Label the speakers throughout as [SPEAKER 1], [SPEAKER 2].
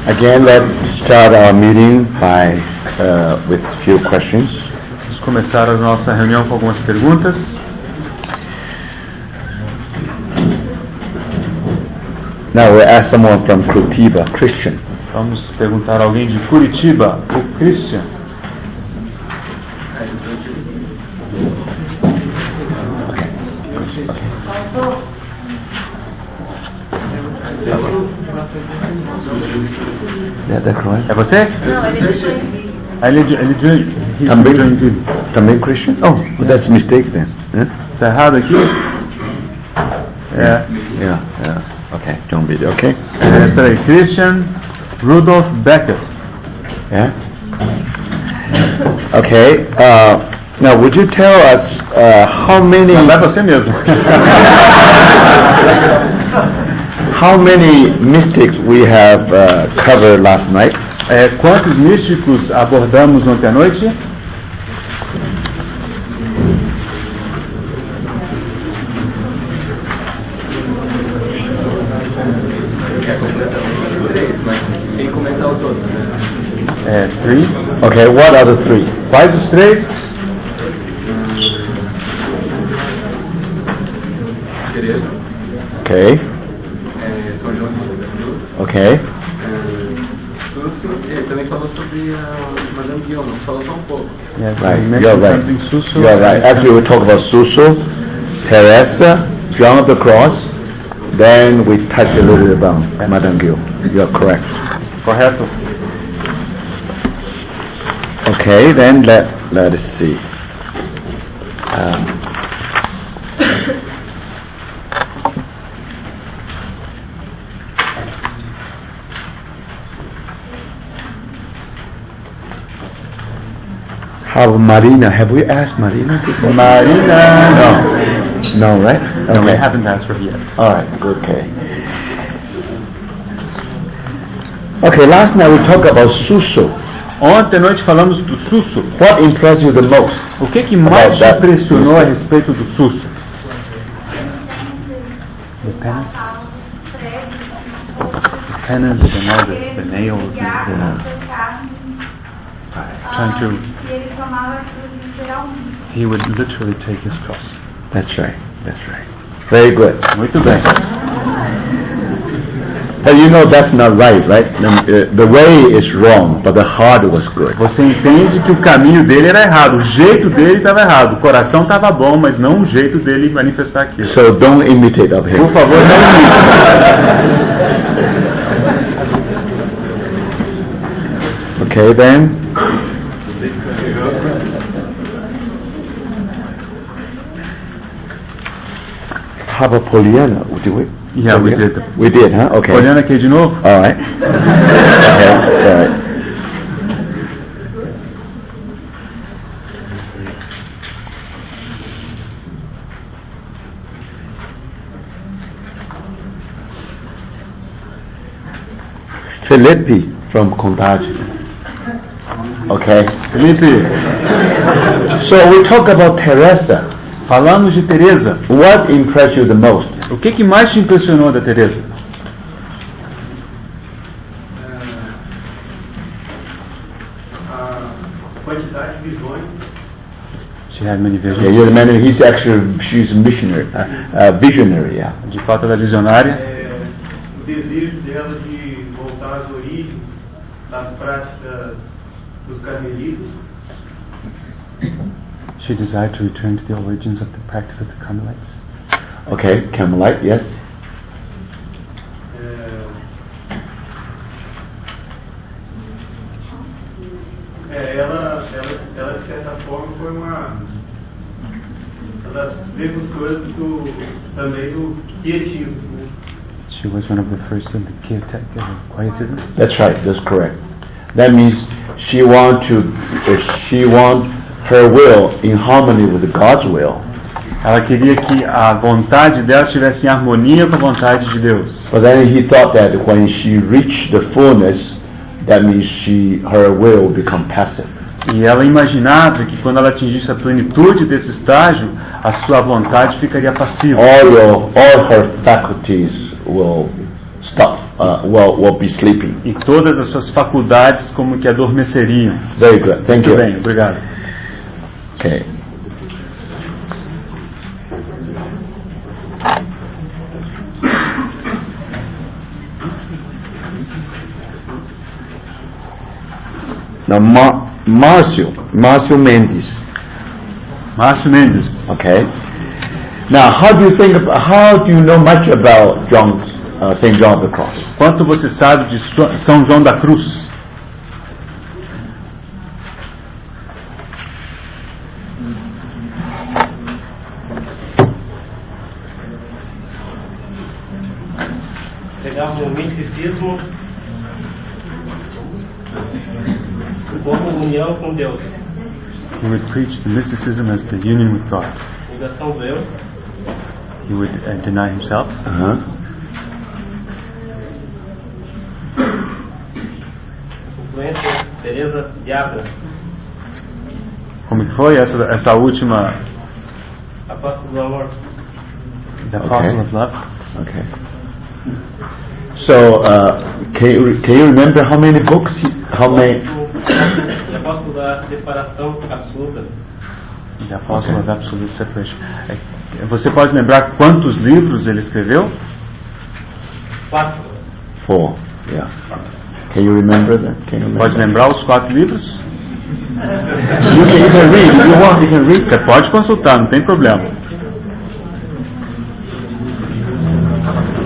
[SPEAKER 1] Again, let's start our meeting with few questions.
[SPEAKER 2] Vamos começar a nossa reunião com algumas perguntas.
[SPEAKER 1] Now we'll ask someone from Curitiba, Christian.
[SPEAKER 2] Vamos perguntar a alguém de Curitiba, o Christian.
[SPEAKER 1] É você?
[SPEAKER 3] Não, ele é de Joinville.
[SPEAKER 2] Ele
[SPEAKER 1] Também Christian? Oh, well, that's a mistake then.
[SPEAKER 2] Tá errado aqui?
[SPEAKER 1] Yeah. Okay, Joinville, okay?
[SPEAKER 2] Peraí, Christian Rudolf Becker.
[SPEAKER 1] Yeah? Okay, now would you tell us how many...
[SPEAKER 2] Não, é você mesmo.
[SPEAKER 1] How many mystics we have covered last night?
[SPEAKER 2] Quantos místicos abordamos ontem à noite?
[SPEAKER 4] Sem comentar os outros, né?
[SPEAKER 2] Three.
[SPEAKER 1] Okay, what are the three?
[SPEAKER 2] Quais os três?
[SPEAKER 4] Tereza,
[SPEAKER 1] Okay,
[SPEAKER 4] São João de Jesus,
[SPEAKER 1] okay.
[SPEAKER 4] Susso, ele também falou sobre a Madame Guion, não falou só um pouco.
[SPEAKER 2] Yes,
[SPEAKER 1] Right,
[SPEAKER 2] we
[SPEAKER 1] you're
[SPEAKER 2] mentioned
[SPEAKER 1] right.
[SPEAKER 2] something Suso.
[SPEAKER 1] You're right. After we talk about Suso, Teresa, John of the Cross, then we touch a little bit about Madame Guion. You're correct.
[SPEAKER 2] Correto.
[SPEAKER 1] Okay, then let us see. How Marina? Have we asked Marina? No, right?
[SPEAKER 2] No, we
[SPEAKER 1] Okay.
[SPEAKER 2] haven't asked her yet.
[SPEAKER 1] All right. Okay. Okay. Last night we talked about Suso.
[SPEAKER 2] Ontem à noite falamos do Suso.
[SPEAKER 1] What impressed you the most?
[SPEAKER 2] O que mais te
[SPEAKER 1] About that
[SPEAKER 2] impressionou a
[SPEAKER 1] mystic.
[SPEAKER 2] respeito do Suso? The penance. The penance and all the nails and trying to... He would literally take his cross.
[SPEAKER 1] That's right. Very good.
[SPEAKER 2] Muito bem.
[SPEAKER 1] But you know that's not right? The way is wrong, but the heart was good.
[SPEAKER 2] Você entende que o caminho dele era errado, o jeito dele estava errado, o coração estava bom, mas não o jeito dele manifestar aquilo.
[SPEAKER 1] So don't imitate of him.
[SPEAKER 2] Por favor, não imite.
[SPEAKER 1] Okay, then. How about Pollyanna? Did we?
[SPEAKER 2] Yeah, we did.
[SPEAKER 1] We did, huh? Okay.
[SPEAKER 2] Olhando aqui de novo.
[SPEAKER 1] All right. Okay. All right. Felipe from Contagio. Okay.
[SPEAKER 2] Felipe,
[SPEAKER 1] So we talk about Teresa.
[SPEAKER 2] falamos de Teresa.
[SPEAKER 1] What impressed you the most?
[SPEAKER 2] O que mais te impressionou da Teresa?
[SPEAKER 4] A quantidade de visões.
[SPEAKER 2] She had many visions.
[SPEAKER 1] Yeah, you're the man. She's a missionary, visionary. Yeah.
[SPEAKER 2] De fato, ela é visionária.
[SPEAKER 4] O desejo dela de voltar às origens das práticas dos carmelitas.
[SPEAKER 2] She desired to return to the origins of the practice of the Carmelites.
[SPEAKER 1] Okay, Carmelite. Yes.
[SPEAKER 4] Ela de certa forma foi uma das precursores também do quietismo.
[SPEAKER 2] She was one of the first in the Quietism.
[SPEAKER 1] That's right. That's correct. That means she want her will in harmony with God's will.
[SPEAKER 2] Ela queria que a vontade dela estivesse em harmonia com a vontade de Deus.
[SPEAKER 1] But then he thought that when she reached the fullness, that means her will become passive.
[SPEAKER 2] E ela imaginava que quando ela atingisse a plenitude desse estágio, a sua vontade ficaria passiva.
[SPEAKER 1] All her faculties will stop will be sleeping.
[SPEAKER 2] E todas as suas faculdades como que adormeceriam.
[SPEAKER 1] Very good. Thank you.
[SPEAKER 2] Muito bem, obrigado.
[SPEAKER 1] Okay. Now, Márcio Mendes.
[SPEAKER 2] Márcio Mendes.
[SPEAKER 1] Okay. Now, how do you know much about Saint John of the Cross?
[SPEAKER 2] Quanto você sabe de São João da Cruz?
[SPEAKER 4] Pegava o misticismo como união com Deus.
[SPEAKER 2] He would preach the mysticism as the union with God.
[SPEAKER 4] Negação do eu.
[SPEAKER 2] He would deny himself.
[SPEAKER 4] Influência Teresa de Ávila.
[SPEAKER 2] Como que foi essa última?
[SPEAKER 4] Apóstolo do Amor.
[SPEAKER 2] The Apostle of Love.
[SPEAKER 1] Okay. So, can you remember how many books?
[SPEAKER 4] E apóstolo da separação absoluta.
[SPEAKER 2] The Apostle of Absolute Separation. Você pode lembrar quantos livros ele escreveu?
[SPEAKER 4] 4.
[SPEAKER 1] 4. Yeah. Can you remember that?
[SPEAKER 2] Pode lembrar os 4 livros?
[SPEAKER 1] You can read. If you want, you can read.
[SPEAKER 2] Você pode consultar, não tem problema.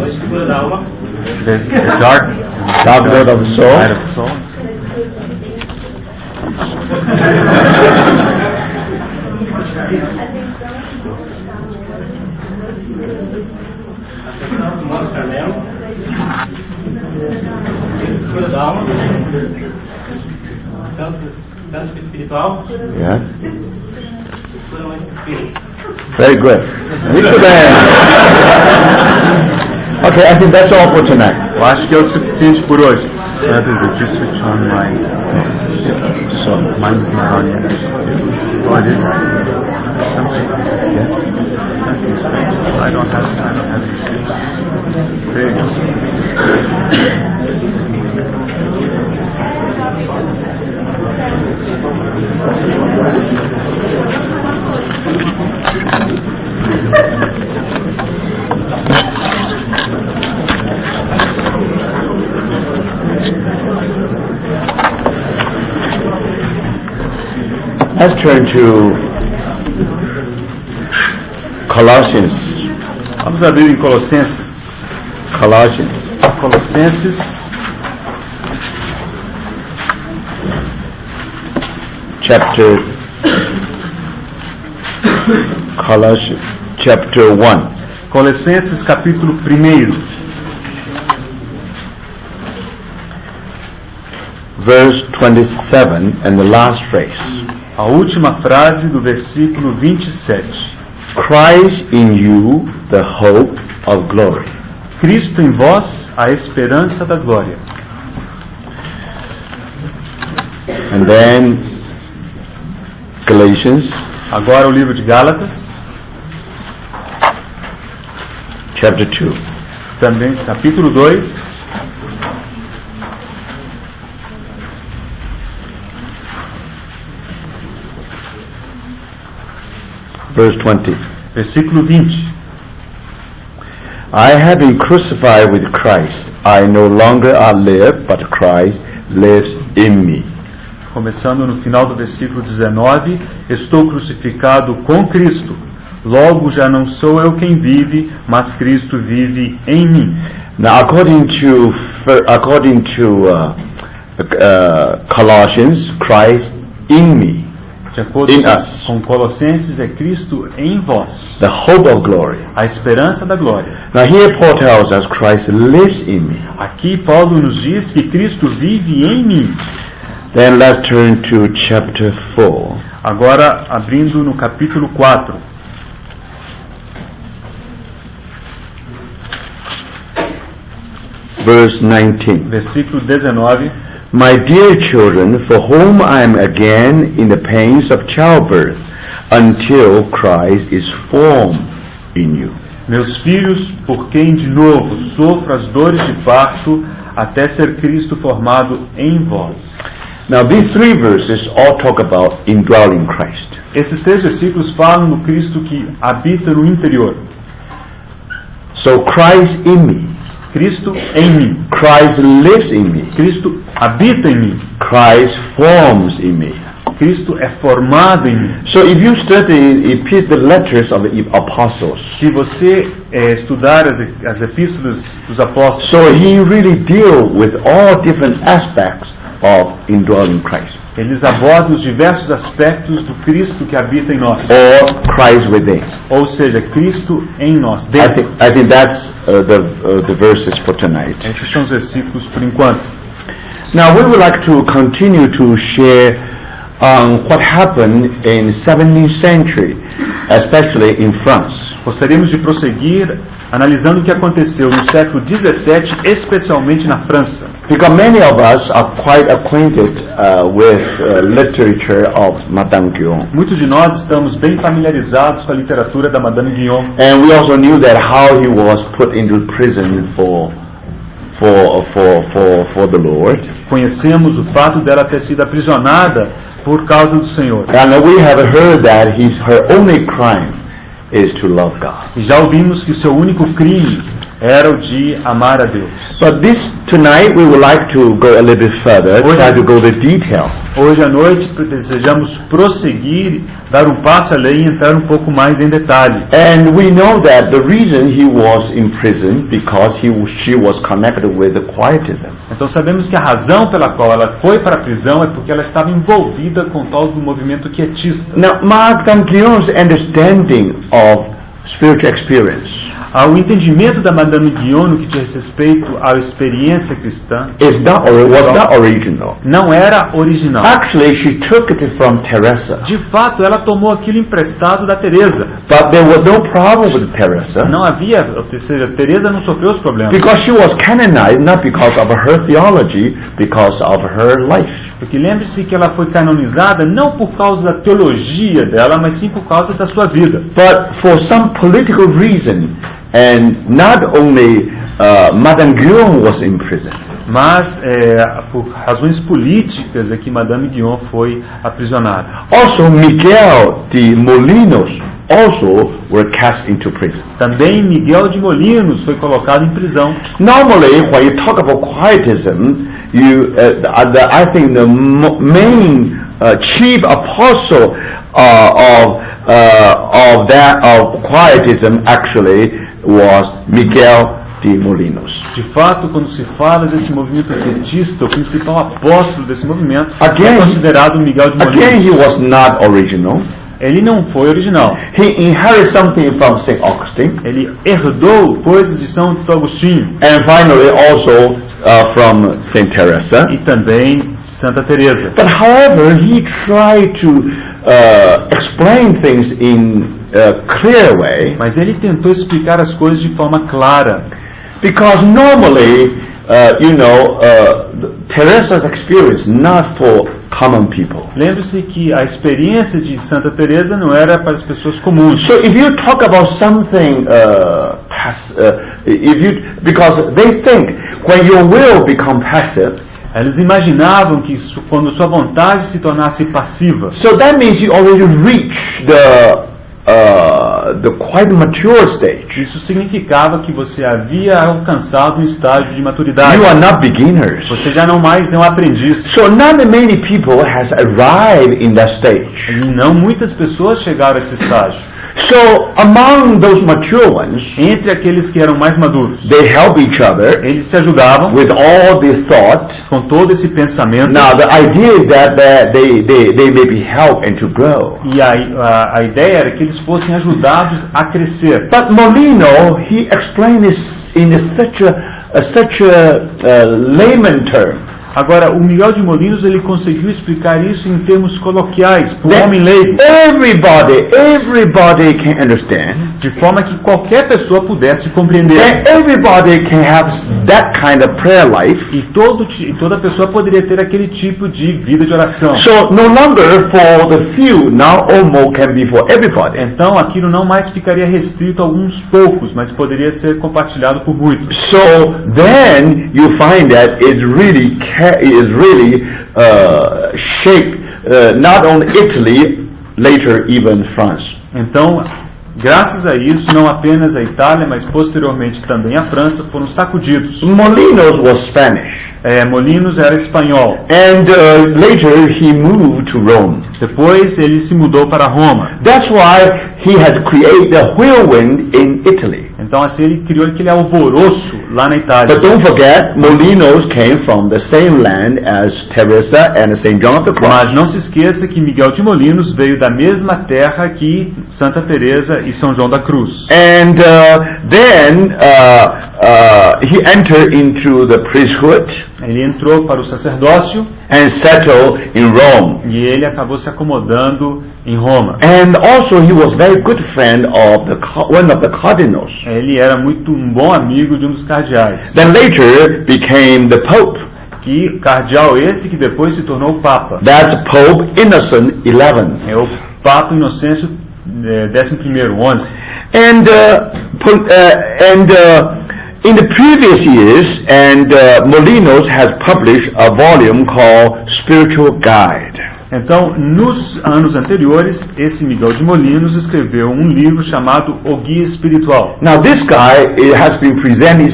[SPEAKER 4] A escura da alma.
[SPEAKER 2] The Dark
[SPEAKER 1] Night of the Soul.
[SPEAKER 2] Night of the Soul.
[SPEAKER 4] Afeição do modo Carmelo. Escura da alma. Canto espiritual.
[SPEAKER 1] Yes.
[SPEAKER 4] Escura do espírito.
[SPEAKER 2] Very good.
[SPEAKER 1] Muito bem. Okay, I think that's all for tonight.
[SPEAKER 2] Eu acho que é o suficiente por hoje. Just switch on my so mine is not on yet. Oh, it is. Something.
[SPEAKER 1] Yeah.
[SPEAKER 2] Something's fixed. I don't have it saved. There
[SPEAKER 1] Let's turn to Colossians.
[SPEAKER 2] Vamos abrir em Colossenses. Colossenses.
[SPEAKER 1] Chapter 1.
[SPEAKER 2] Colossenses capítulo 1.
[SPEAKER 1] Verse 27 and the last phrase.
[SPEAKER 2] A última frase do versículo 27.
[SPEAKER 1] Christ in you, the hope of glory.
[SPEAKER 2] Cristo em vós, a esperança da glória.
[SPEAKER 1] And then Galatians.
[SPEAKER 2] Agora o livro de Gálatas.
[SPEAKER 1] Chapter 2.
[SPEAKER 2] Também capítulo 2.
[SPEAKER 1] Verse 20.
[SPEAKER 2] Versículo 20.
[SPEAKER 1] I have been crucified with Christ. I no longer live, but Christ lives in me.
[SPEAKER 2] Começando no final do versículo 19. Estou crucificado com Cristo. Logo já não sou eu quem vive, mas Cristo vive em mim.
[SPEAKER 1] Now, according to Colossians, Christ in me.
[SPEAKER 2] De acordo
[SPEAKER 1] In us.
[SPEAKER 2] com Colossenses, é Cristo em vós,
[SPEAKER 1] The hope of glory.
[SPEAKER 2] a esperança da glória.
[SPEAKER 1] Now here Paul tells us Christ lives in me.
[SPEAKER 2] Aqui Paulo nos diz que Cristo vive em mim.
[SPEAKER 1] Then let's turn to chapter 4.
[SPEAKER 2] Agora, abrindo no capítulo 4.
[SPEAKER 1] Verse 19.
[SPEAKER 2] Versículo 19.
[SPEAKER 1] My dear children, for whom I am again in the pains of childbirth, until Christ is formed in you.
[SPEAKER 2] Meus filhos, por quem de novo sofro as dores de parto, até ser Cristo formado em vós.
[SPEAKER 1] Now these 3 verses all talk about indwelling Christ.
[SPEAKER 2] Esses 3 versículos falam no Cristo que habita no interior.
[SPEAKER 1] So Christ in me.
[SPEAKER 2] Cristo em mim.
[SPEAKER 1] Christ lives in me.
[SPEAKER 2] Cristo habita em mim.
[SPEAKER 1] Christ forms in me.
[SPEAKER 2] Cristo é formado em mim.
[SPEAKER 1] So if you study the letters of the apostles,
[SPEAKER 2] Se você estudar as epístolas dos apóstolos,
[SPEAKER 1] so he really deal with all different aspects of indwelling Christ,
[SPEAKER 2] eles abordam os diversos aspectos do Cristo que habita em nós.
[SPEAKER 1] or Christ within.
[SPEAKER 2] Ou seja, Cristo em nós,
[SPEAKER 1] I
[SPEAKER 2] dentro.
[SPEAKER 1] think that's the verses for tonight.
[SPEAKER 2] Esses são os versículos por enquanto.
[SPEAKER 1] Now we would like to continue to share on what happened in 17th century, especially in France.
[SPEAKER 2] Gostaríamos de prosseguir analisando o que aconteceu no século XVII, especialmente na França.
[SPEAKER 1] Because many of us are quite acquainted with literature of Madame Guyon.
[SPEAKER 2] Muitos de nós estamos bem familiarizados com a literatura da Madame Guyon.
[SPEAKER 1] And we also knew that how he was put into prison for the Lord.
[SPEAKER 2] Conhecemos o fato dela ter sido aprisionada por causa do Senhor.
[SPEAKER 1] And we have heard that her only crime is to love God.
[SPEAKER 2] E já ouvimos que o seu único crime era o de amar a Deus.
[SPEAKER 1] But tonight we would like to go a little bit further, try to go to detail.
[SPEAKER 2] Hoje à noite desejamos prosseguir, dar um passo além e entrar um pouco mais em detalhe.
[SPEAKER 1] And we know that the reason he was in prison because she was connected with the Quietism.
[SPEAKER 2] Então sabemos que a razão pela qual ela foi para a prisão é porque ela estava envolvida com o tal do movimento quietista.
[SPEAKER 1] Now, Madame Guyon's understanding of spiritual experience
[SPEAKER 2] O entendimento da Madame Guyon no que diz respeito à experiência cristã
[SPEAKER 1] was not original.
[SPEAKER 2] não era original.
[SPEAKER 1] Actually, she took it from Teresa.
[SPEAKER 2] De fato, ela tomou aquilo emprestado da Teresa.
[SPEAKER 1] But there was no problem with Teresa
[SPEAKER 2] Não havia, ou seja, Teresa não sofreu os problemas.
[SPEAKER 1] because she was canonized not because of her theology, because of her life.
[SPEAKER 2] Porque lembre-se que ela foi canonizada não por causa da teologia dela, mas sim por causa da sua vida.
[SPEAKER 1] But for some political reason, and not only Madame Guyon was in prison.
[SPEAKER 2] Mas, por razões políticas, é que Madame Guyon foi aprisionada.
[SPEAKER 1] Also, Miguel de Molinos also were cast into prison.
[SPEAKER 2] Também Miguel de Molinos foi colocado em prisão.
[SPEAKER 1] Normally, when you talk about Quietism, I think the main chief apostle of Quietism actually was Miguel de Molinos.
[SPEAKER 2] De fato, quando se fala desse movimento quietista, o principal apóstolo desse movimento é
[SPEAKER 1] Again,
[SPEAKER 2] considerado Miguel de
[SPEAKER 1] Again, he
[SPEAKER 2] Molinos.
[SPEAKER 1] was not original.
[SPEAKER 2] Ele não foi original.
[SPEAKER 1] He inherited something from St. Augustine,
[SPEAKER 2] Ele herdou coisas de São Agostinho
[SPEAKER 1] and finally also from St. Teresa.
[SPEAKER 2] e também Santa Teresa.
[SPEAKER 1] But however, he tried to explain things in a clear way,
[SPEAKER 2] Mas ele tentou explicar as coisas de forma clara.
[SPEAKER 1] because normally, Teresa's experience not for common people.
[SPEAKER 2] Lembre-se que a experiência de Santa Teresa não era para as pessoas comuns.
[SPEAKER 1] So if you talk about something, because they think when your will become passive,
[SPEAKER 2] Eles imaginavam que quando sua vontade se tornasse passiva,
[SPEAKER 1] so that means you already reach the quite mature stage.
[SPEAKER 2] isso significava que você havia alcançado um estágio de maturidade.
[SPEAKER 1] You are not beginners.
[SPEAKER 2] Você já não mais é um aprendiz.
[SPEAKER 1] So not many people has arrived in that stage.
[SPEAKER 2] E não muitas pessoas chegaram a esse estágio.
[SPEAKER 1] So among those mature ones,
[SPEAKER 2] Entre aqueles que eram mais maduros,
[SPEAKER 1] they help each other
[SPEAKER 2] eles se ajudavam
[SPEAKER 1] with all the thought.
[SPEAKER 2] com todo esse pensamento.
[SPEAKER 1] Now the idea is that they may be helped and to grow.
[SPEAKER 2] E a ideia era que eles fossem ajudados a crescer.
[SPEAKER 1] But Molino, he explained this in such a layman term.
[SPEAKER 2] Agora, o Miguel de Molinos ele conseguiu explicar isso em termos coloquiais, para um
[SPEAKER 1] That
[SPEAKER 2] homem leigo,
[SPEAKER 1] everybody can understand.
[SPEAKER 2] de forma que qualquer pessoa pudesse compreender.
[SPEAKER 1] That everybody can have that kind of prayer life.
[SPEAKER 2] E toda pessoa poderia ter aquele tipo de vida de oração.
[SPEAKER 1] So no longer for the few, now almost can be for everybody.
[SPEAKER 2] Então aquilo não mais ficaria restrito a alguns poucos, mas poderia ser compartilhado por muitos.
[SPEAKER 1] So then you find that it really shaped not only Italy, later even France.
[SPEAKER 2] Então, graças a isso, não apenas a Itália, mas posteriormente também a França foram sacudidos.
[SPEAKER 1] Molinos was Spanish.
[SPEAKER 2] Molinos era espanhol.
[SPEAKER 1] And later he moved to Rome.
[SPEAKER 2] Depois ele se mudou para Roma.
[SPEAKER 1] That's why he had created the whirlwind in Italy.
[SPEAKER 2] Então assim ele criou aquele alvoroço lá na Itália.
[SPEAKER 1] But don't forget, Molinos came from the same land as Teresa and St. John of the Cross.
[SPEAKER 2] Mas não se esqueça que Miguel de Molinos veio da mesma terra que Santa Teresa e São João da Cruz.
[SPEAKER 1] And then he entered into the priesthood.
[SPEAKER 2] Ele entrou para o sacerdócio
[SPEAKER 1] and settled in Rome.
[SPEAKER 2] E ele acabou se acomodando em Roma.
[SPEAKER 1] And also he was very good friend of one of the cardinals.
[SPEAKER 2] Ele era um bom amigo de um dos cardeais.
[SPEAKER 1] Then later became the Pope.
[SPEAKER 2] Que cardeal esse que depois se tornou Papa.
[SPEAKER 1] That's Pope Innocent XI.
[SPEAKER 2] É o Papa Inocêncio XI.
[SPEAKER 1] And in the previous years, Molinos has published a volume called Spiritual Guide.
[SPEAKER 2] Então, nos anos anteriores, esse Miguel de Molinos escreveu um livro chamado O Guia Espiritual.
[SPEAKER 1] Now, this guy has been presented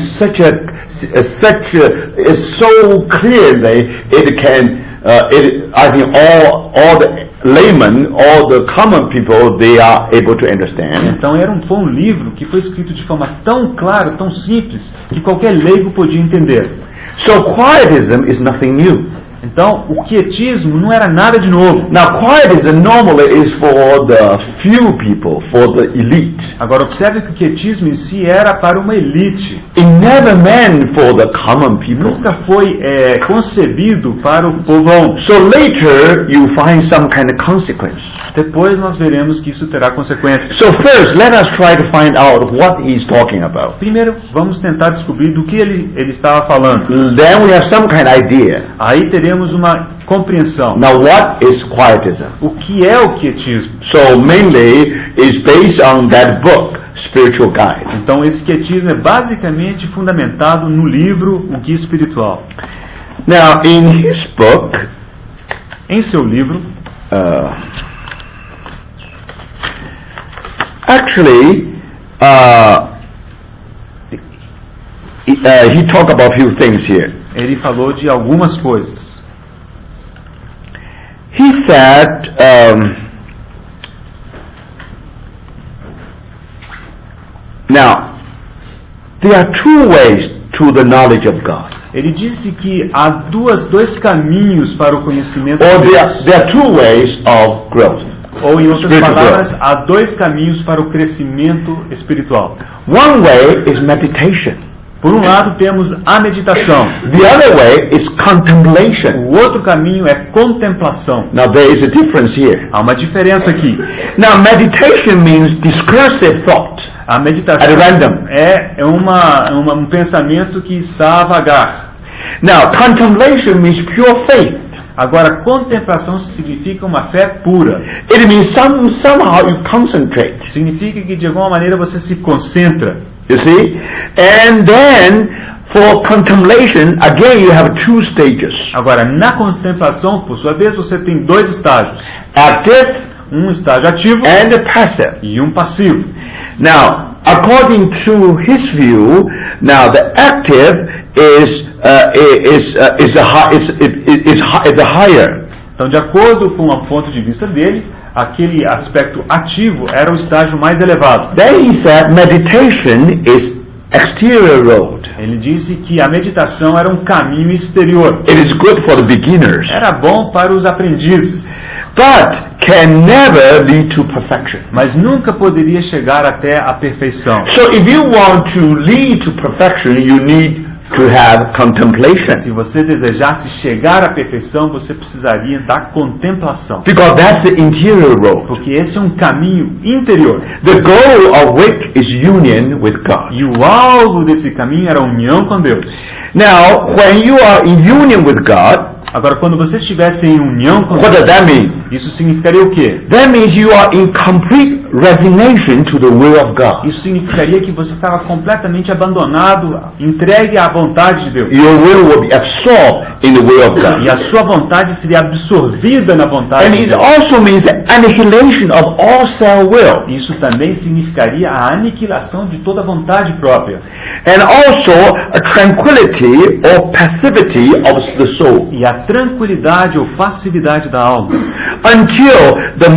[SPEAKER 1] so clearly it can. I think all the laymen, all the common people, they are able to understand.
[SPEAKER 2] Então foi um livro que foi escrito de forma tão clara, tão simples, que qualquer leigo podia entender.
[SPEAKER 1] So quietism is nothing new.
[SPEAKER 2] Então, o quietismo não era nada de novo.
[SPEAKER 1] Now, quietism normally is for the few people, for the elite.
[SPEAKER 2] Agora, observe que o quietismo em si era para uma elite.
[SPEAKER 1] It never meant for the common people.
[SPEAKER 2] Nunca foi concebido para o povão.
[SPEAKER 1] So later, you find some kind of consequence.
[SPEAKER 2] Depois nós veremos que isso terá consequências.
[SPEAKER 1] So first, let us try to find out what he's talking about.
[SPEAKER 2] Primeiro, vamos tentar descobrir do que ele estava falando.
[SPEAKER 1] Then we have some kind of idea.
[SPEAKER 2] Aí teremos uma compreensão.
[SPEAKER 1] Now, what is quietism?
[SPEAKER 2] O que é o quietismo?
[SPEAKER 1] So mainly is based on that book, Spiritual Guide.
[SPEAKER 2] Então, esse quietismo é basicamente fundamentado no livro O Guia Espiritual.
[SPEAKER 1] Now, in his book,
[SPEAKER 2] em seu livro,
[SPEAKER 1] actually, he talked about a few things here.
[SPEAKER 2] Ele falou de algumas coisas.
[SPEAKER 1] He said, now, there are two ways to the knowledge of God.
[SPEAKER 2] Ele disse que há dois caminhos para o conhecimento
[SPEAKER 1] Or
[SPEAKER 2] de Deus.
[SPEAKER 1] there are two ways of growth.
[SPEAKER 2] Ou, em outras
[SPEAKER 1] Spiritual
[SPEAKER 2] palavras,
[SPEAKER 1] growth.
[SPEAKER 2] há dois caminhos para o crescimento espiritual.
[SPEAKER 1] One way is meditation.
[SPEAKER 2] Por um lado, temos a meditação.
[SPEAKER 1] The other way is contemplation.
[SPEAKER 2] O outro caminho é contemplação.
[SPEAKER 1] Now, there is a difference here.
[SPEAKER 2] Há uma diferença aqui.
[SPEAKER 1] Now, meditation means discursive thought.
[SPEAKER 2] A meditação
[SPEAKER 1] At random.
[SPEAKER 2] é um pensamento que está a vagar.
[SPEAKER 1] Now, contemplation means pure faith.
[SPEAKER 2] Agora, contemplação significa uma fé pura.
[SPEAKER 1] It means somehow you concentrate.
[SPEAKER 2] Significa que de alguma maneira você se concentra.
[SPEAKER 1] You see? And then, for contemplation, again you have two stages.
[SPEAKER 2] Agora, na contemplação, por sua vez, você tem dois estágios.
[SPEAKER 1] Active
[SPEAKER 2] Um estágio ativo
[SPEAKER 1] and passive.
[SPEAKER 2] e um passivo.
[SPEAKER 1] Now, according to his view, now the active is the higher.
[SPEAKER 2] Então, de acordo com o ponto de vista dele, aquele aspecto ativo era o estágio mais elevado.
[SPEAKER 1] Then he said meditation is exterior road.
[SPEAKER 2] Ele disse que a meditação era um caminho exterior.
[SPEAKER 1] It is good for the beginners,
[SPEAKER 2] Era bom para os aprendizes,
[SPEAKER 1] but can never lead to perfection.
[SPEAKER 2] mas nunca poderia chegar até a perfeição.
[SPEAKER 1] So if you want to lead to perfection, you need to have contemplation.
[SPEAKER 2] Se você desejasse chegar à perfeição, você precisaria da contemplação.
[SPEAKER 1] Because that's the interior road.
[SPEAKER 2] Porque esse é um caminho interior.
[SPEAKER 1] The goal of which is union with God.
[SPEAKER 2] E o alvo desse caminho era a união com Deus.
[SPEAKER 1] Now, when you are in union with God,
[SPEAKER 2] Agora, quando você estivesse em união com
[SPEAKER 1] what does
[SPEAKER 2] Deus,
[SPEAKER 1] that mean?
[SPEAKER 2] isso significaria o quê?
[SPEAKER 1] That means you are in complete resignation to the will of God.
[SPEAKER 2] Isso significaria que você estava completamente abandonado, entregue à vontade de Deus.
[SPEAKER 1] Your will will be absorbed in the will of God.
[SPEAKER 2] E a sua vontade seria absorvida na vontade
[SPEAKER 1] And
[SPEAKER 2] de
[SPEAKER 1] it
[SPEAKER 2] Deus.
[SPEAKER 1] also means the annihilation of all self-will.
[SPEAKER 2] Isso também significaria a aniquilação de toda vontade própria.
[SPEAKER 1] And also a tranquility or passivity of the soul.
[SPEAKER 2] E a tranquilidade ou passividade da alma.
[SPEAKER 1] Until the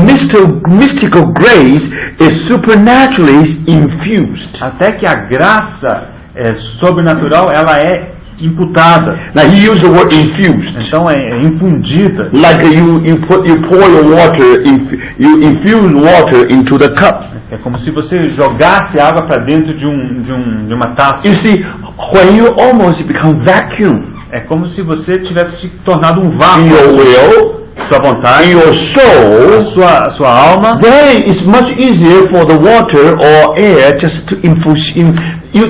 [SPEAKER 1] mystical grace is supernaturally infused.
[SPEAKER 2] Até que a graça sobrenatural ela é imputada.
[SPEAKER 1] Now he used the word infused.
[SPEAKER 2] Então é infundida.
[SPEAKER 1] Like you pour your water, you infuse water into the cup.
[SPEAKER 2] É como se você jogasse água para dentro de uma taça.
[SPEAKER 1] You see, when you almost become vacuum
[SPEAKER 2] É como se você tivesse se tornado um
[SPEAKER 1] in
[SPEAKER 2] vácuo.
[SPEAKER 1] your will,
[SPEAKER 2] Sua vontade,
[SPEAKER 1] in your soul,
[SPEAKER 2] a sua alma.
[SPEAKER 1] then it's much easier for the water or air just to infuse.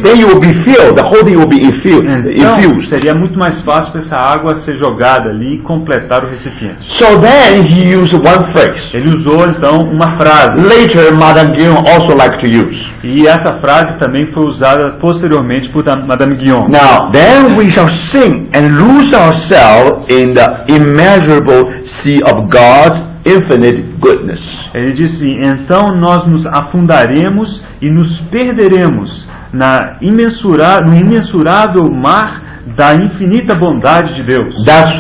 [SPEAKER 1] Then you will be filled. The whole thing will be
[SPEAKER 2] Então,
[SPEAKER 1] infused.
[SPEAKER 2] seria muito mais fácil para essa água ser jogada ali e completar o recipiente.
[SPEAKER 1] So then he used one phrase.
[SPEAKER 2] Ele usou então uma frase.
[SPEAKER 1] Later, Madame Guyon also liked to use.
[SPEAKER 2] E essa frase também foi usada posteriormente por Madame Guyon.
[SPEAKER 1] Now, then we shall sink and lose ourselves in the immeasurable sea of God's infinite goodness.
[SPEAKER 2] Ele disse: então nós nos afundaremos e nos perderemos no imensurável mar da infinita bondade de Deus.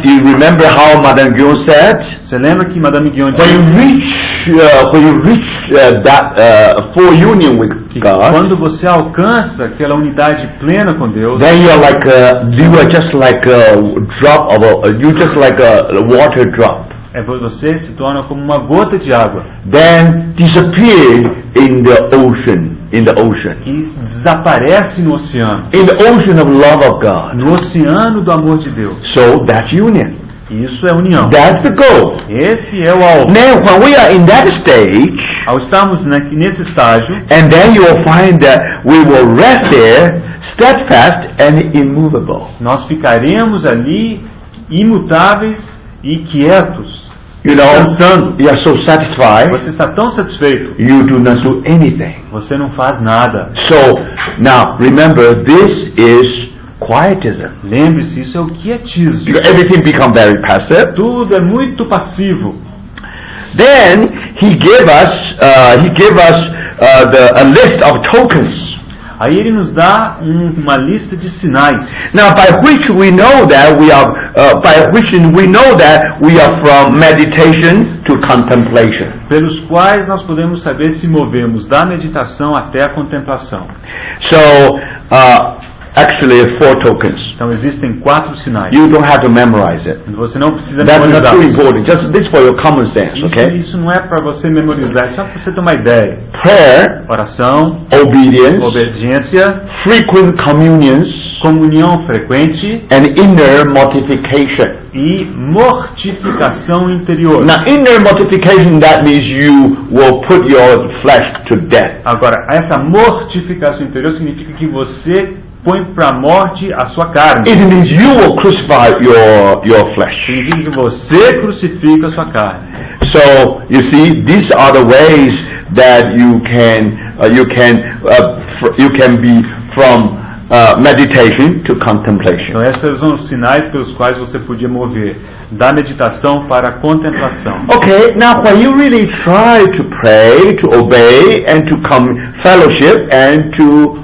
[SPEAKER 1] You remember how Madame Guyon said?
[SPEAKER 2] Você lembra que Madame Guyon
[SPEAKER 1] When
[SPEAKER 2] disse
[SPEAKER 1] you reach that full union with
[SPEAKER 2] que
[SPEAKER 1] God,
[SPEAKER 2] quando você alcança aquela unidade plena com Deus,
[SPEAKER 1] then you are just like a drop of you're just like a water drop.
[SPEAKER 2] Você se torna como uma gota de água
[SPEAKER 1] Then disappear in the ocean.
[SPEAKER 2] que desaparece no oceano,
[SPEAKER 1] In the ocean of love of God.
[SPEAKER 2] no oceano do amor de Deus.
[SPEAKER 1] So that's union.
[SPEAKER 2] Isso é união.
[SPEAKER 1] That's the goal.
[SPEAKER 2] Esse é o alvo.
[SPEAKER 1] Now, when we are in that stage,
[SPEAKER 2] Ao estarmos nesse estágio,
[SPEAKER 1] and then you will find that we will rest there, steadfast and immovable.
[SPEAKER 2] nós ficaremos ali imutáveis e quietos, descansando.
[SPEAKER 1] You are so satisfied,
[SPEAKER 2] Você está tão satisfeito,
[SPEAKER 1] you do not do anything.
[SPEAKER 2] você não faz nada.
[SPEAKER 1] So, now, remember, this is quietism.
[SPEAKER 2] Lembre-se, isso é o quietismo.
[SPEAKER 1] Because everything becomes very passive.
[SPEAKER 2] Tudo é muito passivo.
[SPEAKER 1] Then, he gave us a list of tokens.
[SPEAKER 2] Aí ele nos dá uma lista de sinais.
[SPEAKER 1] Now, by which we know that we are from meditation to contemplation.
[SPEAKER 2] Pelos quais nós podemos saber se movemos da meditação até a contemplação.
[SPEAKER 1] So, actually, 4 tokens.
[SPEAKER 2] Então existem 4 sinais.
[SPEAKER 1] You don't have to memorize it.
[SPEAKER 2] Você não precisa
[SPEAKER 1] That's not
[SPEAKER 2] memorizar.
[SPEAKER 1] too important. Just this for your common sense, okay?
[SPEAKER 2] Isso não é para você memorizar, é só para você ter uma ideia.
[SPEAKER 1] Prayer,
[SPEAKER 2] Oração,
[SPEAKER 1] obedience,
[SPEAKER 2] obediência,
[SPEAKER 1] frequent communions,
[SPEAKER 2] comunhão frequente
[SPEAKER 1] and inner mortification.
[SPEAKER 2] e mortificação interior.
[SPEAKER 1] Now, inner mortification, that means you will put your flesh to death.
[SPEAKER 2] Agora, essa mortificação interior significa que você põe para a morte a sua carne.
[SPEAKER 1] It means you will crucify your flesh.
[SPEAKER 2] Significa que você crucifica a sua carne.
[SPEAKER 1] So, you see, these are the ways that you can be from meditation to contemplation.
[SPEAKER 2] Então esses são os sinais pelos quais você podia mover da meditação para a contemplação.
[SPEAKER 1] Okay, now when you really try to pray, to obey, and to come fellowship, and to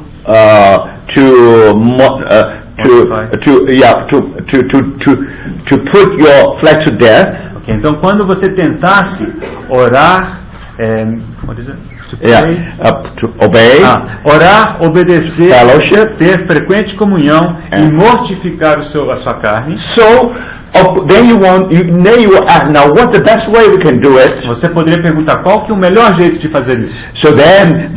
[SPEAKER 1] put your flesh to death.
[SPEAKER 2] Okay, então quando você tentasse orar,
[SPEAKER 1] to obey,
[SPEAKER 2] orar, obedecer,
[SPEAKER 1] fellowship,
[SPEAKER 2] ter frequente comunhão e mortificar a sua carne.
[SPEAKER 1] So then you will ask, now what's the best way we can do it?
[SPEAKER 2] Você poderia perguntar qual que é o melhor jeito de fazer isso.
[SPEAKER 1] So then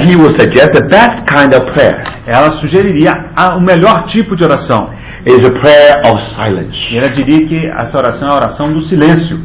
[SPEAKER 1] he will suggest the best kind of prayer.
[SPEAKER 2] ela sugeriria o melhor tipo de oração.
[SPEAKER 1] Is a prayer of silence.
[SPEAKER 2] E ela diria que essa oração é a oração do silêncio.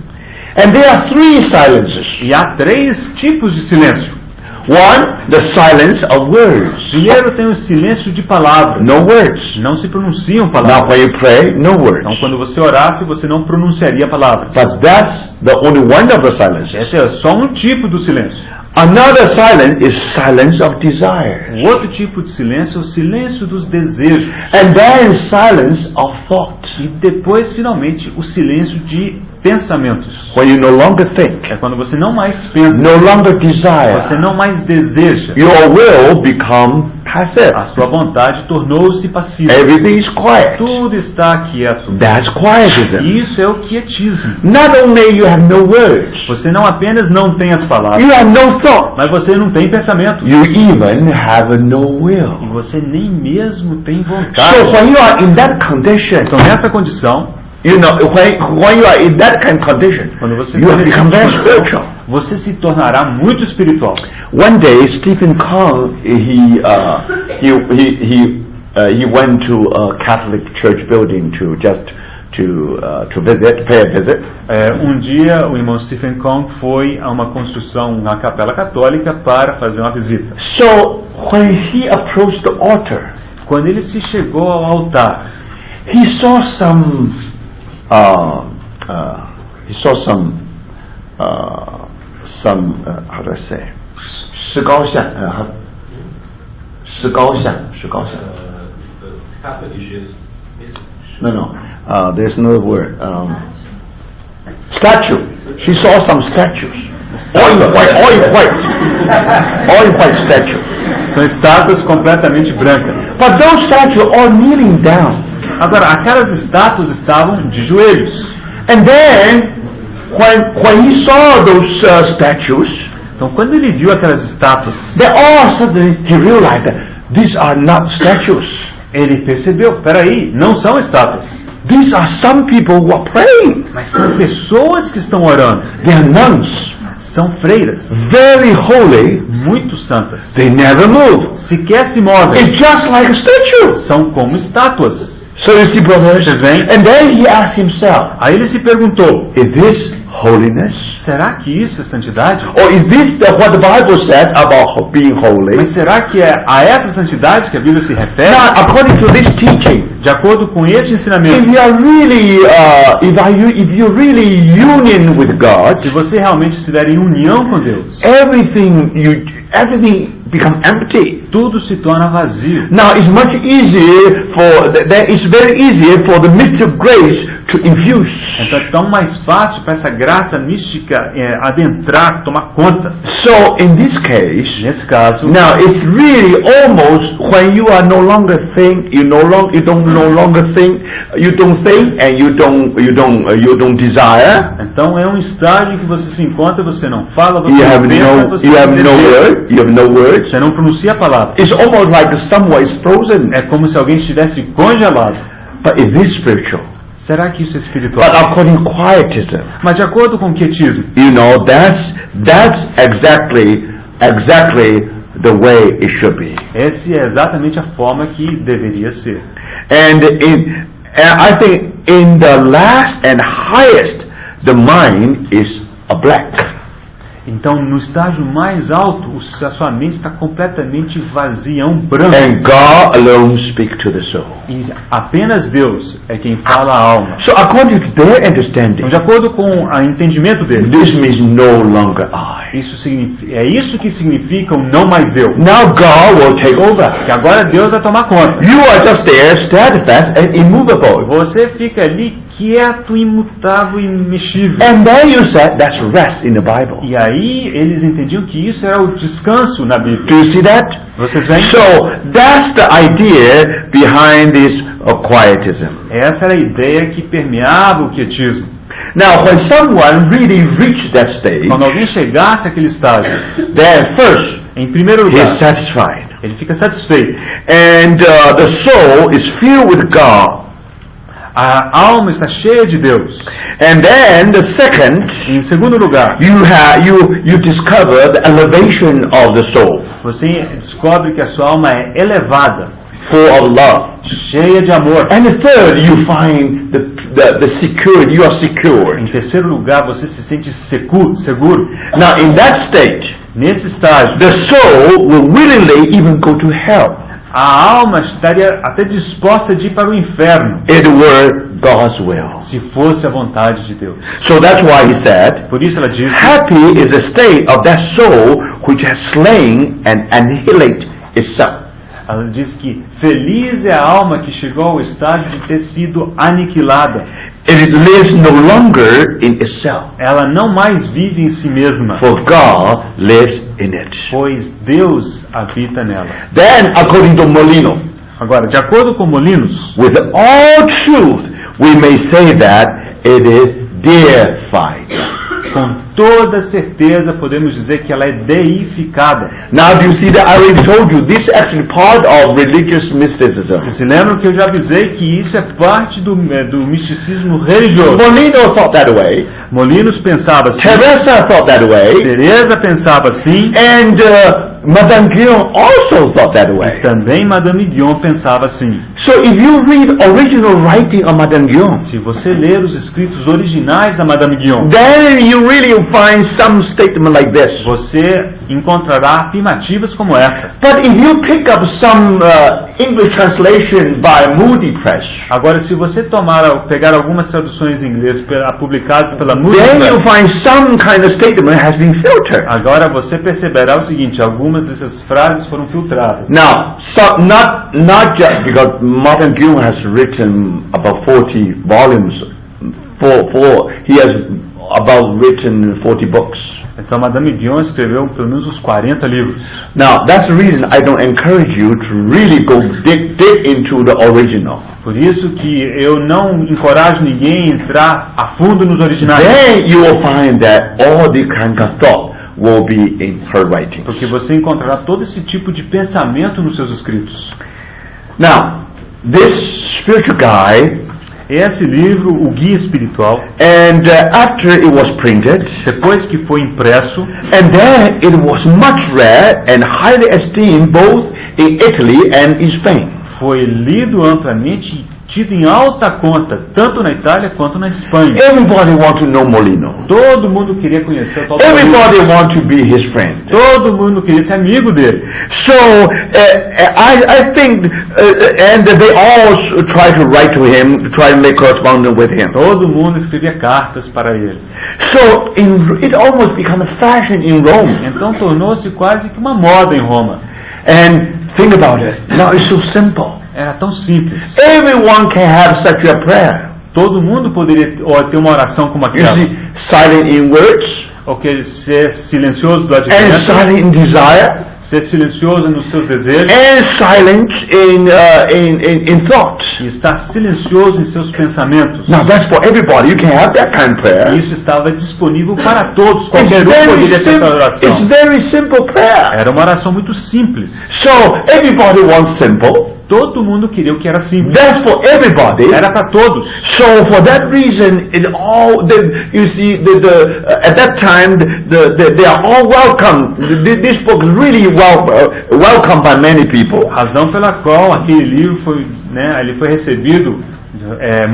[SPEAKER 1] And there are 3 silences.
[SPEAKER 2] E há 3 tipos de silêncio.
[SPEAKER 1] One, the silence of words.
[SPEAKER 2] Primeiro tem o silêncio de palavras.
[SPEAKER 1] No words.
[SPEAKER 2] Não se pronunciam
[SPEAKER 1] Now
[SPEAKER 2] palavras.
[SPEAKER 1] when you pray, no words.
[SPEAKER 2] Então quando você orasse, você não pronunciaria palavras.
[SPEAKER 1] But that's the only one of the silences.
[SPEAKER 2] Esse é só um tipo do silêncio.
[SPEAKER 1] Another silence is silence of desire.
[SPEAKER 2] O outro tipo de silêncio é o silêncio dos desejos.
[SPEAKER 1] And then silence of thought.
[SPEAKER 2] E depois, finalmente, o silêncio de pensamentos.
[SPEAKER 1] When you no longer think,
[SPEAKER 2] É quando você não mais pensa,
[SPEAKER 1] no longer
[SPEAKER 2] você
[SPEAKER 1] desire,
[SPEAKER 2] não mais deseja.
[SPEAKER 1] your will become passive.
[SPEAKER 2] A sua vontade tornou-se passiva.
[SPEAKER 1] Everything is quiet.
[SPEAKER 2] Tudo está quieto.
[SPEAKER 1] That's quietism.
[SPEAKER 2] Isso é o quietismo.
[SPEAKER 1] Not only you have no words,
[SPEAKER 2] Você não apenas não tem as palavras,
[SPEAKER 1] you have no thought.
[SPEAKER 2] mas você não tem pensamento.
[SPEAKER 1] You even have no
[SPEAKER 2] E
[SPEAKER 1] will.
[SPEAKER 2] você nem mesmo tem
[SPEAKER 1] So
[SPEAKER 2] vontade.
[SPEAKER 1] when you are in that condition,
[SPEAKER 2] Então, nessa condição,
[SPEAKER 1] you know, when you are in that kind of condition,
[SPEAKER 2] quando você
[SPEAKER 1] you
[SPEAKER 2] está
[SPEAKER 1] have
[SPEAKER 2] nesse
[SPEAKER 1] become very
[SPEAKER 2] condição,
[SPEAKER 1] spiritual.
[SPEAKER 2] você se tornará muito espiritual.
[SPEAKER 1] One day, Stephen Kong, he went to a Catholic church building to visit, pay a visit.
[SPEAKER 2] Um dia, o irmão Stephen Kong foi a uma construção, uma capela católica, para fazer uma visita.
[SPEAKER 1] So when he approached the altar,
[SPEAKER 2] Quando ele se chegou ao altar,
[SPEAKER 1] he saw some how do I say? 石膏像 No. There's another word. Statue. She saw some statues. All in white statue.
[SPEAKER 2] são estátuas completamente brancas.
[SPEAKER 1] But those statues all kneeling down.
[SPEAKER 2] Agora, aquelas estátuas estavam de joelhos.
[SPEAKER 1] And then, when he saw those statues,
[SPEAKER 2] Então, quando ele viu aquelas estátuas,
[SPEAKER 1] then all suddenly he realized that these are not statues.
[SPEAKER 2] ele percebeu, peraí, não são estátuas,
[SPEAKER 1] These are some people who are praying.
[SPEAKER 2] mas são pessoas que estão orando.
[SPEAKER 1] They are nuns,
[SPEAKER 2] São freiras,
[SPEAKER 1] very holy.
[SPEAKER 2] muito santas.
[SPEAKER 1] They never move.
[SPEAKER 2] Sequer se movem.
[SPEAKER 1] It's just like a statue.
[SPEAKER 2] São como estátuas.
[SPEAKER 1] So you see, brothers,
[SPEAKER 2] Vocês veem?
[SPEAKER 1] and then he asked himself,
[SPEAKER 2] Aí ele se perguntou,
[SPEAKER 1] is this holiness?
[SPEAKER 2] será que isso é santidade?
[SPEAKER 1] Or is this what the Bible says about being holy?
[SPEAKER 2] Mas será que é a essa santidade que a Bíblia se refere?
[SPEAKER 1] Now, according to this teaching,
[SPEAKER 2] De acordo com este
[SPEAKER 1] if
[SPEAKER 2] ensinamento,
[SPEAKER 1] you are really, if you're really union with God,
[SPEAKER 2] se você realmente estiver em união com Deus,
[SPEAKER 1] everything become empty.
[SPEAKER 2] tudo se torna vazio.
[SPEAKER 1] Now it's much easier it's very easy for the mystery of grace to infuse.
[SPEAKER 2] Então é tão mais fácil para essa graça mística adentrar, tomar conta.
[SPEAKER 1] So in this case,
[SPEAKER 2] Nesse caso,
[SPEAKER 1] now it's really almost when you are no longer think, you don't think, and you don't desire.
[SPEAKER 2] então é um estágio em que você se encontra, você não fala, você
[SPEAKER 1] You
[SPEAKER 2] não
[SPEAKER 1] have
[SPEAKER 2] pensa, você não deseja.
[SPEAKER 1] you have no words.
[SPEAKER 2] Você não pronuncia a palavra.
[SPEAKER 1] It's almost like someone is frozen.
[SPEAKER 2] É como se alguém estivesse congelado.
[SPEAKER 1] But is this spiritual?
[SPEAKER 2] Será que isso é espiritual?
[SPEAKER 1] But according to quietism,
[SPEAKER 2] Mas de acordo com o quietismo,
[SPEAKER 1] you know, that's exactly the way it should be.
[SPEAKER 2] essa é exatamente a forma que deveria ser.
[SPEAKER 1] And I think in the last and highest, the mind is a black.
[SPEAKER 2] Então, no estágio mais alto, a sua mente está completamente vazia, um branco.
[SPEAKER 1] And God alone speaks to the soul.
[SPEAKER 2] E apenas Deus é quem fala a alma.
[SPEAKER 1] So according to their
[SPEAKER 2] Então,
[SPEAKER 1] understanding,
[SPEAKER 2] de acordo com o entendimento deles,
[SPEAKER 1] this means no longer I.
[SPEAKER 2] é isso que significa o não mais eu.
[SPEAKER 1] Now God will take over.
[SPEAKER 2] Que agora Deus vai tomar conta.
[SPEAKER 1] You are just there, steadfast and immovable.
[SPEAKER 2] Você fica ali quieto, imutável e imexível.
[SPEAKER 1] And then you said that's rest in the Bible.
[SPEAKER 2] E aí eles entendiam que isso era o descanso na Bíblia.
[SPEAKER 1] Do you see that?
[SPEAKER 2] Vocês veem?
[SPEAKER 1] So that's the idea behind this quietism.
[SPEAKER 2] Essa era a ideia que permeava o quietismo.
[SPEAKER 1] Now, when someone really reached that stage,
[SPEAKER 2] Quando alguém chegasse àquele estágio,
[SPEAKER 1] then first
[SPEAKER 2] em primeiro
[SPEAKER 1] he is
[SPEAKER 2] lugar,
[SPEAKER 1] satisfied,
[SPEAKER 2] ele fica satisfeito.
[SPEAKER 1] and the soul is filled with God.
[SPEAKER 2] A alma está cheia de Deus.
[SPEAKER 1] And then the second,
[SPEAKER 2] Em segundo lugar,
[SPEAKER 1] you discover the elevation of the soul.
[SPEAKER 2] você descobre que a sua alma é elevada,
[SPEAKER 1] full of love.
[SPEAKER 2] cheia de amor.
[SPEAKER 1] And the third, you find the security. You are
[SPEAKER 2] Em
[SPEAKER 1] secured.
[SPEAKER 2] terceiro lugar, você se sente seguro.
[SPEAKER 1] Now, in that state,
[SPEAKER 2] Nesse estágio,
[SPEAKER 1] the soul will willingly even go to hell.
[SPEAKER 2] a alma estaria até disposta de ir para o inferno,
[SPEAKER 1] It were God's will.
[SPEAKER 2] se fosse a vontade de Deus.
[SPEAKER 1] So that's why he said,
[SPEAKER 2] Por isso ela diz:
[SPEAKER 1] happy is the state of that soul which has slain and annihilated itself.
[SPEAKER 2] ela diz que feliz é a alma que chegou ao estágio de ter sido aniquilada.
[SPEAKER 1] It lives no longer in itself,
[SPEAKER 2] Ela não mais vive em si mesma,
[SPEAKER 1] for God lives in it.
[SPEAKER 2] pois Deus habita nela.
[SPEAKER 1] Then, according to Molino,
[SPEAKER 2] Agora, de acordo com Molinos,
[SPEAKER 1] with all truth, we may say that it is deified.
[SPEAKER 2] com toda certeza podemos dizer que ela é deificada.
[SPEAKER 1] Now, do you see that I already told you this is actually part of religious mysticism.
[SPEAKER 2] Vocês se lembram que eu já avisei que isso é parte do misticismo religioso.
[SPEAKER 1] Molino thought that way.
[SPEAKER 2] Molinos pensava assim,
[SPEAKER 1] Teresa thought that way.
[SPEAKER 2] Teresa pensava assim,
[SPEAKER 1] And Madame Guyon also thought that way.
[SPEAKER 2] também Madame Guyon pensava assim.
[SPEAKER 1] So if you read original writing of Madame Guyon,
[SPEAKER 2] Se você ler os escritos originais da Madame Guyon,
[SPEAKER 1] then you really find some statement like this.
[SPEAKER 2] você encontrará afirmativas como essa.
[SPEAKER 1] But if you pick up some English translation by Moody Press,
[SPEAKER 2] Agora, se você pegar algumas traduções em inglês publicadas pela Moody
[SPEAKER 1] then you
[SPEAKER 2] Press,
[SPEAKER 1] find some kind of statement has been filtered.
[SPEAKER 2] agora você perceberá o seguinte: algumas dessas frases foram filtradas.
[SPEAKER 1] Now, so not just because Madame Guyon has written about 40 volumes. He has about written 40 books.
[SPEAKER 2] Então, Madame Guyon escreveu pelo menos uns 40 livros.
[SPEAKER 1] Now, that's the reason I don't encourage you to really go dig into the original.
[SPEAKER 2] Por isso que eu não encorajo ninguém a entrar a fundo nos originais.
[SPEAKER 1] Then you will find that all the kind of thought will be in her writings.
[SPEAKER 2] Porque você encontrará todo esse tipo de pensamento nos seus escritos.
[SPEAKER 1] Now, this spiritual guy,
[SPEAKER 2] Esse livro, O Guia Espiritual,
[SPEAKER 1] and after it was printed,
[SPEAKER 2] depois que foi impresso,
[SPEAKER 1] and then it was much read and highly esteemed both in Italy and in Spain.
[SPEAKER 2] foi lido amplamente e tido em alta conta, tanto na Itália quanto na Espanha.
[SPEAKER 1] Everybody want to know Molino.
[SPEAKER 2] Todo mundo queria conhecer o tal
[SPEAKER 1] Everybody want to be his friend.
[SPEAKER 2] Todo mundo queria ser amigo dele.
[SPEAKER 1] So I think, and they all try to write to him, try to make correspondence with him.
[SPEAKER 2] Todo mundo escrevia cartas para ele.
[SPEAKER 1] So it almost became a fashion in Rome.
[SPEAKER 2] Então tornou-se quase que uma moda em Roma.
[SPEAKER 1] And think about it. Now it's so simple.
[SPEAKER 2] Era tão simples.
[SPEAKER 1] Everyone can have such a prayer.
[SPEAKER 2] Todo mundo poderia ter uma oração como
[SPEAKER 1] You
[SPEAKER 2] aquela.
[SPEAKER 1] see, silent in words
[SPEAKER 2] Ok, ser silencioso do lado de
[SPEAKER 1] and
[SPEAKER 2] dentro,
[SPEAKER 1] silent in desire.
[SPEAKER 2] ser silencioso nos seus desejos
[SPEAKER 1] And silent in thought.
[SPEAKER 2] e estar silencioso em seus pensamentos.
[SPEAKER 1] Now that's for everybody. You can have that kind of prayer.
[SPEAKER 2] Isso estava disponível para todos.
[SPEAKER 1] It's
[SPEAKER 2] Qualquer um poderia ter essa
[SPEAKER 1] it's
[SPEAKER 2] oração.
[SPEAKER 1] very simple prayer.
[SPEAKER 2] Era uma oração muito simples.
[SPEAKER 1] So everybody wants simple.
[SPEAKER 2] Todo mundo queria o que era simples.
[SPEAKER 1] That's for everybody.
[SPEAKER 2] Era para todos.
[SPEAKER 1] So for that reason, you see, at that time, they are all welcome. This book is really welcomed by many people.
[SPEAKER 2] Razão pela qual aquele livro foi, ele foi recebido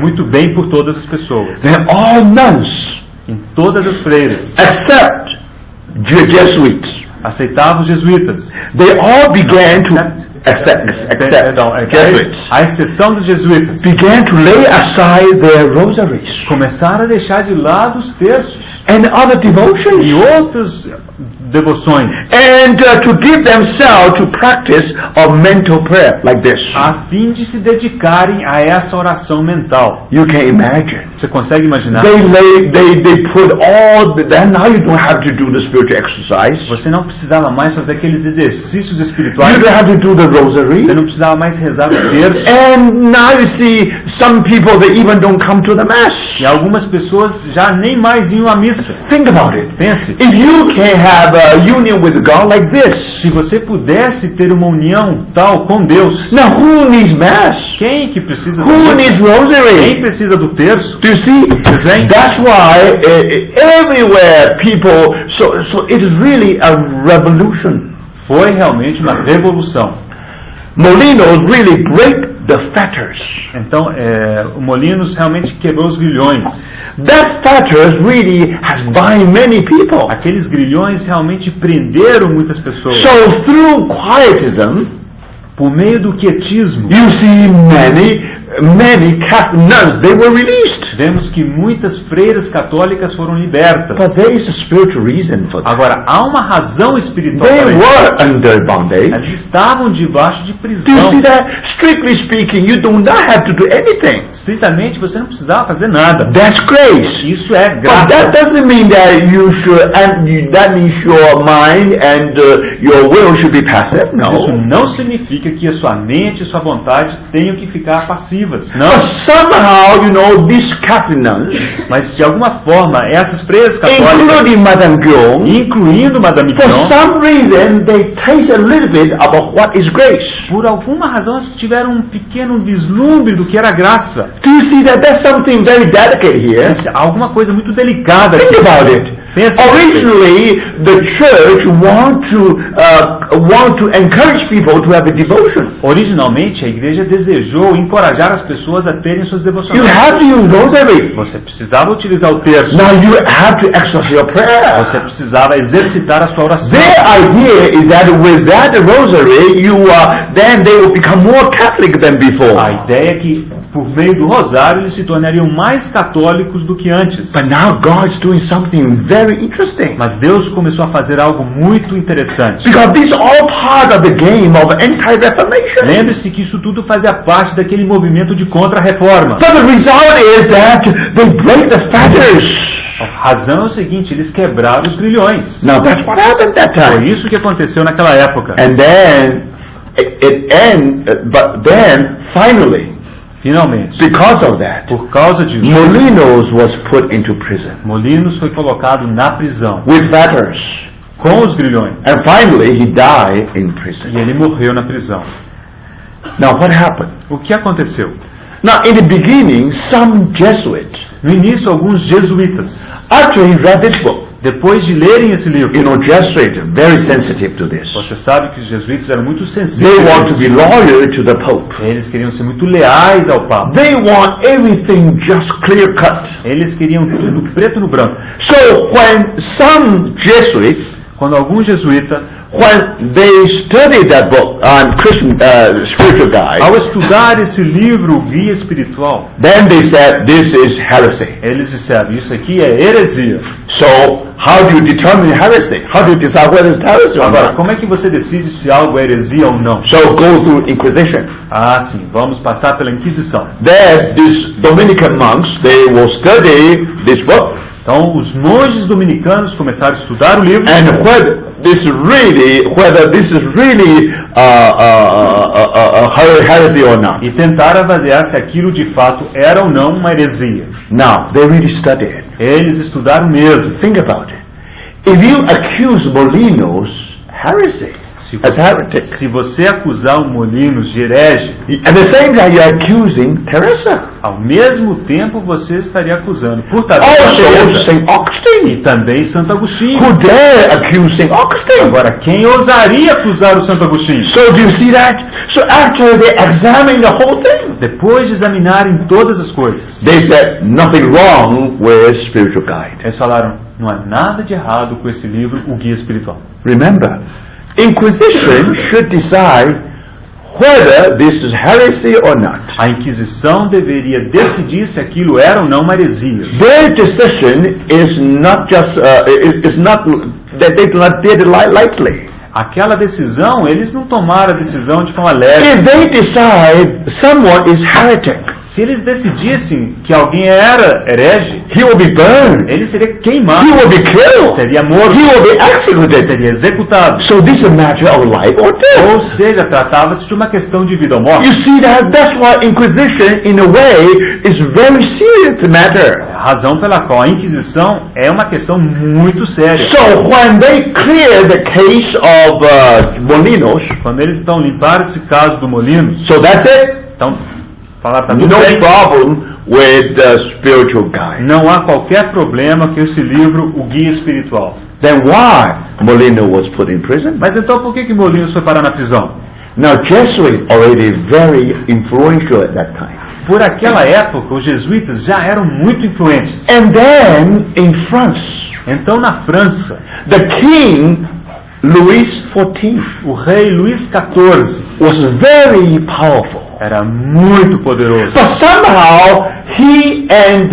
[SPEAKER 2] muito bem por todas as pessoas.
[SPEAKER 1] They're all nuns,
[SPEAKER 2] Em todas as freiras.
[SPEAKER 1] except Jesuits.
[SPEAKER 2] Aceitavam os jesuítas.
[SPEAKER 1] They all began to Jesuits
[SPEAKER 2] A exceção dos jesuítas.
[SPEAKER 1] began to lay aside their rosaries
[SPEAKER 2] Começaram a deixar de lado os terços
[SPEAKER 1] and other devotions.
[SPEAKER 2] e outras devoções,
[SPEAKER 1] And to give themselves to practice of mental prayer like this.
[SPEAKER 2] a fim de se dedicarem a essa oração mental.
[SPEAKER 1] You can imagine.
[SPEAKER 2] Você consegue imaginar?
[SPEAKER 1] They put all then now you don't have to do the spiritual exercise.
[SPEAKER 2] Você não precisava mais fazer aqueles exercícios
[SPEAKER 1] You
[SPEAKER 2] espirituais.
[SPEAKER 1] don't have to do the rosary.
[SPEAKER 2] Você não precisava mais rezar o terço.
[SPEAKER 1] And now you see some people they even don't come to the mass.
[SPEAKER 2] E algumas pessoas já nem mais iam à missa.
[SPEAKER 1] Think about it.
[SPEAKER 2] Pense,
[SPEAKER 1] If you can have a union with God like this,
[SPEAKER 2] se você pudesse ter uma união tal com Deus,
[SPEAKER 1] now who needs mass?
[SPEAKER 2] quem que precisa do
[SPEAKER 1] Who needs
[SPEAKER 2] terço?
[SPEAKER 1] rosary?
[SPEAKER 2] Quem precisa do terço?
[SPEAKER 1] Do you see?
[SPEAKER 2] Right.
[SPEAKER 1] That's why everywhere people. So it is really a revolution.
[SPEAKER 2] Foi realmente uma revolução.
[SPEAKER 1] Molinos really break the fetters.
[SPEAKER 2] Então, o Molinos realmente quebrou os grilhões.
[SPEAKER 1] That fetters really has bind many people.
[SPEAKER 2] Aqueles grilhões realmente prenderam muitas pessoas.
[SPEAKER 1] So through quietism,
[SPEAKER 2] por meio do quietismo,
[SPEAKER 1] you see many Catholic nuns, they were released.
[SPEAKER 2] vemos que muitas freiras católicas foram libertas.
[SPEAKER 1] But there is a spiritual reason for that.
[SPEAKER 2] Agora, há uma razão espiritual
[SPEAKER 1] They
[SPEAKER 2] para isso.
[SPEAKER 1] were under bondage.
[SPEAKER 2] Elas estavam debaixo de
[SPEAKER 1] Do you
[SPEAKER 2] prisão.
[SPEAKER 1] see that? Strictly speaking, you do not have to do anything.
[SPEAKER 2] Estritamente, você não precisava fazer nada.
[SPEAKER 1] That's grace.
[SPEAKER 2] Isso é
[SPEAKER 1] But that
[SPEAKER 2] graça.
[SPEAKER 1] doesn't mean that you should, that means your mind and your will should be passive.
[SPEAKER 2] Isso
[SPEAKER 1] No.
[SPEAKER 2] não significa que a sua mente e sua vontade tenham que ficar passivas.
[SPEAKER 1] But
[SPEAKER 2] Não.
[SPEAKER 1] somehow, you know, these Catholic nuns,
[SPEAKER 2] Mas, de alguma forma, essas freiras católicas,
[SPEAKER 1] including Madame Guillaume,
[SPEAKER 2] incluindo Madame
[SPEAKER 1] for
[SPEAKER 2] Guillaume,
[SPEAKER 1] some reason, they taste a little bit about what is grace.
[SPEAKER 2] por alguma razão, elas tiveram um pequeno vislumbre do que era graça.
[SPEAKER 1] Do you see that there's something very delicate here?
[SPEAKER 2] Há alguma coisa muito delicada aqui.
[SPEAKER 1] Think about it.
[SPEAKER 2] Pensa.
[SPEAKER 1] Originally, the church want to encourage people to have a devotion.
[SPEAKER 2] Originalmente, a igreja desejou encorajar as pessoas a terem suas
[SPEAKER 1] You
[SPEAKER 2] devocionais.
[SPEAKER 1] have to use rosary.
[SPEAKER 2] Você precisava utilizar o terço.
[SPEAKER 1] Now you have to exercise your prayer.
[SPEAKER 2] Você precisava exercitar a sua oração.
[SPEAKER 1] Their idea is that with that rosary, then they will become more Catholic than before.
[SPEAKER 2] A ideia é que, por meio do rosário, eles se tornariam mais católicos do que antes.
[SPEAKER 1] But now God's doing something very interesting.
[SPEAKER 2] Mas Deus começou a fazer algo muito interessante.
[SPEAKER 1] Because this is all part of the game of anti-reformation.
[SPEAKER 2] Lembre-se que isso tudo fazia parte daquele movimento de contra-reforma.
[SPEAKER 1] But the result is that they break the fetters.
[SPEAKER 2] A razão é o seguinte, eles quebraram os grilhões.
[SPEAKER 1] Now that's what happened that
[SPEAKER 2] Foi
[SPEAKER 1] time.
[SPEAKER 2] isso que aconteceu naquela época.
[SPEAKER 1] And then but then finally,
[SPEAKER 2] Finalmente,
[SPEAKER 1] because of that,
[SPEAKER 2] por causa disso,
[SPEAKER 1] Molinos was put into prison
[SPEAKER 2] Molinos foi colocado na prisão,
[SPEAKER 1] with fetters.
[SPEAKER 2] com os grilhões.
[SPEAKER 1] And finally he died in prison.
[SPEAKER 2] E ele morreu na prisão.
[SPEAKER 1] Now what happened?
[SPEAKER 2] O que aconteceu?
[SPEAKER 1] Now in the beginning, some Jesuits,
[SPEAKER 2] No início, alguns jesuítas,
[SPEAKER 1] after he read this book,
[SPEAKER 2] depois de lerem esse livro,
[SPEAKER 1] you know, Jesuits are very sensitive to this.
[SPEAKER 2] você sabe que os jesuítas eram muito
[SPEAKER 1] They
[SPEAKER 2] sensíveis.
[SPEAKER 1] want to be loyal to the Pope.
[SPEAKER 2] Eles queriam ser muito leais ao Papa.
[SPEAKER 1] They want everything just clear cut.
[SPEAKER 2] Eles queriam tudo preto no branco.
[SPEAKER 1] So when some Jesuit,
[SPEAKER 2] Quando algum jesuíta,
[SPEAKER 1] when they studied that book on Christian spiritual guide,
[SPEAKER 2] ao estudar esse livro, o Guia Espiritual,
[SPEAKER 1] then they said this is heresy.
[SPEAKER 2] eles disseram, isso aqui é heresia.
[SPEAKER 1] So how do you determine heresy? How do you decide whether it's heresy or
[SPEAKER 2] Agora,
[SPEAKER 1] not?
[SPEAKER 2] como é que você decide se algo é heresia ou não?
[SPEAKER 1] So go through Inquisition.
[SPEAKER 2] Ah, sim, vamos passar pela Inquisição.
[SPEAKER 1] There, these Dominican monks, they will study this book,
[SPEAKER 2] Então, os monges dominicanos começaram a estudar o livro
[SPEAKER 1] and whether this is really heresy or not.
[SPEAKER 2] e tentaram avaliar se aquilo de fato era ou não uma heresia.
[SPEAKER 1] Now they really studied it.
[SPEAKER 2] Eles estudaram mesmo.
[SPEAKER 1] Think about it. If you accuse Molinos heresy as heretic,
[SPEAKER 2] Se você acusar o Molinos de herege,
[SPEAKER 1] at the same time you're accusing Teresa,
[SPEAKER 2] ao mesmo tempo você estaria acusando por tabela
[SPEAKER 1] also Saint Augustine.
[SPEAKER 2] e também Santo Agostinho.
[SPEAKER 1] Who dare accuse Saint Augustine?
[SPEAKER 2] Agora, quem ousaria acusar o Santo Agostinho?
[SPEAKER 1] So do you see that? So after they examine the whole thing,
[SPEAKER 2] Depois de examinarem todas as coisas,
[SPEAKER 1] they said nothing wrong with spiritual guide.
[SPEAKER 2] eles falaram, não há nada de errado com esse livro, o Guia Espiritual.
[SPEAKER 1] Remember, Inquisition should decide whether this is heresy or not.
[SPEAKER 2] A Inquisição deveria decidir se aquilo era ou não uma heresia.
[SPEAKER 1] Their decision is not just is not that they do not take it lightly.
[SPEAKER 2] Aquela decisão, eles não tomaram a decisão de forma leve.
[SPEAKER 1] If they decide someone is heretic,
[SPEAKER 2] Se eles decidissem que alguém era herege,
[SPEAKER 1] he will be burned,
[SPEAKER 2] ele seria queimado,
[SPEAKER 1] he will be killed,
[SPEAKER 2] seria morto,
[SPEAKER 1] he will be executed.
[SPEAKER 2] seria executado.
[SPEAKER 1] So this is a matter of life or death.
[SPEAKER 2] Ou seja, tratava-se de uma questão de vida ou morte.
[SPEAKER 1] You see that's why Inquisition, in a way, is very serious matter.
[SPEAKER 2] A razão pela qual a Inquisição é uma questão muito séria.
[SPEAKER 1] So when they clear the case of Molinos,
[SPEAKER 2] Quando eles estão limpando esse caso do Molinos,
[SPEAKER 1] so that's it.
[SPEAKER 2] então, falar tá tudo
[SPEAKER 1] No
[SPEAKER 2] bem.
[SPEAKER 1] problem with the spiritual guide.
[SPEAKER 2] Não há qualquer problema com esse livro, o Guia Espiritual.
[SPEAKER 1] Then why Molino was put in prison?
[SPEAKER 2] Mas então por que Molinos foi parar na prisão?
[SPEAKER 1] Now Jesuit already very influential at that time.
[SPEAKER 2] Por aquela época, os jesuítas já eram muito influentes.
[SPEAKER 1] And then in France,
[SPEAKER 2] Então na França,
[SPEAKER 1] the king Louis XIV
[SPEAKER 2] o rei Luís XIV
[SPEAKER 1] was very powerful.
[SPEAKER 2] era muito poderoso.
[SPEAKER 1] But somehow he and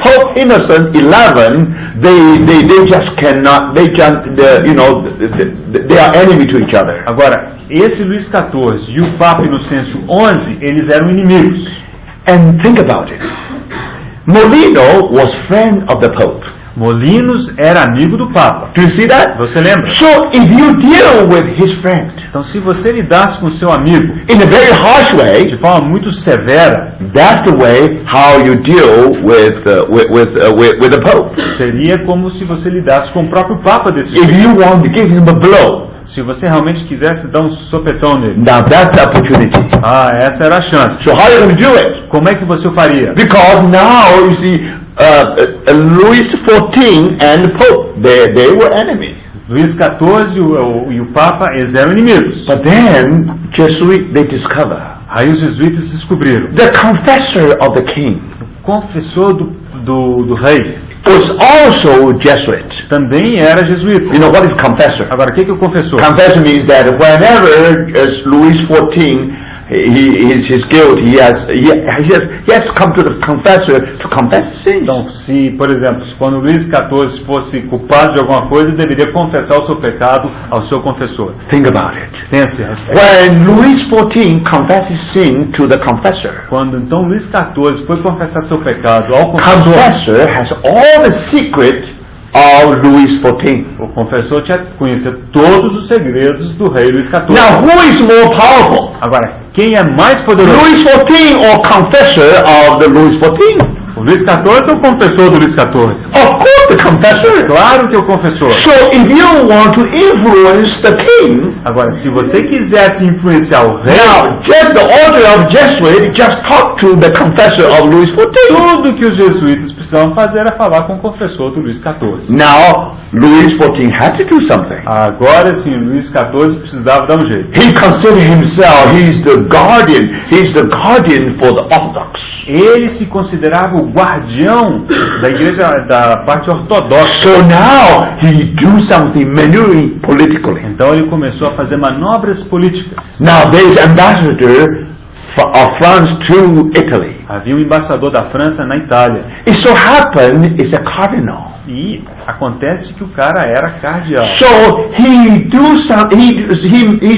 [SPEAKER 1] Pope Innocent XI, they just cannot. They are enemy to each other.
[SPEAKER 2] Agora, esse Luís XIV e o Papa Inocêncio XI, eles eram inimigos.
[SPEAKER 1] And think about it. Molino was friend of the Pope.
[SPEAKER 2] Molinos era amigo do Papa.
[SPEAKER 1] Do you see that?
[SPEAKER 2] Você lembra?
[SPEAKER 1] So if you deal with his friend
[SPEAKER 2] Então, se você lidasse com seu amigo
[SPEAKER 1] in a very harsh
[SPEAKER 2] de
[SPEAKER 1] way,
[SPEAKER 2] forma muito severa,
[SPEAKER 1] that's the way how you deal with the Pope.
[SPEAKER 2] seria como se você lidasse com o próprio Papa desse
[SPEAKER 1] If
[SPEAKER 2] jeito.
[SPEAKER 1] you want to give him a blow,
[SPEAKER 2] Se você realmente quisesse dar um sopetão nele.
[SPEAKER 1] now that's the opportunity.
[SPEAKER 2] Essa era a chance.
[SPEAKER 1] So how are you going to do it?
[SPEAKER 2] Como é que você o faria?
[SPEAKER 1] Because now you see, Louis XIV and the Pope, they were enemies.
[SPEAKER 2] Luís XIV e o Papa, eles eram inimigos.
[SPEAKER 1] But then Jesuit they discover
[SPEAKER 2] Aí os jesuítas descobriram.
[SPEAKER 1] the confessor of the king
[SPEAKER 2] O confessor do rei
[SPEAKER 1] was also Jesuit.
[SPEAKER 2] também era jesuíta.
[SPEAKER 1] You know what is confessor?
[SPEAKER 2] Agora, o que é o confessor?
[SPEAKER 1] Confessor means that whenever Louis XIV he's guilty, he has to come to the confessor to confess sins.
[SPEAKER 2] Então, se, por exemplo, quando Luís XIV fosse culpado de alguma coisa, ele deveria confessar o seu pecado ao seu confessor.
[SPEAKER 1] Think about it.
[SPEAKER 2] Pense a respeito.
[SPEAKER 1] When Louis XIV confesses sin to the confessor,
[SPEAKER 2] Quando então Luís XIV foi confessar seu pecado ao confessor,
[SPEAKER 1] confessor has all the secret of Louis XIV.
[SPEAKER 2] o confessor tinha que conhecer todos os segredos do rei Luís XIV.
[SPEAKER 1] Now, who is more powerful?
[SPEAKER 2] Agora, quem é mais poderoso?
[SPEAKER 1] Louis XIV or confessor of the Louis XIV?
[SPEAKER 2] O Luís XIV ou o confessor do Luís XIV?
[SPEAKER 1] Of course, the confessor.
[SPEAKER 2] Claro que é o confessor.
[SPEAKER 1] So, if you want to influence the king,
[SPEAKER 2] Agora, se você quisesse influenciar o rei,
[SPEAKER 1] now, just the order of Jesuit, just talk to the confessor of Louis XIV.
[SPEAKER 2] tudo que os jesuítas precisavam fazer era falar com o confessor do Luís XIV.
[SPEAKER 1] Now, Louis XIV had to do something.
[SPEAKER 2] Agora sim, Luís XIV precisava dar um jeito.
[SPEAKER 1] He considered himself, he's the guardian for the Orthodox.
[SPEAKER 2] Ele se considerava o guardião da igreja, da parte ortodoxa.
[SPEAKER 1] So now, he do something maneuvering politically.
[SPEAKER 2] Então ele começou a fazer manobras políticas.
[SPEAKER 1] Now, there is ambassador of France to Italy.
[SPEAKER 2] Havia um embaixador da França na Itália.
[SPEAKER 1] It so happened it's a cardinal.
[SPEAKER 2] E acontece que o cara era cardeal.
[SPEAKER 1] So he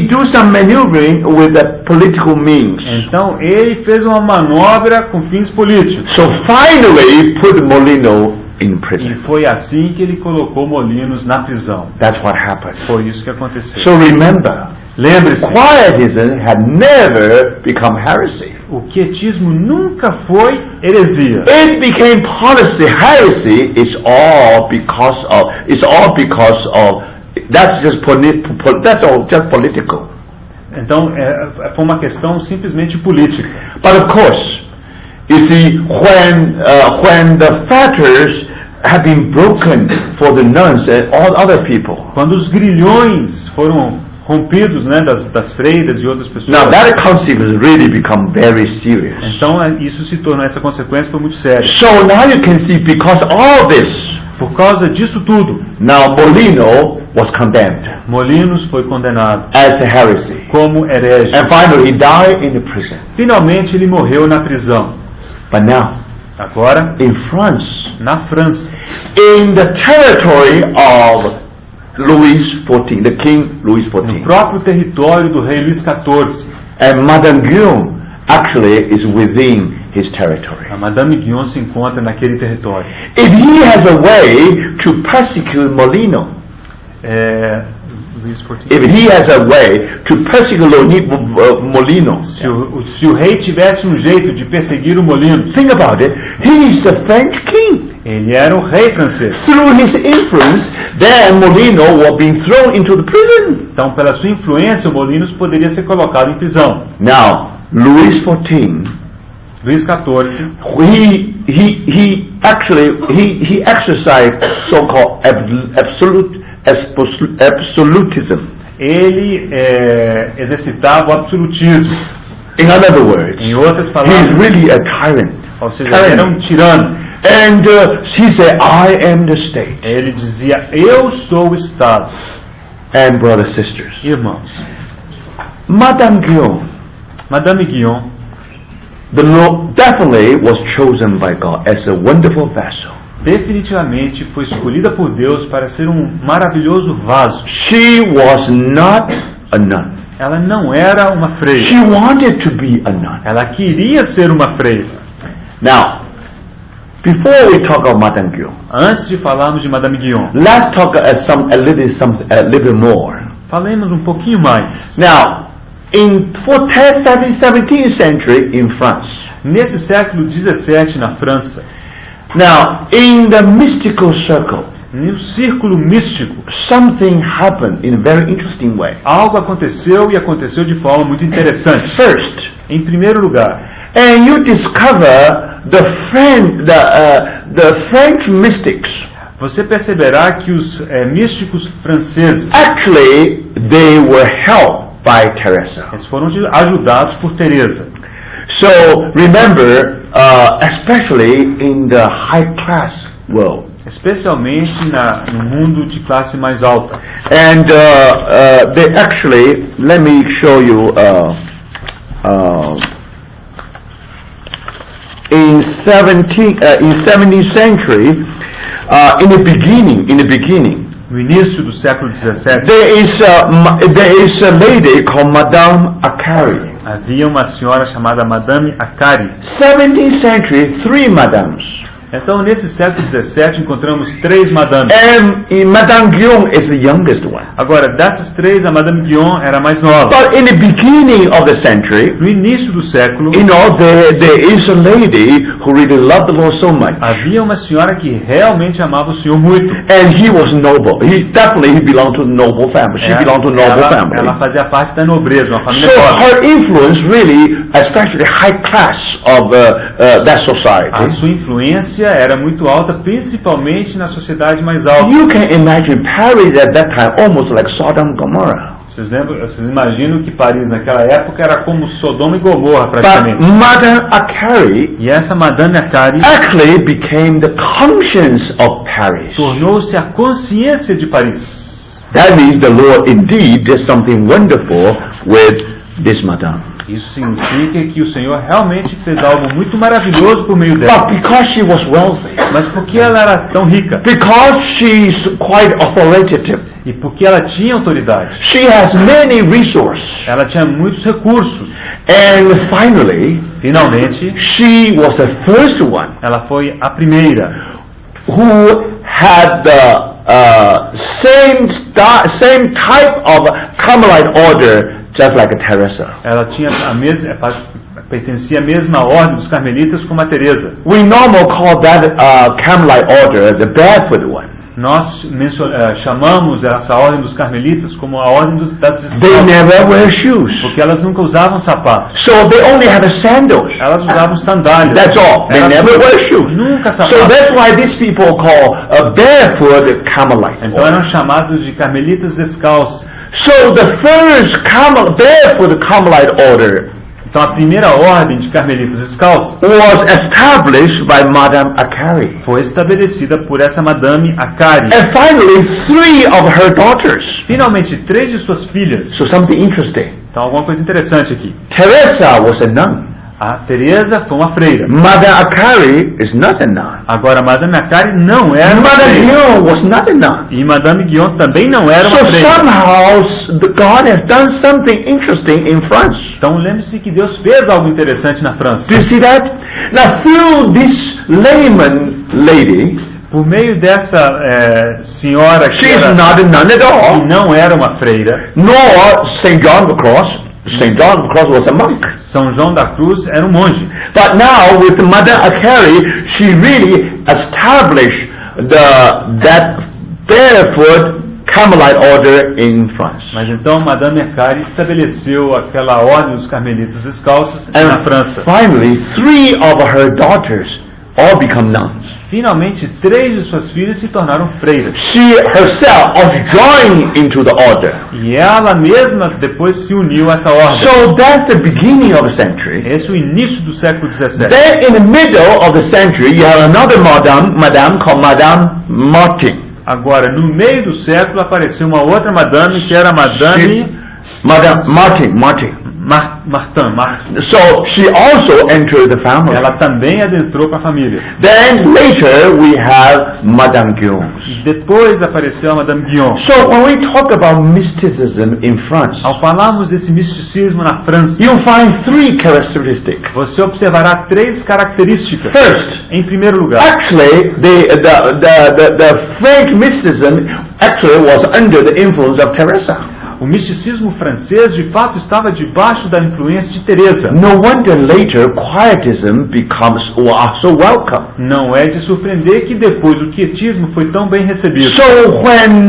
[SPEAKER 1] do some maneuvering with the political means.
[SPEAKER 2] Então ele fez uma manobra com fins políticos.
[SPEAKER 1] So finally put Molino in
[SPEAKER 2] E
[SPEAKER 1] prison.
[SPEAKER 2] foi assim que ele colocou Molinos na prisão.
[SPEAKER 1] That's what happened.
[SPEAKER 2] Foi isso que aconteceu.
[SPEAKER 1] So remember,
[SPEAKER 2] Lembre-se,
[SPEAKER 1] Quietism had never become heresy.
[SPEAKER 2] o quietismo nunca foi heresia.
[SPEAKER 1] It became policy. Heresy is all because of that's just just political.
[SPEAKER 2] Então foi uma questão simplesmente política.
[SPEAKER 1] But of course, you see, when the fetters have been broken for the nuns and all other people,
[SPEAKER 2] Quando os grilhões foram rompidos, né, das freiras e outras pessoas,
[SPEAKER 1] now that consequence really become very serious.
[SPEAKER 2] então isso se tornou, essa consequência foi muito séria.
[SPEAKER 1] So now you can see, because all this,
[SPEAKER 2] Por causa disso tudo,
[SPEAKER 1] now Molino was condemned
[SPEAKER 2] Molinos foi condenado
[SPEAKER 1] as a heresy.
[SPEAKER 2] como herege.
[SPEAKER 1] And finally, he died in the prison.
[SPEAKER 2] Finalmente ele morreu na prisão.
[SPEAKER 1] But now,
[SPEAKER 2] Agora,
[SPEAKER 1] in France,
[SPEAKER 2] na França,
[SPEAKER 1] in the territory of Louis XIV, the King Louis
[SPEAKER 2] no
[SPEAKER 1] XIV,
[SPEAKER 2] próprio território do rei Luís XIV,
[SPEAKER 1] and Madame Guillaume actually is within his territory.
[SPEAKER 2] a Madame Guillaume se encontra naquele território.
[SPEAKER 1] If he has a way to persecute Molino,
[SPEAKER 2] Luís XIV.
[SPEAKER 1] if he has a way to persecute Molino,
[SPEAKER 2] Se o rei tivesse um jeito de perseguir o Molinos,
[SPEAKER 1] think about it, he is the French king.
[SPEAKER 2] ele era o rei francês.
[SPEAKER 1] Through his influence, then Molino was being thrown into the prison.
[SPEAKER 2] Então, pela sua influência, o Molinos poderia ser colocado em prisão.
[SPEAKER 1] Now, Louis XIV,
[SPEAKER 2] Luís XIV,
[SPEAKER 1] he exercised so-called absolutism.
[SPEAKER 2] Ele exercitava o absolutismo.
[SPEAKER 1] In other words,
[SPEAKER 2] Em outras
[SPEAKER 1] he is
[SPEAKER 2] palavras,
[SPEAKER 1] really a tyrant.
[SPEAKER 2] ou seja, ele era um tirano.
[SPEAKER 1] And he said, I am the state.
[SPEAKER 2] Ele dizia, eu sou o Estado.
[SPEAKER 1] And brothers, sisters,
[SPEAKER 2] Irmãos,
[SPEAKER 1] Madame Guyon,
[SPEAKER 2] Madame Guyon
[SPEAKER 1] the Lord definitely was chosen by God as a wonderful vessel.
[SPEAKER 2] definitivamente foi escolhida por Deus para ser um maravilhoso vaso.
[SPEAKER 1] She was not a nun.
[SPEAKER 2] Ela não era uma freira.
[SPEAKER 1] She wanted to be a nun.
[SPEAKER 2] Ela queria ser uma freira.
[SPEAKER 1] Now, before we talk about Madame Guyon,
[SPEAKER 2] Antes de falarmos de Madame Guyon,
[SPEAKER 1] let's talk a little more.
[SPEAKER 2] falemos um pouquinho mais.
[SPEAKER 1] Now, in 17th century in France,
[SPEAKER 2] Nesse século XVII na França,
[SPEAKER 1] now in the mystical circle,
[SPEAKER 2] no círculo místico,
[SPEAKER 1] something happened in a very interesting way.
[SPEAKER 2] algo aconteceu e aconteceu de forma muito interessante.
[SPEAKER 1] First,
[SPEAKER 2] Em primeiro lugar,
[SPEAKER 1] and you discover the French mystics.
[SPEAKER 2] você perceberá que os místicos franceses,
[SPEAKER 1] Actually, they were helped by Teresa.
[SPEAKER 2] eles foram ajudados por Teresa.
[SPEAKER 1] So remember, especially in the high class world,
[SPEAKER 2] Especialmente no mundo de classe mais alta.
[SPEAKER 1] and they actually, let me show you. In 17th century, in the beginning,
[SPEAKER 2] No início do século XVII,
[SPEAKER 1] there is a lady called Madame Acari.
[SPEAKER 2] havia uma senhora chamada Madame Acari.
[SPEAKER 1] 17th century, 3 madames.
[SPEAKER 2] Então, nesse século XVII, encontramos 3 madames.
[SPEAKER 1] And Madame Guyon is the youngest one.
[SPEAKER 2] Agora, dessas 3, a Madame Guyon era a mais nova.
[SPEAKER 1] But in the beginning of the century,
[SPEAKER 2] No início do século,
[SPEAKER 1] there is a lady who really loved the Lord so much.
[SPEAKER 2] havia uma senhora que realmente amava o Senhor muito.
[SPEAKER 1] And he was noble. He belonged to noble family. She belonged to noble family.
[SPEAKER 2] Ela fazia parte da nobreza, uma família
[SPEAKER 1] So
[SPEAKER 2] nobre.
[SPEAKER 1] her influence really, especially high class of that
[SPEAKER 2] A
[SPEAKER 1] society.
[SPEAKER 2] sua influência era muito alta, principalmente na sociedade mais alta.
[SPEAKER 1] You can imagine Paris at that time almost like Sodom and Gomorrah.
[SPEAKER 2] Vocês imaginam que Paris naquela época era como Sodoma e Gomorra
[SPEAKER 1] But
[SPEAKER 2] praticamente.
[SPEAKER 1] Madame Acari
[SPEAKER 2] E essa Madame Acari
[SPEAKER 1] actually became the conscience of Paris.
[SPEAKER 2] tornou-se a consciência de Paris.
[SPEAKER 1] That means the Lord indeed did something wonderful with this Madame.
[SPEAKER 2] Isso significa que o Senhor realmente fez algo muito maravilhoso por meio dela.
[SPEAKER 1] But because she was wealthy,
[SPEAKER 2] Mas porque ela era tão rica
[SPEAKER 1] because she's quite authoritative,
[SPEAKER 2] e porque ela tinha autoridade,
[SPEAKER 1] she has many resources,
[SPEAKER 2] ela tinha muitos recursos.
[SPEAKER 1] and
[SPEAKER 2] Finalmente,
[SPEAKER 1] she was the first one
[SPEAKER 2] ela foi a primeira
[SPEAKER 1] who had the same type of Carmelite order just like Teresa.
[SPEAKER 2] Ela tinha pertencia à mesma ordem dos carmelitas como a Teresa.
[SPEAKER 1] We normally call that Carmelite order the barefoot one.
[SPEAKER 2] Nós chamamos essa ordem dos carmelitas como a ordem das
[SPEAKER 1] They
[SPEAKER 2] descalças,
[SPEAKER 1] never wear shoes,
[SPEAKER 2] porque elas nunca usavam sapatos.
[SPEAKER 1] so they only have sandals.
[SPEAKER 2] Elas usavam sandálias.
[SPEAKER 1] That's all. They
[SPEAKER 2] Elas
[SPEAKER 1] never wear shoes.
[SPEAKER 2] Nunca
[SPEAKER 1] So
[SPEAKER 2] sapatos.
[SPEAKER 1] that's why these people call a barefoot Carmelite.
[SPEAKER 2] Então eram chamados de carmelitas descalços.
[SPEAKER 1] So the first barefoot Carmelite order
[SPEAKER 2] Então a primeira ordem de carmelitas descalços
[SPEAKER 1] was established by Madame Acari.
[SPEAKER 2] foi estabelecida por essa Madame Acari.
[SPEAKER 1] And finally, 3 of her daughters.
[SPEAKER 2] Finalmente, 3 de suas filhas.
[SPEAKER 1] So something interesting.
[SPEAKER 2] Então alguma coisa interessante aqui.
[SPEAKER 1] Teresa was a nun.
[SPEAKER 2] A Teresa foi uma freira.
[SPEAKER 1] Madame Acari is not a nun.
[SPEAKER 2] Agora, Madame Acari não era uma
[SPEAKER 1] Madame
[SPEAKER 2] freira.
[SPEAKER 1] Guyon was not a nun.
[SPEAKER 2] E Madame Guyon também não era uma
[SPEAKER 1] So
[SPEAKER 2] freira.
[SPEAKER 1] somehow God has done something interesting in France.
[SPEAKER 2] Então lembre-se que Deus fez algo interessante na França.
[SPEAKER 1] Do you see that? Now through this layman lady,
[SPEAKER 2] Por meio dessa senhora que,
[SPEAKER 1] she is not a nun at
[SPEAKER 2] que
[SPEAKER 1] all,
[SPEAKER 2] não era uma freira,
[SPEAKER 1] nor St. John of the Cross. St. John of the Cross was a monk.
[SPEAKER 2] São João da Cruz era um monge.
[SPEAKER 1] But now with Mother Acari, she really established that barefoot Carmelite order in France.
[SPEAKER 2] Mas então Madame Acari estabeleceu aquela ordem dos carmelitas descalços na
[SPEAKER 1] And
[SPEAKER 2] França.
[SPEAKER 1] finally, 3 of her daughters all become nuns.
[SPEAKER 2] Finalmente, 3 de suas filhas se tornaram freiras.
[SPEAKER 1] She herself also joined into the order.
[SPEAKER 2] E ela mesma depois se uniu a essa ordem.
[SPEAKER 1] So that's the beginning of the century.
[SPEAKER 2] Esse é o início do século XVII.
[SPEAKER 1] Then in the middle of the century, you have another madame called Madame Martin.
[SPEAKER 2] Agora, no meio do século, apareceu uma outra madame, que era
[SPEAKER 1] Madame Martin.
[SPEAKER 2] Martin.
[SPEAKER 1] So she also entered the family.
[SPEAKER 2] Ela também adentrou para a família.
[SPEAKER 1] Then later we have Madame Guyon.
[SPEAKER 2] Depois apareceu a Madame Guyon.
[SPEAKER 1] So when we talk about mysticism in France,
[SPEAKER 2] Ao falarmos desse misticismo na França,
[SPEAKER 1] you'll find 3 characteristics.
[SPEAKER 2] você observará 3 características.
[SPEAKER 1] First,
[SPEAKER 2] Em primeiro lugar,
[SPEAKER 1] actually, the French mysticism actually was under the influence of Teresa.
[SPEAKER 2] o misticismo francês de fato estava debaixo da influência de Teresa.
[SPEAKER 1] No wonder later quietism becomes so welcome.
[SPEAKER 2] Não é de surpreender que depois o quietismo foi tão bem recebido.
[SPEAKER 1] So when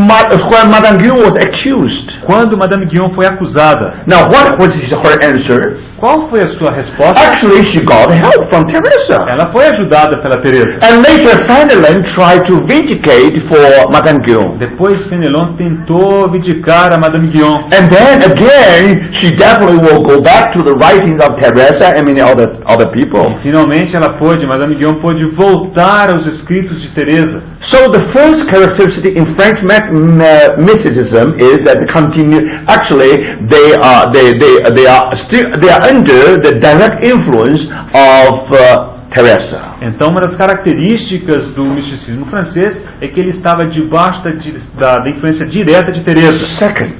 [SPEAKER 1] Madame Guyon was accused,
[SPEAKER 2] Quando Madame Guyon foi acusada,
[SPEAKER 1] now what was her answer?
[SPEAKER 2] qual foi a sua resposta?
[SPEAKER 1] Actually, she got help from Teresa.
[SPEAKER 2] Ela foi ajudada pela Teresa.
[SPEAKER 1] And later Fenelon tried to vindicate for Madame Guyon.
[SPEAKER 2] Depois Fenelon tentou vindicar a Madame Guyon.
[SPEAKER 1] And then again, she definitely will go back to the writings of Teresa and many other people.
[SPEAKER 2] Finalmente Madame Guyon pôde voltar aos escritos de Teresa.
[SPEAKER 1] So the first characteristic in French mysticism is that they are under the direct influence of Teresa.
[SPEAKER 2] Então, uma das características do misticismo francês é que ele estava debaixo da influência direta de Teresa.
[SPEAKER 1] Second,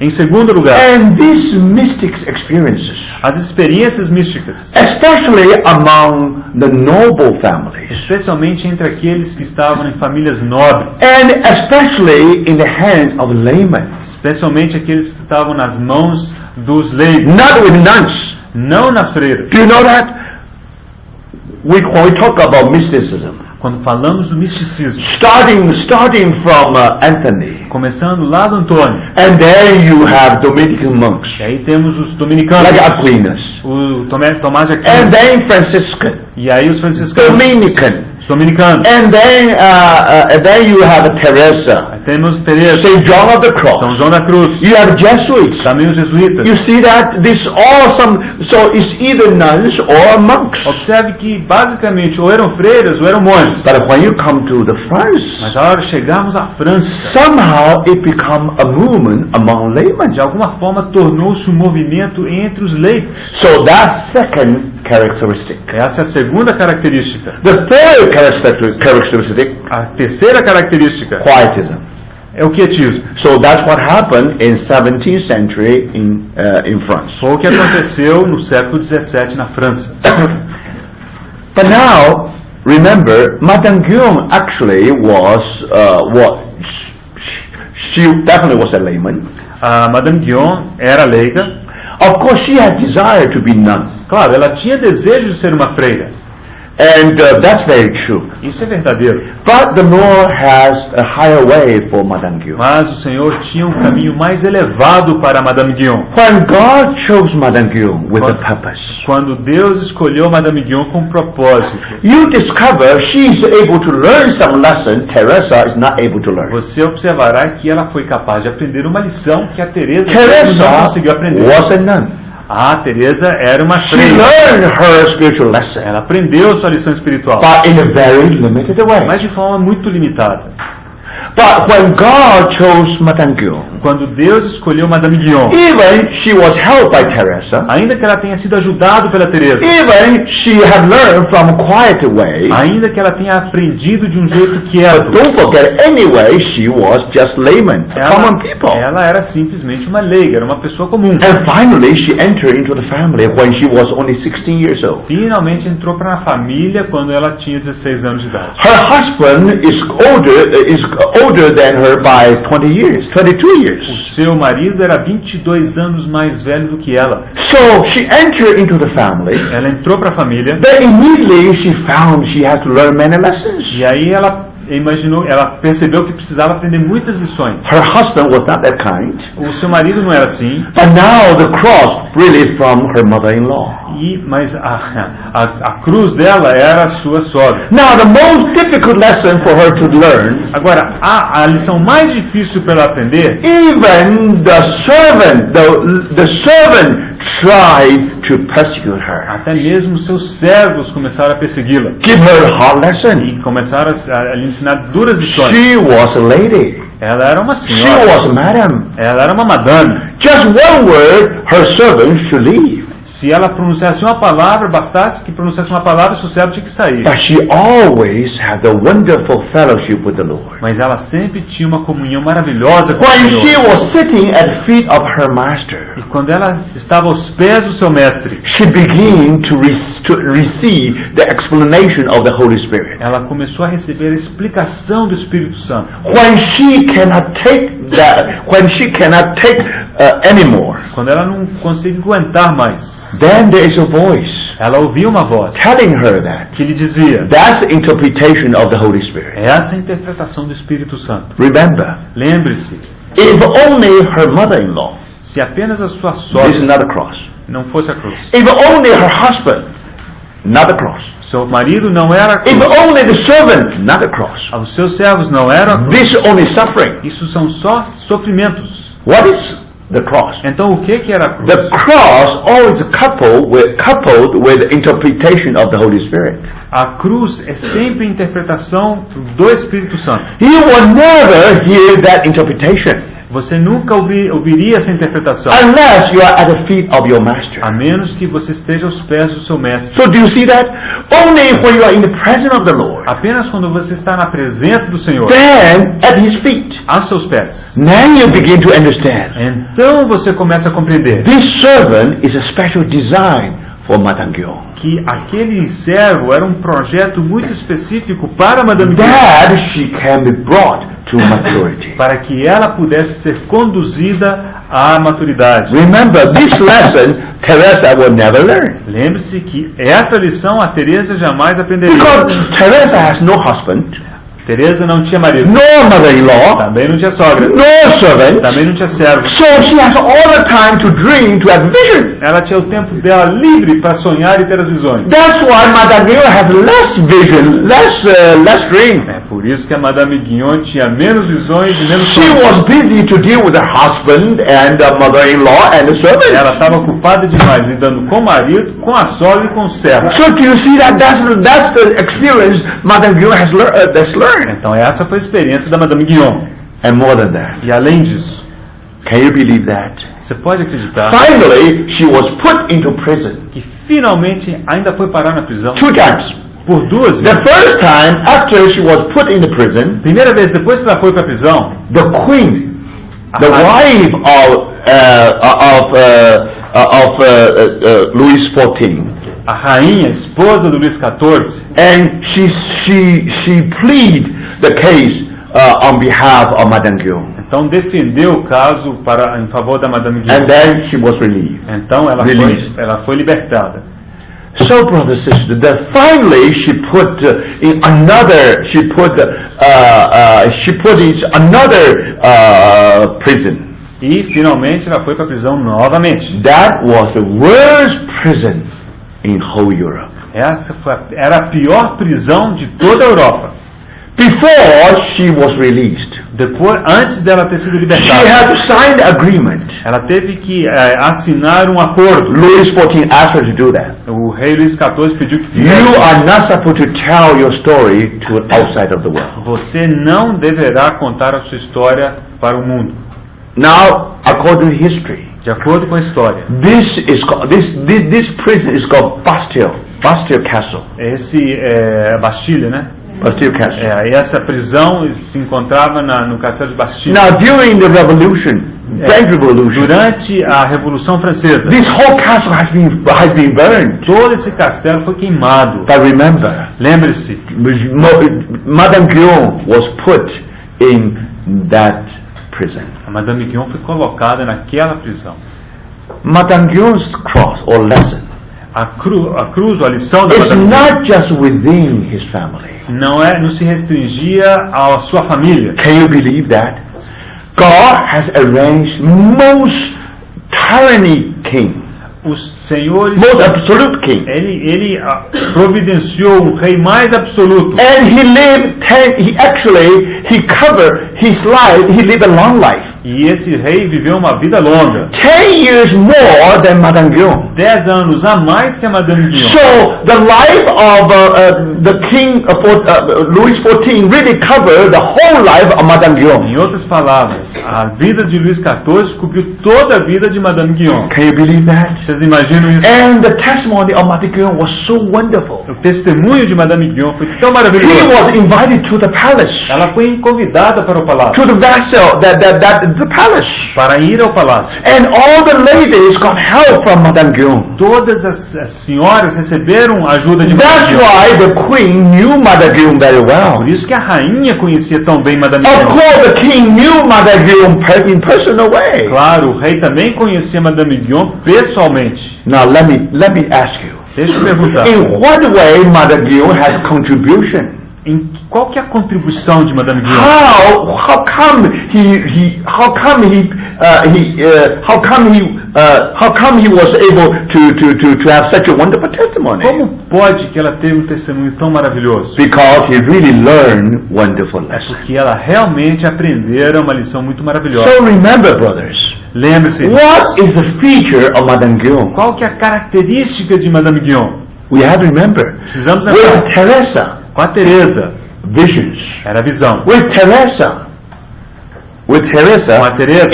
[SPEAKER 2] Em segundo lugar,
[SPEAKER 1] and these mystic experiences,
[SPEAKER 2] as experiências místicas,
[SPEAKER 1] especially among the noble families,
[SPEAKER 2] especialmente entre aqueles que estavam em famílias nobres,
[SPEAKER 1] and especially in the hands of laymen,
[SPEAKER 2] especialmente aqueles que estavam nas mãos dos leigos,
[SPEAKER 1] not with nuns.
[SPEAKER 2] não nas freiras.
[SPEAKER 1] Do you know that? When we talk about mysticism,
[SPEAKER 2] Quando falamos do misticismo,
[SPEAKER 1] starting from Anthony,
[SPEAKER 2] começando lá do Antônio,
[SPEAKER 1] and then you have Dominican monks
[SPEAKER 2] e aí temos os dominicanos,
[SPEAKER 1] like Aquinas,
[SPEAKER 2] o Tomás de
[SPEAKER 1] and
[SPEAKER 2] Aquino,
[SPEAKER 1] then Franciscan,
[SPEAKER 2] e aí os franciscanos,
[SPEAKER 1] Dominican,
[SPEAKER 2] os dominicanos,
[SPEAKER 1] and then you have Teresa,
[SPEAKER 2] aí temos Teresa,
[SPEAKER 1] Saint John of the Cross.
[SPEAKER 2] São João da Cruz,
[SPEAKER 1] You have Jesuits.
[SPEAKER 2] também os jesuítas.
[SPEAKER 1] You see that this so it's either nuns or monks.
[SPEAKER 2] Observe que basicamente ou eram freiras ou eram monges.
[SPEAKER 1] But when you come to the France,
[SPEAKER 2] Mas a hora de chegarmos à França,
[SPEAKER 1] somehow it become a movement among laymen.
[SPEAKER 2] de alguma forma tornou-se um movimento entre os leigos.
[SPEAKER 1] So that's second characteristic.
[SPEAKER 2] Essa é a segunda característica.
[SPEAKER 1] The third characteristic,
[SPEAKER 2] A terceira característica
[SPEAKER 1] quietism.
[SPEAKER 2] é o quietismo.
[SPEAKER 1] So that's what happened in 17th century in France.
[SPEAKER 2] Foi o que aconteceu no século XVII na França.
[SPEAKER 1] But now, remember, Madame Guyon actually was she definitely was a layman.
[SPEAKER 2] A Madame Guyon era leiga.
[SPEAKER 1] Of course, she had desire to be nun,
[SPEAKER 2] Claro, ela tinha desejo de ser uma freira.
[SPEAKER 1] and that's very true.
[SPEAKER 2] Isso é verdadeiro.
[SPEAKER 1] But the Lord has a higher way for Madame Guyon.
[SPEAKER 2] Mas o Senhor tinha um caminho mais elevado para Madame Guyon.
[SPEAKER 1] When God chose Madame Guyon with a purpose,
[SPEAKER 2] Quando Deus escolheu Madame Guyon com um propósito,
[SPEAKER 1] you discover she's able to learn some lesson Teresa is not able to learn.
[SPEAKER 2] você observará que ela foi capaz de aprender uma lição que a Teresa não
[SPEAKER 1] Teresa
[SPEAKER 2] conseguiu aprender.
[SPEAKER 1] was a nun.
[SPEAKER 2] A Teresa era uma
[SPEAKER 1] She
[SPEAKER 2] freira.
[SPEAKER 1] learned her spiritual lesson,
[SPEAKER 2] Ela aprendeu sua lição espiritual,
[SPEAKER 1] but in a very limited way.
[SPEAKER 2] mas de forma muito limitada.
[SPEAKER 1] But when God chose Madame Guyon,
[SPEAKER 2] Quando Deus escolheu Madame Guyon,
[SPEAKER 1] even she was helped by Teresa,
[SPEAKER 2] ainda que ela tenha sido ajudada pela Teresa,
[SPEAKER 1] even she had learned from a quiet way,
[SPEAKER 2] ainda que ela tenha aprendido de um jeito quieto,
[SPEAKER 1] but don't forget anyway she was just layman, common people.
[SPEAKER 2] ela era simplesmente uma leiga, era uma pessoa comum.
[SPEAKER 1] And finally she entered into the family when she was only 16 years old.
[SPEAKER 2] Finalmente entrou para a família quando ela tinha 16 anos de idade.
[SPEAKER 1] Her husband is older than her by 22 years.
[SPEAKER 2] O seu marido era 22 anos mais velho do que ela.
[SPEAKER 1] So she entered into the family.
[SPEAKER 2] Ela entrou para a família
[SPEAKER 1] Then immediately she found she had to learn many lessons.
[SPEAKER 2] e aí ela percebeu que precisava aprender muitas lições.
[SPEAKER 1] Her husband was not that kind.
[SPEAKER 2] O seu marido não era assim,
[SPEAKER 1] But now the cross really from her mother-in-law.
[SPEAKER 2] Mas a cruz dela era a sua sogra.
[SPEAKER 1] Now, the most difficult lesson for her to learn,
[SPEAKER 2] Agora, a lição mais difícil para ela aprender,
[SPEAKER 1] even the servant tried to persecute her.
[SPEAKER 2] até mesmo seus servos começaram a persegui-la.
[SPEAKER 1] Give her a hard lesson.
[SPEAKER 2] E começaram a lhe ensinar duras lições.
[SPEAKER 1] She was a lady.
[SPEAKER 2] Ela era uma
[SPEAKER 1] She
[SPEAKER 2] senhora.
[SPEAKER 1] was a madam.
[SPEAKER 2] Ela era uma madame.
[SPEAKER 1] Just one word, her servant should leave.
[SPEAKER 2] Se ela pronunciasse uma palavra, bastasse que pronunciasse uma palavra, seu servo tinha que sair.
[SPEAKER 1] But she always had a wonderful fellowship with the Lord.
[SPEAKER 2] Mas ela sempre tinha uma comunhão maravilhosa com o
[SPEAKER 1] When she
[SPEAKER 2] Senhor.
[SPEAKER 1] was sitting at the feet of her master,
[SPEAKER 2] E quando ela estava aos pés do seu mestre,
[SPEAKER 1] she began to receive the explanation of the Holy Spirit.
[SPEAKER 2] ela começou a receber a explicação do Espírito Santo.
[SPEAKER 1] When she cannot take anymore,
[SPEAKER 2] Quando ela não conseguia aguentar mais,
[SPEAKER 1] then there is a voice
[SPEAKER 2] ela ouvia uma voz
[SPEAKER 1] telling her that.
[SPEAKER 2] que lhe dizia:
[SPEAKER 1] That's the interpretation of the Holy Spirit.
[SPEAKER 2] essa é a interpretação do Espírito Santo.
[SPEAKER 1] Remember,
[SPEAKER 2] Lembre-se,
[SPEAKER 1] if only her mother-in-law,
[SPEAKER 2] se apenas a sua
[SPEAKER 1] this is
[SPEAKER 2] sogra
[SPEAKER 1] not a cross.
[SPEAKER 2] não fosse a cruz,
[SPEAKER 1] If only her husband, not a cross.
[SPEAKER 2] seu marido não era a
[SPEAKER 1] If
[SPEAKER 2] cruz,
[SPEAKER 1] only the servant, not a cross.
[SPEAKER 2] os seus servos não eram a cruz,
[SPEAKER 1] This is only suffering.
[SPEAKER 2] isso são só sofrimentos.
[SPEAKER 1] What is the cross?
[SPEAKER 2] Então o que era a cruz?
[SPEAKER 1] The cross always coupled with interpretation of the Holy Spirit.
[SPEAKER 2] A cruz é sempre a interpretação do Espírito Santo.
[SPEAKER 1] You will never hear that interpretation
[SPEAKER 2] Você nunca ouviria essa interpretação,
[SPEAKER 1] unless you are at the feet of your master.
[SPEAKER 2] a menos que você esteja aos pés do seu mestre.
[SPEAKER 1] So do you see that? Only when you are in the presence of the Lord,
[SPEAKER 2] Apenas quando você está na presença do Senhor,
[SPEAKER 1] then at His feet,
[SPEAKER 2] aos seus pés,
[SPEAKER 1] then you begin to understand.
[SPEAKER 2] então você começa a compreender
[SPEAKER 1] This servant is a special design for Madame Guillaume.
[SPEAKER 2] que aquele servo era um projeto muito específico para Madame Guillaume,
[SPEAKER 1] That she can be brought to maturity.
[SPEAKER 2] para que ela pudesse ser conduzida à maturidade.
[SPEAKER 1] Remember, this lesson Teresa will never learn.
[SPEAKER 2] Lembre-se que essa lição a Teresa jamais aprenderia.
[SPEAKER 1] Because Teresa has no husband,
[SPEAKER 2] Teresa não tinha marido,
[SPEAKER 1] no mother-in-law,
[SPEAKER 2] também não tinha sogra,
[SPEAKER 1] no servant.
[SPEAKER 2] também não tinha servo.
[SPEAKER 1] So she has all the time to dream, to have vision.
[SPEAKER 2] Ela tinha o tempo dela livre para sonhar e ter as visões.
[SPEAKER 1] That's why Madame Guillaume has less vision, less dream.
[SPEAKER 2] É por isso que a Madame Guillaume tinha menos visões e menos
[SPEAKER 1] She
[SPEAKER 2] sonhos.
[SPEAKER 1] was busy to deal with her husband and the mother-in-law and the servant.
[SPEAKER 2] Ela estava ocupada demais lidando com o marido, com a sogra e com o servo.
[SPEAKER 1] So do you see that that's the experience Madame Guillaume has learned.
[SPEAKER 2] Então essa foi a experiência da Madame Guillaume.
[SPEAKER 1] And more than that,
[SPEAKER 2] E além disso,
[SPEAKER 1] can you believe that?
[SPEAKER 2] você pode acreditar
[SPEAKER 1] Finally, she was put into prison
[SPEAKER 2] que finalmente ainda foi parar na prisão
[SPEAKER 1] 2 times.
[SPEAKER 2] por 2
[SPEAKER 1] The
[SPEAKER 2] vezes.
[SPEAKER 1] first time, after she was put in the prison,
[SPEAKER 2] Primeira vez depois que ela foi para a prisão,
[SPEAKER 1] the queen, the wife of Louis XIV,
[SPEAKER 2] a rainha, esposa do Luís XIV,
[SPEAKER 1] and she plead the case on behalf of Madame Guillaume,
[SPEAKER 2] então defendeu o caso em favor da Madame
[SPEAKER 1] and
[SPEAKER 2] Guillaume.
[SPEAKER 1] then she was relieved.
[SPEAKER 2] Então ela foi libertada.
[SPEAKER 1] So, brothers and sisters, that finally she put in another prison.
[SPEAKER 2] E finalmente ela foi para a prisão novamente.
[SPEAKER 1] That was the worst prison in whole Europe.
[SPEAKER 2] Essa era a pior prisão de toda a Europa.
[SPEAKER 1] Before she was released,
[SPEAKER 2] Antes dela ter sido
[SPEAKER 1] she
[SPEAKER 2] libertada,
[SPEAKER 1] had to sign the agreement.
[SPEAKER 2] ela teve que assinar um acordo.
[SPEAKER 1] Louis XIV asked her to do that.
[SPEAKER 2] O rei Luís XIV pediu que
[SPEAKER 1] You
[SPEAKER 2] fizesse.
[SPEAKER 1] are not supposed to tell your story to outside of the world.
[SPEAKER 2] Você não deverá contar a sua história para o mundo.
[SPEAKER 1] Now, according to history,
[SPEAKER 2] De acordo com a história,
[SPEAKER 1] this prison is called Bastille Castle.
[SPEAKER 2] Bastilha, né?
[SPEAKER 1] Bastille Castle.
[SPEAKER 2] Essa prisão se encontrava no castelo de Bastilha.
[SPEAKER 1] Now, during the French Revolution,
[SPEAKER 2] Durante a Revolução Francesa,
[SPEAKER 1] this whole castle has been burned.
[SPEAKER 2] todo esse castelo foi queimado.
[SPEAKER 1] But remember,
[SPEAKER 2] Lembre-se,
[SPEAKER 1] Madame Guillaume was put in that prison.
[SPEAKER 2] a Madame Guillaume foi colocada naquela prisão.
[SPEAKER 1] Madame Guillaume's cross or lesson
[SPEAKER 2] A cruz, ou a lição da
[SPEAKER 1] is
[SPEAKER 2] Madame Guillaume,
[SPEAKER 1] not just within his family.
[SPEAKER 2] não se restringia à sua família.
[SPEAKER 1] Can you believe that? God has arranged most tyranny king
[SPEAKER 2] os senhores,
[SPEAKER 1] most absolute king.
[SPEAKER 2] ele providenciou um rei mais absoluto.
[SPEAKER 1] And he covered his life, he lived a long life.
[SPEAKER 2] E esse rei viveu uma vida longa.
[SPEAKER 1] 10 years more than Madame Guyon.
[SPEAKER 2] 10 anos a mais que a Madame Guyon.
[SPEAKER 1] So the life of the king Louis XIV really covered the whole life of Madame Guyon.
[SPEAKER 2] Em outras palavras, a vida de Luís XIV cobriu toda a vida de Madame Guyon.
[SPEAKER 1] Can you believe that?
[SPEAKER 2] Vocês imaginam isso?
[SPEAKER 1] And the testimony of Madame Guyon was so wonderful.
[SPEAKER 2] O testemunho de Madame Guyon foi tão
[SPEAKER 1] He
[SPEAKER 2] maravilhoso.
[SPEAKER 1] was invited to the palace,
[SPEAKER 2] Ela foi convidada para o palácio,
[SPEAKER 1] to the vessel, the palace.
[SPEAKER 2] para ir ao palácio.
[SPEAKER 1] And all the ladies got help from Madame Guyon.
[SPEAKER 2] Todas as senhoras receberam ajuda de Madame
[SPEAKER 1] That's
[SPEAKER 2] Guyon.
[SPEAKER 1] why the queen knew Madame Guyon very well.
[SPEAKER 2] Por isso que a rainha conhecia tão bem Madame
[SPEAKER 1] Of
[SPEAKER 2] Guyon.
[SPEAKER 1] course, the king knew Madame Guyon in personal way.
[SPEAKER 2] Claro, o rei também conhecia Madame Guyon pessoalmente.
[SPEAKER 1] Now let me ask you.
[SPEAKER 2] Deixa eu perguntar.
[SPEAKER 1] In what way Madame Guyon has contribution?
[SPEAKER 2] Qual que é a contribuição de Madame Guyon?
[SPEAKER 1] How come he was able to have such a wonderful testimony?
[SPEAKER 2] Como pode que ela teve um testemunho tão maravilhoso?
[SPEAKER 1] Because he really learned wonderful
[SPEAKER 2] É
[SPEAKER 1] lessons.
[SPEAKER 2] porque ela realmente aprendeu uma lição muito maravilhosa.
[SPEAKER 1] So remember, brothers,
[SPEAKER 2] Lembre-se,
[SPEAKER 1] what is the feature of Madame Guyon?
[SPEAKER 2] qual que é a característica de Madame Guyon?
[SPEAKER 1] We have to remember.
[SPEAKER 2] Precisamos
[SPEAKER 1] With
[SPEAKER 2] lembrar.
[SPEAKER 1] Teresa,
[SPEAKER 2] Com a Teresa,
[SPEAKER 1] visions.
[SPEAKER 2] era a visão.
[SPEAKER 1] With Teresa,
[SPEAKER 2] Com a Teresa,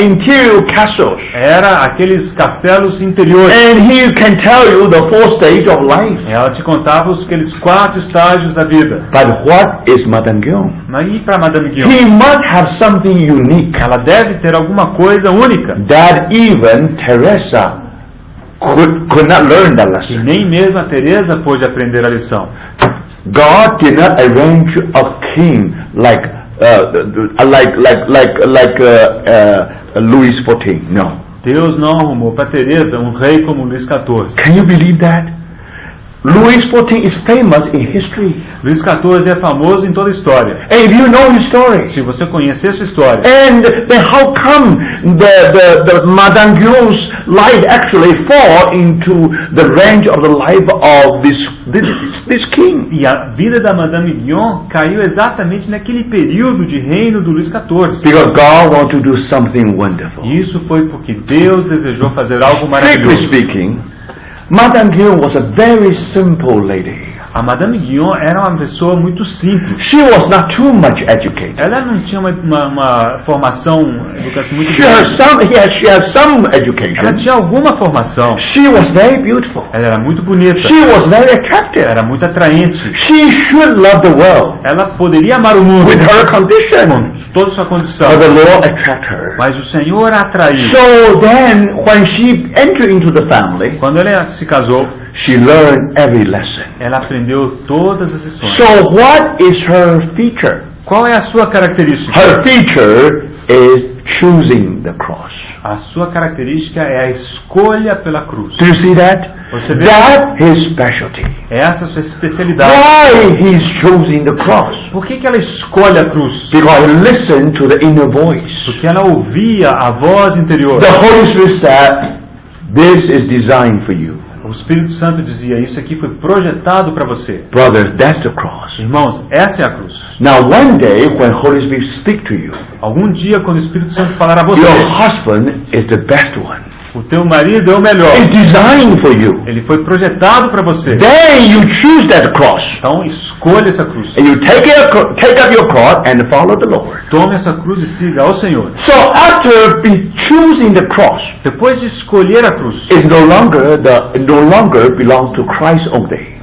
[SPEAKER 1] interior castles.
[SPEAKER 2] era aqueles castelos interiores.
[SPEAKER 1] And he can tell you the 4 stages of life.
[SPEAKER 2] Ela te contava aqueles 4 estágios da vida.
[SPEAKER 1] But what is Madame Guyon?
[SPEAKER 2] Mas e para Madame Guyon?
[SPEAKER 1] He must have something unique
[SPEAKER 2] Ela deve ter alguma coisa única,
[SPEAKER 1] that even Teresa could not learn that
[SPEAKER 2] que
[SPEAKER 1] lesson.
[SPEAKER 2] nem mesmo a Teresa pôde aprender a lição.
[SPEAKER 1] God did not arrange a king like Louis XIV. No.
[SPEAKER 2] Deus não arrumou para Teresa um rei como Luís XIV.
[SPEAKER 1] Can you believe that? Louis XIV is famous in history.
[SPEAKER 2] Luís XIV é famoso em toda a história.
[SPEAKER 1] And if you know his story,
[SPEAKER 2] Se você conhecer sua história,
[SPEAKER 1] and then how come the Madame Guyon's life actually fall into the range of the life of this king?
[SPEAKER 2] e a vida da Madame Guyon caiu exatamente naquele período de reino do Luís XIV.
[SPEAKER 1] Because God wants to do something wonderful.
[SPEAKER 2] E isso foi porque Deus desejou fazer algo
[SPEAKER 1] Strictly
[SPEAKER 2] maravilhoso.
[SPEAKER 1] speaking, Madame Guyon was a very simple lady.
[SPEAKER 2] A Madame Guyon era uma pessoa muito simples.
[SPEAKER 1] She was not too much educated.
[SPEAKER 2] Ela não tinha uma formação educativa muito
[SPEAKER 1] She has
[SPEAKER 2] grande.
[SPEAKER 1] some
[SPEAKER 2] Ela
[SPEAKER 1] education.
[SPEAKER 2] tinha alguma formação.
[SPEAKER 1] She was very beautiful.
[SPEAKER 2] Ela era muito bonita.
[SPEAKER 1] She was very attractive.
[SPEAKER 2] Era muito atraente.
[SPEAKER 1] She should love the world
[SPEAKER 2] Ela poderia amar o mundo
[SPEAKER 1] with her condition.
[SPEAKER 2] com toda sua condição.
[SPEAKER 1] But the Lord attracted her.
[SPEAKER 2] Mas o Senhor a atraiu.
[SPEAKER 1] So then, when she entered into the family,
[SPEAKER 2] Quando ela se casou,
[SPEAKER 1] she learned every lesson.
[SPEAKER 2] ela aprendeu todas as lições.
[SPEAKER 1] So what is her feature?
[SPEAKER 2] Qual é a sua característica?
[SPEAKER 1] Her feature is choosing the cross.
[SPEAKER 2] A sua característica é a escolha pela cruz.
[SPEAKER 1] Do you see that?
[SPEAKER 2] Você vê?
[SPEAKER 1] That's his specialty.
[SPEAKER 2] Essa é a sua especialidade.
[SPEAKER 1] Why he's choosing the cross?
[SPEAKER 2] Por que ela escolhe a cruz?
[SPEAKER 1] Because he listened to the inner voice.
[SPEAKER 2] Porque ela ouvia a voz interior.
[SPEAKER 1] The Holy Spirit said, "This is designed for you."
[SPEAKER 2] O Espírito Santo dizia, isso aqui foi projetado para você.
[SPEAKER 1] Brothers, that's the cross.
[SPEAKER 2] Irmãos, essa é a cruz.
[SPEAKER 1] Now one day when Holy Spirit speak to you,
[SPEAKER 2] Algum dia, quando o Espírito Santo falar a você,
[SPEAKER 1] your husband is the best one.
[SPEAKER 2] o teu marido é o melhor.
[SPEAKER 1] It's designed for you.
[SPEAKER 2] Ele foi projetado para você.
[SPEAKER 1] Then you choose that cross.
[SPEAKER 2] Então, escolha essa cruz.
[SPEAKER 1] And you take up your cross and follow the Lord.
[SPEAKER 2] Tome essa cruz e siga ao Senhor.
[SPEAKER 1] So after choosing the cross,
[SPEAKER 2] Depois de escolher a cruz,
[SPEAKER 1] it no longer belongs to Christ only.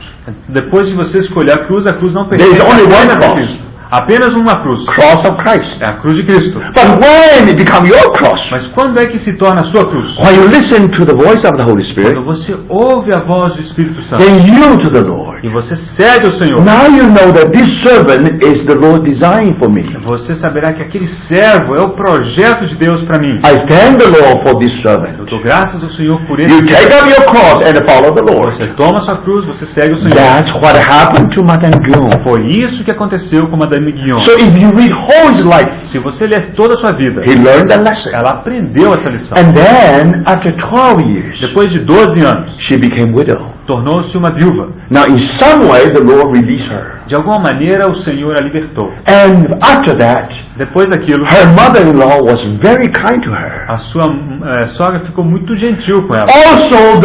[SPEAKER 2] depois de você escolher a cruz não
[SPEAKER 1] There is
[SPEAKER 2] pertence
[SPEAKER 1] only one
[SPEAKER 2] apenas a
[SPEAKER 1] cross.
[SPEAKER 2] Cristo. Apenas uma cruz.
[SPEAKER 1] Cross of Christ.
[SPEAKER 2] É a cruz de Cristo.
[SPEAKER 1] But when it becomes your cross,
[SPEAKER 2] Mas quando é que se torna a sua cruz?
[SPEAKER 1] when you listen to the voice of the Holy Spirit,
[SPEAKER 2] Quando você ouve a voz do Espírito Santo.
[SPEAKER 1] then yield to the Lord. Lord.
[SPEAKER 2] E você segue o Senhor.
[SPEAKER 1] Now you know that this servant is the Lord designed for me.
[SPEAKER 2] Você saberá que aquele servo é o projeto de Deus para mim.
[SPEAKER 1] I thank the Lord for this servant.
[SPEAKER 2] Eu dou graças ao Senhor por esse
[SPEAKER 1] You take
[SPEAKER 2] servo.
[SPEAKER 1] up your cross and follow the Lord.
[SPEAKER 2] Você toma sua cruz, você segue o Senhor.
[SPEAKER 1] That's what happened to Madame Guyon.
[SPEAKER 2] Foi isso que aconteceu com Madame Guyon.
[SPEAKER 1] So if you read whole his life,
[SPEAKER 2] Se você ler toda a sua vida,
[SPEAKER 1] he learned the lesson.
[SPEAKER 2] ela aprendeu essa lição.
[SPEAKER 1] And then, after 12 years,
[SPEAKER 2] Depois de 12 anos,
[SPEAKER 1] she became widow.
[SPEAKER 2] tornou-se uma viúva.
[SPEAKER 1] Now, in some way, the Lord released her.
[SPEAKER 2] De alguma maneira, o Senhor a libertou.
[SPEAKER 1] And after that,
[SPEAKER 2] Depois daquilo,
[SPEAKER 1] her mother-in-law was very kind to her.
[SPEAKER 2] a sua sogra ficou muito gentil com ela.
[SPEAKER 1] Also,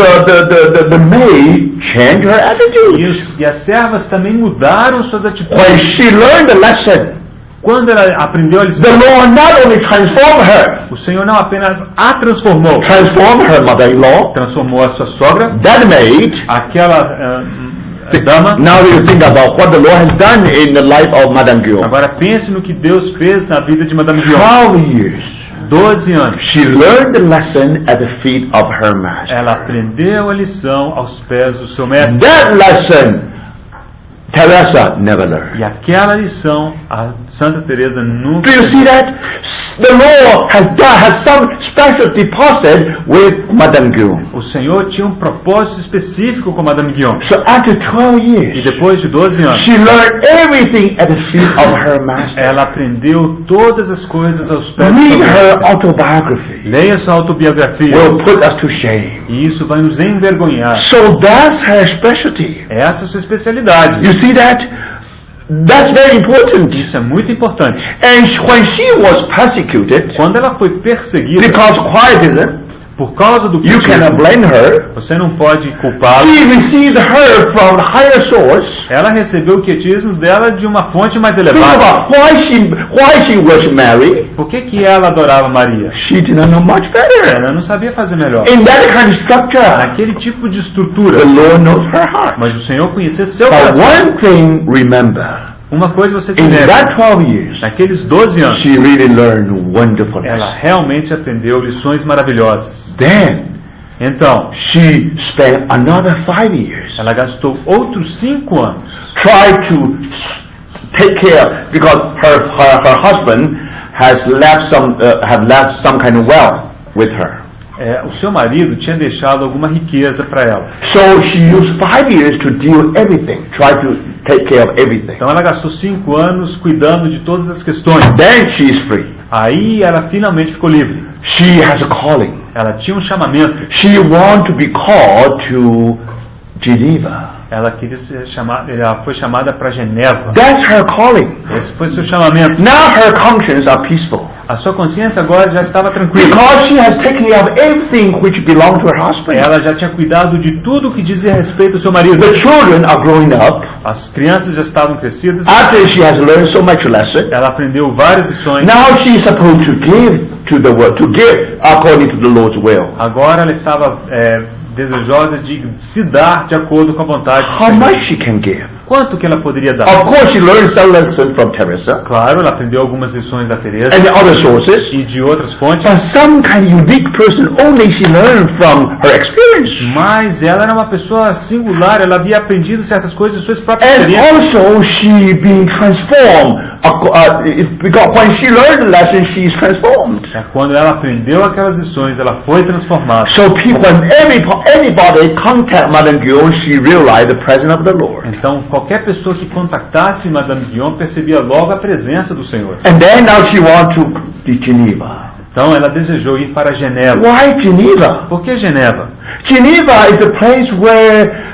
[SPEAKER 1] the maid changed her attitude.
[SPEAKER 2] E as servas também mudaram suas atitudes.
[SPEAKER 1] When she learned the lesson,
[SPEAKER 2] Quando ela aprendeu a
[SPEAKER 1] the
[SPEAKER 2] lição,
[SPEAKER 1] Lord not only transformed her,
[SPEAKER 2] o Senhor não apenas a transformou,
[SPEAKER 1] transformed her mother-in-law,
[SPEAKER 2] transformou a sua sogra,
[SPEAKER 1] that maid.
[SPEAKER 2] aquela dama.
[SPEAKER 1] Now you think about what the Lord has done in the life of Madame Guyon.
[SPEAKER 2] Agora pense no que Deus fez na vida de Madame Guyon.
[SPEAKER 1] 12 years.
[SPEAKER 2] 12 anos.
[SPEAKER 1] She learned the lesson at the feet of her master.
[SPEAKER 2] Ela aprendeu a lição aos pés do seu mestre.
[SPEAKER 1] That lesson, Teresa never learned.
[SPEAKER 2] E aquela lição, a Santa Teresa nunca.
[SPEAKER 1] Do you see that? The Lord has some special deposit with Madame Guyon.
[SPEAKER 2] O Senhor tinha um propósito específico com Madame Guyon.
[SPEAKER 1] So after 12
[SPEAKER 2] E
[SPEAKER 1] years,
[SPEAKER 2] depois de 12 anos,
[SPEAKER 1] she learned everything at the feet of her master.
[SPEAKER 2] ela aprendeu todas as coisas aos pés do
[SPEAKER 1] Read
[SPEAKER 2] seu
[SPEAKER 1] her
[SPEAKER 2] mestre.
[SPEAKER 1] autobiography.
[SPEAKER 2] Leia sua autobiografia.
[SPEAKER 1] Will put us to shame.
[SPEAKER 2] E isso vai nos envergonhar.
[SPEAKER 1] So that's her specialty.
[SPEAKER 2] Essa é a sua especialidade.
[SPEAKER 1] You see that? That's very important.
[SPEAKER 2] Isso é muito importante.
[SPEAKER 1] And when she was persecuted
[SPEAKER 2] Quando ela foi perseguida
[SPEAKER 1] because quietism,
[SPEAKER 2] por causa do
[SPEAKER 1] you cannot
[SPEAKER 2] pietismo,
[SPEAKER 1] blame her.
[SPEAKER 2] você não pode culpá-la.
[SPEAKER 1] He received her from a higher source.
[SPEAKER 2] Ela recebeu o quietismo dela de uma fonte mais
[SPEAKER 1] Think
[SPEAKER 2] elevada.
[SPEAKER 1] about why she worshiped Mary.
[SPEAKER 2] Por que ela adorava Maria?
[SPEAKER 1] She did not know much better.
[SPEAKER 2] Ela não sabia fazer melhor.
[SPEAKER 1] In that kind of structure,
[SPEAKER 2] Naquele tipo de estrutura.
[SPEAKER 1] the Lord knows her heart.
[SPEAKER 2] Mas o Senhor conhecia seu
[SPEAKER 1] But
[SPEAKER 2] coração.
[SPEAKER 1] one thing, remember,
[SPEAKER 2] Uma coisa você se
[SPEAKER 1] in
[SPEAKER 2] lembra.
[SPEAKER 1] that 12 years,
[SPEAKER 2] Naqueles 12 anos,
[SPEAKER 1] she really learned wonderful
[SPEAKER 2] ela
[SPEAKER 1] lessons.
[SPEAKER 2] realmente aprendeu lições maravilhosas.
[SPEAKER 1] Then,
[SPEAKER 2] Então,
[SPEAKER 1] she spent another 5 years
[SPEAKER 2] ela gastou outros 5 anos
[SPEAKER 1] try to take care because her husband has left some kind of wealth with her.
[SPEAKER 2] o seu marido tinha deixado alguma riqueza para ela.
[SPEAKER 1] So she used 5 years to deal everything, try to take care of everything.
[SPEAKER 2] Então ela gastou 5 anos cuidando de todas as questões.
[SPEAKER 1] Then she is free.
[SPEAKER 2] Aí ela finalmente ficou livre.
[SPEAKER 1] She has a calling.
[SPEAKER 2] Ela tinha um chamamento.
[SPEAKER 1] She wants to be called to Geneva.
[SPEAKER 2] Ela queria ser chamada, ela foi chamada para Geneva.
[SPEAKER 1] That's her calling.
[SPEAKER 2] Esse foi seu chamamento.
[SPEAKER 1] Now her conscience are peaceful.
[SPEAKER 2] A sua consciência agora já estava tranquila.
[SPEAKER 1] Because she has taken care of everything which belongs to her husband.
[SPEAKER 2] Ela já tinha cuidado de tudo que dizia respeito ao seu marido.
[SPEAKER 1] The children are growing up.
[SPEAKER 2] As crianças já estavam crescidas.
[SPEAKER 1] After she has learned so much lesson,
[SPEAKER 2] Ela aprendeu várias lições.
[SPEAKER 1] now she is supposed to give to the world, to give according to the Lord's will.
[SPEAKER 2] Agora ela estava desejosa de se dar de acordo com a vontade do
[SPEAKER 1] How
[SPEAKER 2] Senhor.
[SPEAKER 1] much she can give?
[SPEAKER 2] Quanto que ela poderia dar?
[SPEAKER 1] Of course, she learned some lesson from Teresa
[SPEAKER 2] Claro, ela aprendeu algumas lições da Teresa
[SPEAKER 1] and the other sources.
[SPEAKER 2] e de outras fontes,
[SPEAKER 1] But some kind of unique person only she learned from her experience.
[SPEAKER 2] mas ela era uma pessoa singular, ela havia aprendido certas coisas de suas próprias
[SPEAKER 1] And
[SPEAKER 2] experiências.
[SPEAKER 1] also she being transformed. Because when she learned the lesson, she is transformed.
[SPEAKER 2] Quando ela aprendeu aquelas lições, ela foi transformada.
[SPEAKER 1] So when anybody contact Madame Guyon, she realized the presence of the Lord.
[SPEAKER 2] Então, qualquer pessoa que contactasse Madame Guyon percebia logo a presença do Senhor.
[SPEAKER 1] And then now she wants to Geneva.
[SPEAKER 2] Então, ela desejou ir para Geneva.
[SPEAKER 1] Why Geneva?
[SPEAKER 2] Por que Geneva?
[SPEAKER 1] Geneva is the place where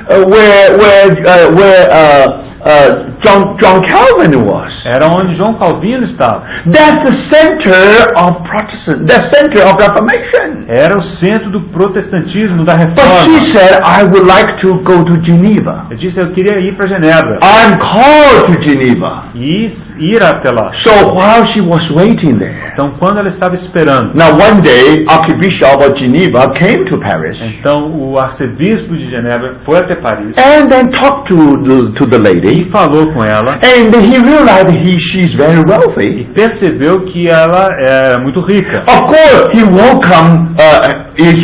[SPEAKER 1] John Calvin was.
[SPEAKER 2] Era onde João Calvino estava.
[SPEAKER 1] That's the center of Protestant. The center of Reformation.
[SPEAKER 2] Era o centro do protestantismo, da
[SPEAKER 1] But she
[SPEAKER 2] reforma.
[SPEAKER 1] said, "I would like to go to Geneva.
[SPEAKER 2] Eu disse, eu queria ir para Genebra
[SPEAKER 1] I'm called to Geneva."
[SPEAKER 2] e ir até lá.
[SPEAKER 1] So while she was waiting there,
[SPEAKER 2] Então, quando ela estava esperando,
[SPEAKER 1] now one day, Archbishop of Geneva came to Paris
[SPEAKER 2] então o arcebispo de Genebra foi até Paris
[SPEAKER 1] and then talked to the lady.
[SPEAKER 2] e falou com ela
[SPEAKER 1] and he realized she's very
[SPEAKER 2] e
[SPEAKER 1] wealthy.
[SPEAKER 2] percebeu que ela era muito rica.
[SPEAKER 1] Of course, he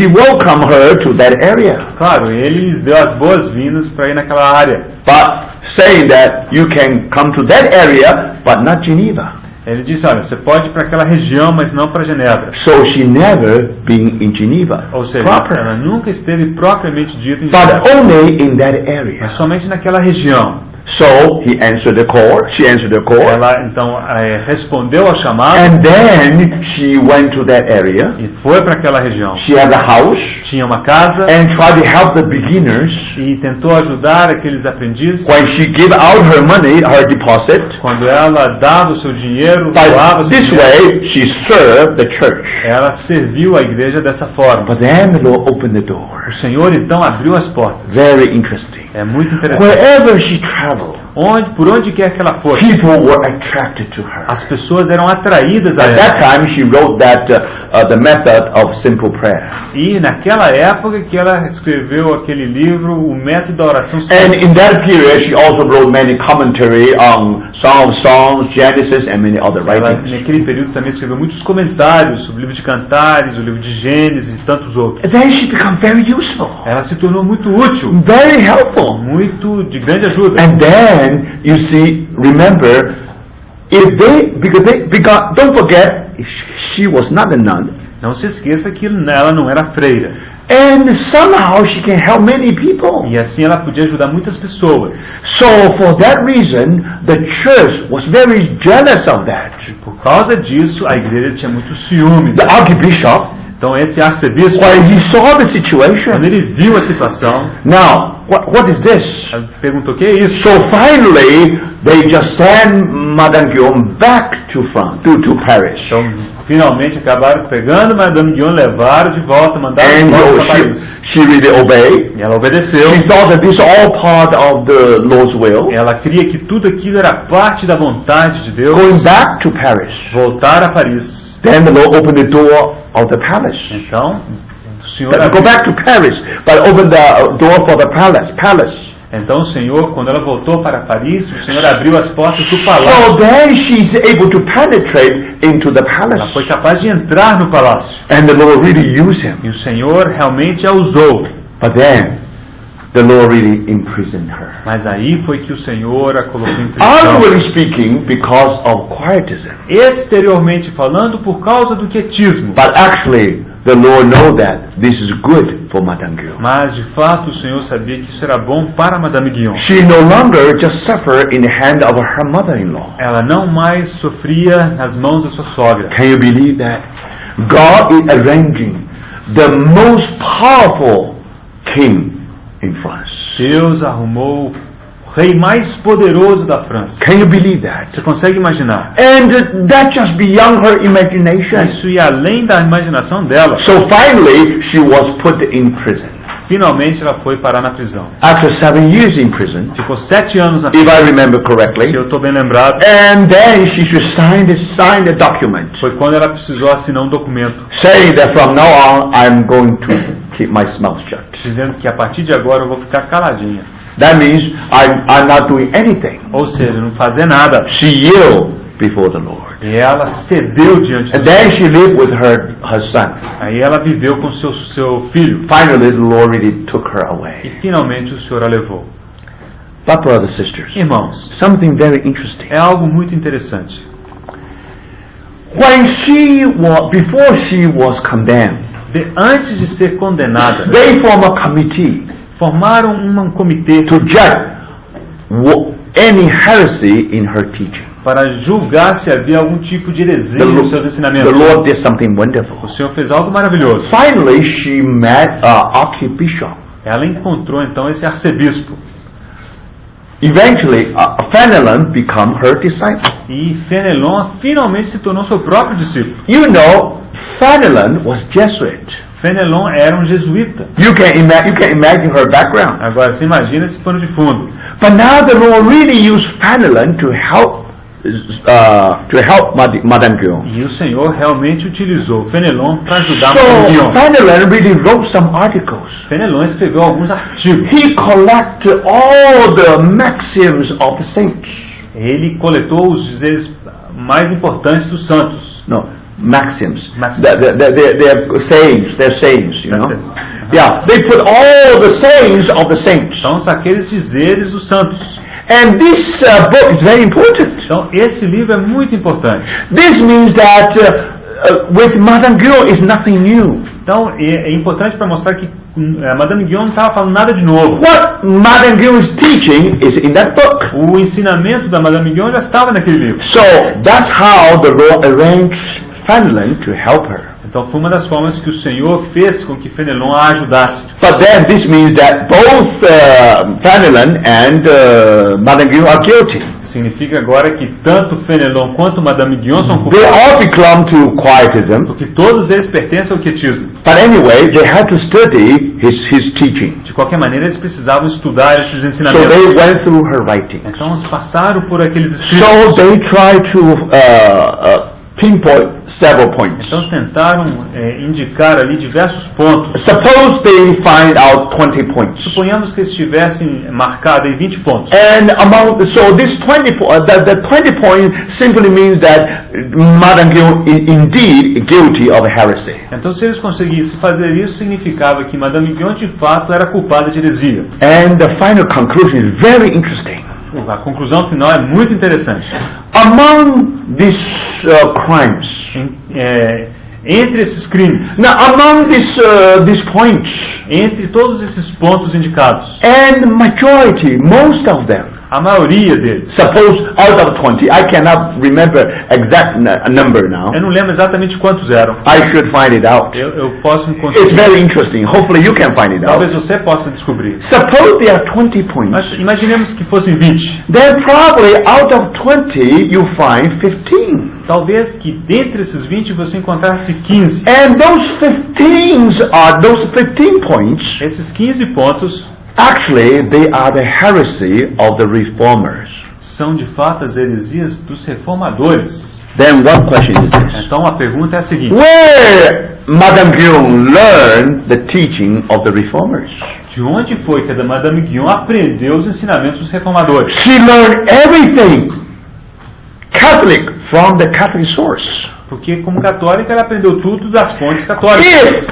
[SPEAKER 1] welcomed her to that area,
[SPEAKER 2] Claro, ele lhes deu as boas-vindas para ir naquela área.
[SPEAKER 1] but saying that you can come to that area, but not Geneva.
[SPEAKER 2] Ele disse, olha, você pode ir para aquela região, mas não para Genebra.
[SPEAKER 1] So she never been in Geneva
[SPEAKER 2] Ou seja,
[SPEAKER 1] proper,
[SPEAKER 2] ela nunca esteve propriamente dita em
[SPEAKER 1] but
[SPEAKER 2] Genebra,
[SPEAKER 1] only in that area.
[SPEAKER 2] mas somente naquela região.
[SPEAKER 1] So he answered the call. She answered the call,
[SPEAKER 2] Ela então respondeu ao chamado
[SPEAKER 1] and then she went to that area.
[SPEAKER 2] e foi para aquela região.
[SPEAKER 1] She had a house
[SPEAKER 2] Tinha uma casa
[SPEAKER 1] and tried to help the beginners.
[SPEAKER 2] e tentou ajudar aqueles aprendizes.
[SPEAKER 1] When she gave out her money, her deposit,
[SPEAKER 2] Quando ela dava o seu dinheiro, doava o
[SPEAKER 1] but
[SPEAKER 2] seu
[SPEAKER 1] this
[SPEAKER 2] dinheiro,
[SPEAKER 1] way she served the church.
[SPEAKER 2] ela serviu a igreja dessa forma.
[SPEAKER 1] But then the Lord opened the door.
[SPEAKER 2] O Senhor então abriu as portas.
[SPEAKER 1] Very interesting.
[SPEAKER 2] É muito interessante.
[SPEAKER 1] Wherever she traveled,
[SPEAKER 2] Por onde quer que ela fosse,
[SPEAKER 1] people were attracted to her.
[SPEAKER 2] as pessoas eram atraídas a
[SPEAKER 1] At that
[SPEAKER 2] ela.
[SPEAKER 1] time, she wrote that the method of simple prayer.
[SPEAKER 2] E naquela época que ela escreveu aquele livro, O Método da Oração
[SPEAKER 1] And in
[SPEAKER 2] Simples.
[SPEAKER 1] that period, she also wrote many commentary on Song of Songs, Genesis, and many other
[SPEAKER 2] Ela,
[SPEAKER 1] writings.
[SPEAKER 2] naquele período, também escreveu muitos comentários sobre o livro de Cantares, o livro de Gênesis e tantos outros.
[SPEAKER 1] And then she became very useful,
[SPEAKER 2] Ela se tornou muito útil,
[SPEAKER 1] very helpful.
[SPEAKER 2] muito de grande ajuda.
[SPEAKER 1] And then you see, remember, because don't forget, she was not a nun,
[SPEAKER 2] Não se esqueça que ela não era freira.
[SPEAKER 1] and somehow she can help many people.
[SPEAKER 2] E assim ela podia ajudar muitas pessoas.
[SPEAKER 1] So for that reason, the church was very jealous of that.
[SPEAKER 2] Por causa disso, a igreja tinha muito ciúme.
[SPEAKER 1] The archbishop,
[SPEAKER 2] Então esse arcebispo,
[SPEAKER 1] when he saw the situation,
[SPEAKER 2] quando ele viu a situação,
[SPEAKER 1] now what is this?
[SPEAKER 2] ele perguntou: o que é isso?
[SPEAKER 1] So finally, they just sent Madame Guillaume back to France, to Paris.
[SPEAKER 2] Então, finalmente acabaram pegando Madame Guillaume, levaram de volta, mandaram de
[SPEAKER 1] And
[SPEAKER 2] volta para Paris.
[SPEAKER 1] she really obeyed.
[SPEAKER 2] E ela obedeceu.
[SPEAKER 1] She thought that this is all part of the Lord's will.
[SPEAKER 2] Ela cria que tudo aquilo era parte da vontade de Deus.
[SPEAKER 1] Going back to Paris.
[SPEAKER 2] Voltar a Paris.
[SPEAKER 1] Then the Lord opened the door of the palace.
[SPEAKER 2] Então, o Senhor
[SPEAKER 1] Go
[SPEAKER 2] abriu.
[SPEAKER 1] back to Paris, but open the door for the palace.
[SPEAKER 2] Então o Senhor, quando ela voltou para Paris, o Senhor abriu as portas do
[SPEAKER 1] So
[SPEAKER 2] palácio.
[SPEAKER 1] then she's able to penetrate into the
[SPEAKER 2] Ela foi
[SPEAKER 1] palace.
[SPEAKER 2] capaz de entrar no palácio.
[SPEAKER 1] And the Lord really used him.
[SPEAKER 2] E o Senhor realmente a usou.
[SPEAKER 1] But then, the Lord really imprisoned her.
[SPEAKER 2] Mas aí foi que o Senhor a colocou em prisão.
[SPEAKER 1] Outwardly speaking, because of quietism.
[SPEAKER 2] Exteriormente falando, por causa do quietismo.
[SPEAKER 1] But actually, the Lord knows that this is good for Madame Guillaume.
[SPEAKER 2] Mas de fato o Senhor sabia que isso era bom para Madame Guillaume.
[SPEAKER 1] She no longer just suffered in the hand of her mother-in-law.
[SPEAKER 2] Ela não mais sofria nas mãos da sua sogra.
[SPEAKER 1] Can you believe that? God is arranging the most powerful king in France.
[SPEAKER 2] Deus arrumou o rei mais poderoso da França.
[SPEAKER 1] Can you believe that?
[SPEAKER 2] Você consegue imaginar?
[SPEAKER 1] And that's just beyond her imagination.
[SPEAKER 2] Isso ia além da imaginação dela.
[SPEAKER 1] So finally, she was put in prison.
[SPEAKER 2] Finalmente ela foi parar na prisão.
[SPEAKER 1] After 7 years in prison,
[SPEAKER 2] Ficou 7 anos na
[SPEAKER 1] if
[SPEAKER 2] prisão,
[SPEAKER 1] I remember correctly,
[SPEAKER 2] se eu estou bem lembrado.
[SPEAKER 1] and then she should sign the document
[SPEAKER 2] Foi quando ela precisou assinar um documento
[SPEAKER 1] saying that from now on I'm going to keep my mouth shut.
[SPEAKER 2] dizendo que a partir de agora eu vou ficar caladinha.
[SPEAKER 1] That means I'm not doing anything.
[SPEAKER 2] Ou seja, não fazer nada.
[SPEAKER 1] She yielded before the Lord.
[SPEAKER 2] E ela cedeu diante
[SPEAKER 1] And
[SPEAKER 2] do
[SPEAKER 1] then
[SPEAKER 2] Senhor.
[SPEAKER 1] she lived with her son.
[SPEAKER 2] Aí ela viveu com seu filho.
[SPEAKER 1] Finally, the Lord really took her
[SPEAKER 2] E
[SPEAKER 1] away.
[SPEAKER 2] finalmente o Senhor a levou.
[SPEAKER 1] But brothers and sisters,
[SPEAKER 2] Irmãos,
[SPEAKER 1] something very interesting.
[SPEAKER 2] é algo muito interessante.
[SPEAKER 1] Before she was condemned,
[SPEAKER 2] Antes de ser condenada,
[SPEAKER 1] they formed a committee
[SPEAKER 2] formaram um comitê
[SPEAKER 1] to judge any heresy in her teaching.
[SPEAKER 2] para julgar se havia algum tipo de heresia
[SPEAKER 1] The,
[SPEAKER 2] nos seus
[SPEAKER 1] the
[SPEAKER 2] ensinamentos.
[SPEAKER 1] Lord did something wonderful.
[SPEAKER 2] O Senhor fez algo maravilhoso.
[SPEAKER 1] Finally, she met an archbishop.
[SPEAKER 2] Ela encontrou então esse arcebispo.
[SPEAKER 1] Eventually, Fenelon became her disciple.
[SPEAKER 2] E Fenelon finalmente se tornou seu próprio discípulo.
[SPEAKER 1] You know, Fenelon was Jesuit.
[SPEAKER 2] Fenelon era um jesuíta.
[SPEAKER 1] You can imagine her background.
[SPEAKER 2] Agora, você imagina esse pano de fundo.
[SPEAKER 1] But now the Lord really used Fenelon to help to help Madame Guyon.
[SPEAKER 2] E o Senhor realmente utilizou Fenelon para ajudar
[SPEAKER 1] So
[SPEAKER 2] Madame Guyon.
[SPEAKER 1] Fenelon really wrote some articles.
[SPEAKER 2] Fenelon escreveu alguns artigos.
[SPEAKER 1] He collected all the maxims of the saints.
[SPEAKER 2] Ele coletou os dizeres mais importantes dos santos.
[SPEAKER 1] No, maxims.
[SPEAKER 2] Maxims.
[SPEAKER 1] They're sayings, you know.
[SPEAKER 2] That's it.
[SPEAKER 1] Yeah, they put all the sayings of the saints.
[SPEAKER 2] São aqueles dizeres dos santos.
[SPEAKER 1] And this book is very important.
[SPEAKER 2] Então esse livro é muito importante.
[SPEAKER 1] This means that with Madame Guyon is nothing new.
[SPEAKER 2] Então é importante para mostrar que Madame Guyon não estava falando nada de novo.
[SPEAKER 1] What Madame Guyon is teaching is in that book.
[SPEAKER 2] O ensinamento da Madame Guyon já estava naquele livro.
[SPEAKER 1] So that's how the Lord arranged Fenelon to help her.
[SPEAKER 2] Então foi uma das formas que o Senhor fez com que Fenelon a ajudasse.
[SPEAKER 1] But then this means that both Fenelon and Madame Guyon are guilty.
[SPEAKER 2] Significa agora que tanto Fenelon quanto Madame Guyon são
[SPEAKER 1] They
[SPEAKER 2] culpados.
[SPEAKER 1] all belong to Quietism.
[SPEAKER 2] Porque todos eles pertencem ao quietismo.
[SPEAKER 1] But anyway, they had to study his teaching.
[SPEAKER 2] De qualquer maneira, eles precisavam estudar esses
[SPEAKER 1] So
[SPEAKER 2] ensinamentos.
[SPEAKER 1] they went through her writing.
[SPEAKER 2] Então eles passaram por aqueles escritos.
[SPEAKER 1] So they tried to pinpoint several points.
[SPEAKER 2] Então tentaram indicar ali diversos pontos.
[SPEAKER 1] Suppose they find out 20 points.
[SPEAKER 2] Suponhamos que eles tivessem marcado em 20 pontos.
[SPEAKER 1] And so this 20 the 20 point simply means that Madame Guyon is indeed guilty of heresy.
[SPEAKER 2] Então se eles conseguissem fazer isso, significava que Madame Guyon de fato era culpada de heresia.
[SPEAKER 1] And the final conclusion is very interesting.
[SPEAKER 2] A conclusão final é muito interessante.
[SPEAKER 1] Among these crimes,
[SPEAKER 2] Entre esses crimes,
[SPEAKER 1] now among these points,
[SPEAKER 2] entre todos esses pontos indicados,
[SPEAKER 1] and majority, most of them,
[SPEAKER 2] a maioria deles,
[SPEAKER 1] suppose out of 20, I cannot remember exact number now.
[SPEAKER 2] eu não lembro exatamente quantos eram.
[SPEAKER 1] I should find it out.
[SPEAKER 2] Eu posso me
[SPEAKER 1] It's
[SPEAKER 2] conseguir.
[SPEAKER 1] very interesting. Hopefully you can find it out.
[SPEAKER 2] Talvez você possa descobrir.
[SPEAKER 1] Suppose there are 20 points.
[SPEAKER 2] Mas imaginemos que fossem 20.
[SPEAKER 1] Then probably out of 20 you find 15.
[SPEAKER 2] Talvez que dentre esses 20 você encontrasse 15.
[SPEAKER 1] And those 15 points,
[SPEAKER 2] Esses 15 pontos
[SPEAKER 1] actually they are the heresy of the reformers.
[SPEAKER 2] são de fato as heresias dos reformadores.
[SPEAKER 1] Then one question is this.
[SPEAKER 2] Então a pergunta é a seguinte:
[SPEAKER 1] Where Madame Guyon learned the teaching of the reformers?
[SPEAKER 2] de onde foi que a Madame Guyon aprendeu os ensinamentos dos reformadores?
[SPEAKER 1] She learned everything Catholic from the Catholic source.
[SPEAKER 2] Porque como católica ela aprendeu tudo das fontes católicas.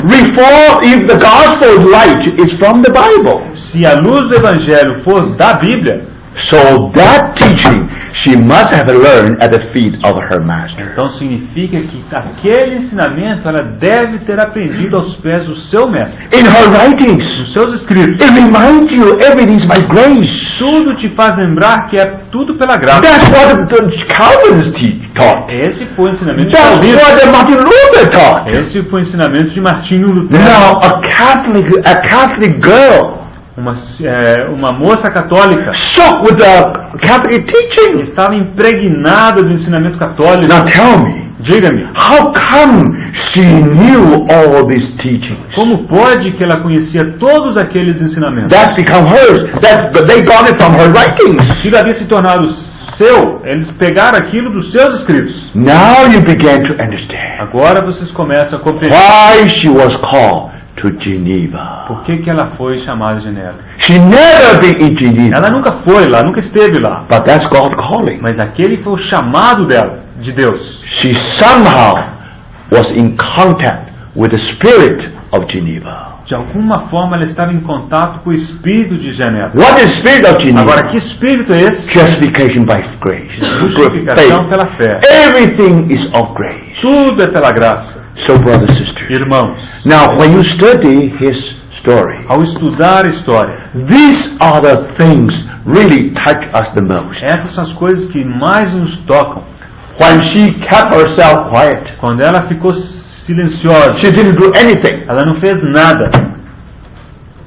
[SPEAKER 1] If the gospel light is from the Bible,
[SPEAKER 2] Se a luz do Evangelho for da Bíblia,
[SPEAKER 1] so that teaching she must have learned at the feet of her master.
[SPEAKER 2] então significa que aquele ensinamento ela deve ter aprendido aos pés do seu mestre.
[SPEAKER 1] In her writings,
[SPEAKER 2] Nos seus escritos,
[SPEAKER 1] it reminds you everything is by grace.
[SPEAKER 2] tudo te faz lembrar que é tudo pela graça.
[SPEAKER 1] That's what the Calvinists taught.
[SPEAKER 2] Esse foi o ensinamento de
[SPEAKER 1] That's
[SPEAKER 2] Calvino.
[SPEAKER 1] what the Martin Luther taught.
[SPEAKER 2] Esse foi o ensinamento de Martinho Lutero.
[SPEAKER 1] Now a Catholic girl,
[SPEAKER 2] Uma moça católica
[SPEAKER 1] shocked with the Catholic teaching.
[SPEAKER 2] estava impregnada do ensinamento católico.
[SPEAKER 1] Now tell me,
[SPEAKER 2] Diga-me,
[SPEAKER 1] how come she knew all these teachings?
[SPEAKER 2] como pode que ela conhecia todos aqueles ensinamentos?
[SPEAKER 1] That's become hers. They got it from her writings.
[SPEAKER 2] Aquilo havia se tornado seu, eles pegaram aquilo dos seus escritos.
[SPEAKER 1] Now you begin to understand
[SPEAKER 2] Agora vocês começam a compreender
[SPEAKER 1] why she was called to Geneva.
[SPEAKER 2] por que ela foi chamada de Genebra.
[SPEAKER 1] She never been in Geneva,
[SPEAKER 2] Ela nunca foi lá, nunca esteve lá.
[SPEAKER 1] but that's God calling.
[SPEAKER 2] Mas aquele foi o chamado dela, de Deus.
[SPEAKER 1] She somehow was in contact with the spirit of Geneva.
[SPEAKER 2] De alguma forma ela estava em contato com o espírito de Genebra.
[SPEAKER 1] What is spirit of Geneva?
[SPEAKER 2] Agora, que espírito é esse?
[SPEAKER 1] Justification by grace.
[SPEAKER 2] Justificação pela fé.
[SPEAKER 1] Everything is of grace.
[SPEAKER 2] Tudo é pela graça.
[SPEAKER 1] So, brothers and sisters,
[SPEAKER 2] Irmãos,
[SPEAKER 1] now when you study his story,
[SPEAKER 2] ao estudar a história,
[SPEAKER 1] these are the things really touch us the most.
[SPEAKER 2] essas são as coisas que mais nos tocam.
[SPEAKER 1] When she kept herself quiet,
[SPEAKER 2] Quando ela ficou silenciosa,
[SPEAKER 1] she didn't do anything.
[SPEAKER 2] ela não fez nada.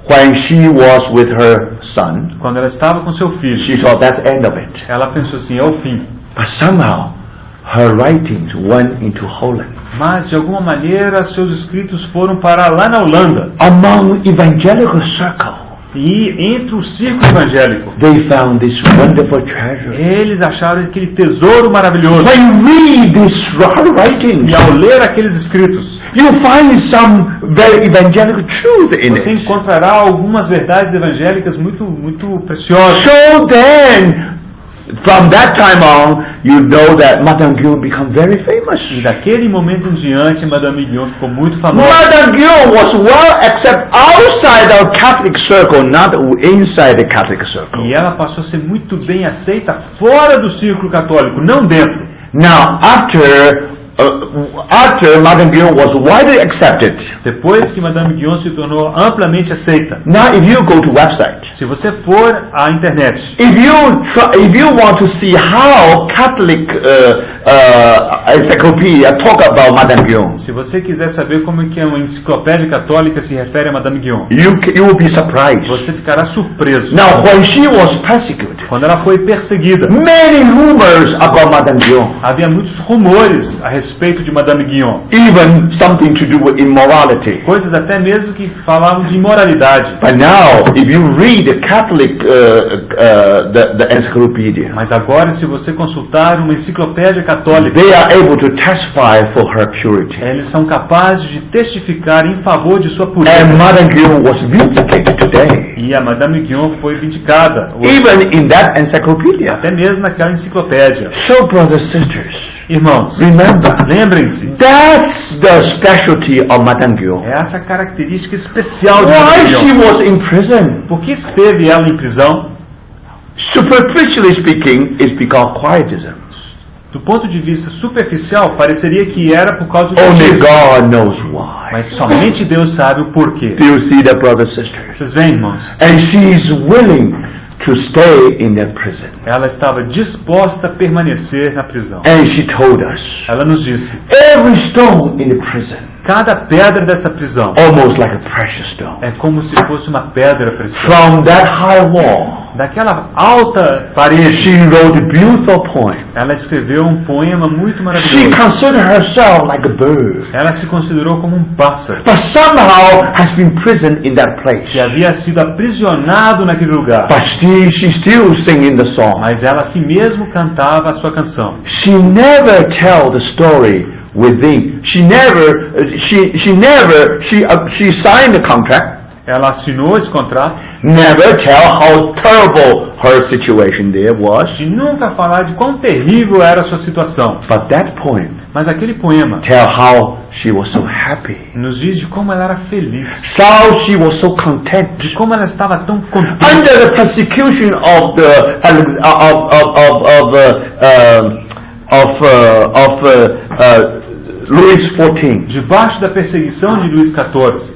[SPEAKER 1] When she was with her son,
[SPEAKER 2] Quando ela estava com seu filho,
[SPEAKER 1] she thought that's the end of it.
[SPEAKER 2] ela pensou assim, é o fim.
[SPEAKER 1] But somehow, her writings went into Holland.
[SPEAKER 2] Mas, de alguma maneira, seus escritos foram para lá na Holanda.
[SPEAKER 1] Among evangelical circle,
[SPEAKER 2] E entre o círculo evangélico,
[SPEAKER 1] they found this wonderful treasure.
[SPEAKER 2] eles acharam aquele tesouro maravilhoso.
[SPEAKER 1] When you read these writings,
[SPEAKER 2] E ao ler aqueles escritos,
[SPEAKER 1] you find some very evangelical truth in
[SPEAKER 2] você
[SPEAKER 1] it.
[SPEAKER 2] encontrará algumas verdades evangélicas muito preciosas.
[SPEAKER 1] So then, from that time on, you know that Madame Guyon become very famous.
[SPEAKER 2] E daquele momento em diante, Madame Guyon ficou muito famosa.
[SPEAKER 1] Madame Guyon was well accepted outside our Catholic circle, not inside the Catholic circle.
[SPEAKER 2] E ela passou a ser muito bem aceita fora do círculo católico, não dentro.
[SPEAKER 1] Now, after Madame Guyon was widely accepted,
[SPEAKER 2] Depois que Madame Guyon se tornou amplamente aceita,
[SPEAKER 1] now if you go to website,
[SPEAKER 2] se você for à internet,
[SPEAKER 1] if you want to see how Catholic encyclopedia talk about Madame Guyon,
[SPEAKER 2] se você quiser saber como é que uma enciclopédia católica se refere a Madame Guyon,
[SPEAKER 1] you will be surprised.
[SPEAKER 2] você ficará surpreso.
[SPEAKER 1] Now, when she was persecuted,
[SPEAKER 2] Quando ela foi perseguida,
[SPEAKER 1] many rumors about Madame Guyon,
[SPEAKER 2] havia muitos rumores a respeito de Madame Guyon,
[SPEAKER 1] even something to do with immorality.
[SPEAKER 2] coisas até mesmo que falavam de imoralidade.
[SPEAKER 1] But now, if you read the Catholic the encyclopedia,
[SPEAKER 2] Mas agora, se você consultar uma enciclopédia católica,
[SPEAKER 1] they are able to testify for her purity.
[SPEAKER 2] eles são capazes de testificar em favor de sua
[SPEAKER 1] And
[SPEAKER 2] pureza.
[SPEAKER 1] Madame Guyon was vindicated today,
[SPEAKER 2] E a Madame Guyon foi vindicada,
[SPEAKER 1] even in that encyclopedia.
[SPEAKER 2] até mesmo naquela enciclopédia.
[SPEAKER 1] So, brothers and sisters,
[SPEAKER 2] Irmãos,
[SPEAKER 1] remember,
[SPEAKER 2] lembrem-se,
[SPEAKER 1] that's the specialty of Madame Guyon.
[SPEAKER 2] é essa característica especial de
[SPEAKER 1] Why
[SPEAKER 2] Madame
[SPEAKER 1] she
[SPEAKER 2] Guyon.
[SPEAKER 1] was in prison?
[SPEAKER 2] Por que esteve ela em prisão?
[SPEAKER 1] Superficially speaking, it's because quietism.
[SPEAKER 2] Do ponto de vista superficial, pareceria que era por causa do
[SPEAKER 1] Only
[SPEAKER 2] quietismo.
[SPEAKER 1] God knows why.
[SPEAKER 2] Mas somente Deus sabe o porquê.
[SPEAKER 1] Do you see that, brothers and sisters?
[SPEAKER 2] Vocês veem, irmãos?
[SPEAKER 1] And she's willing to stay in that prison.
[SPEAKER 2] Ela estava disposta a permanecer na prisão.
[SPEAKER 1] And she told us,
[SPEAKER 2] Ela nos disse,
[SPEAKER 1] every stone in the prison,
[SPEAKER 2] cada pedra dessa prisão
[SPEAKER 1] almost like a precious stone,
[SPEAKER 2] é como se fosse uma pedra preciosa.
[SPEAKER 1] from that high wall,
[SPEAKER 2] Daquela alta parede,
[SPEAKER 1] she wrote a beautiful poem.
[SPEAKER 2] ela escreveu um poema muito
[SPEAKER 1] She
[SPEAKER 2] maravilhoso.
[SPEAKER 1] considered herself like a bird,
[SPEAKER 2] Ela se considerou como um pássaro
[SPEAKER 1] but somehow has been imprisoned in that place.
[SPEAKER 2] que havia sido aprisionado naquele lugar.
[SPEAKER 1] But she still singing the song.
[SPEAKER 2] Mas ela a si mesmo cantava a sua canção.
[SPEAKER 1] She never tell the story within. She signed the contract.
[SPEAKER 2] Ela assinou esse contrato
[SPEAKER 1] Never tell how terrible her situation there was.
[SPEAKER 2] de nunca falar de quão terrível era a sua situação.
[SPEAKER 1] But that poem
[SPEAKER 2] Mas aquele poema
[SPEAKER 1] tell how she was so happy.
[SPEAKER 2] nos diz de como ela era feliz,
[SPEAKER 1] How she was so content.
[SPEAKER 2] de como ela estava tão contente.
[SPEAKER 1] Under the persecution of Louis XIV.
[SPEAKER 2] Debaixo da perseguição de Luís XIV,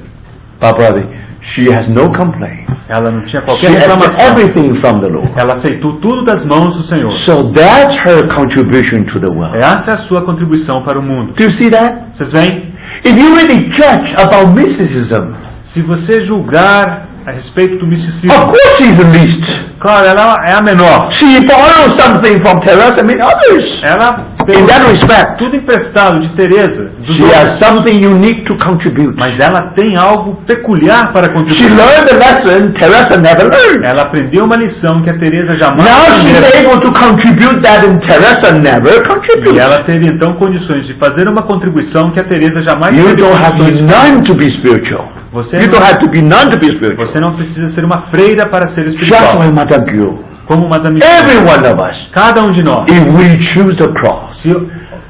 [SPEAKER 1] But brother, she has no complaint.
[SPEAKER 2] ela não tinha
[SPEAKER 1] She
[SPEAKER 2] qualquer
[SPEAKER 1] accepts
[SPEAKER 2] reclamação.
[SPEAKER 1] everything from the Lord.
[SPEAKER 2] Ela aceitou tudo das mãos do Senhor.
[SPEAKER 1] So that's her contribution to the world.
[SPEAKER 2] Essa é a sua contribuição para o mundo.
[SPEAKER 1] Do you see that?
[SPEAKER 2] Vocês veem?
[SPEAKER 1] If you really judge about mysticism,
[SPEAKER 2] Se você julgar a respeito do misticismo,
[SPEAKER 1] of course she's the least.
[SPEAKER 2] claro, ela é a menor.
[SPEAKER 1] She borrowed something from Teresa and many others.
[SPEAKER 2] Ela
[SPEAKER 1] In that respect,
[SPEAKER 2] tudo emprestado de Teresa, dos
[SPEAKER 1] she
[SPEAKER 2] outros.
[SPEAKER 1] has something unique to contribute.
[SPEAKER 2] Mas ela tem algo peculiar para
[SPEAKER 1] She
[SPEAKER 2] contribuir.
[SPEAKER 1] learned the lesson Teresa never learned.
[SPEAKER 2] Ela aprendeu uma lição que a Teresa jamais
[SPEAKER 1] Now she's
[SPEAKER 2] aprendeu.
[SPEAKER 1] able to contribute that and Teresa never
[SPEAKER 2] E
[SPEAKER 1] contributed.
[SPEAKER 2] ela teve então condições de fazer uma contribuição que a Teresa jamais
[SPEAKER 1] You
[SPEAKER 2] teve
[SPEAKER 1] don't have to
[SPEAKER 2] condições
[SPEAKER 1] be
[SPEAKER 2] de
[SPEAKER 1] none to be spiritual.
[SPEAKER 2] Você
[SPEAKER 1] You don't
[SPEAKER 2] não,
[SPEAKER 1] have to be none to be spiritual.
[SPEAKER 2] você não precisa ser uma freira para ser
[SPEAKER 1] Just
[SPEAKER 2] espiritual.
[SPEAKER 1] like Madame Guyon.
[SPEAKER 2] Como Madame
[SPEAKER 1] Every
[SPEAKER 2] Guyon.
[SPEAKER 1] one of us,
[SPEAKER 2] Cada um de nós,
[SPEAKER 1] if we choose the cross,
[SPEAKER 2] se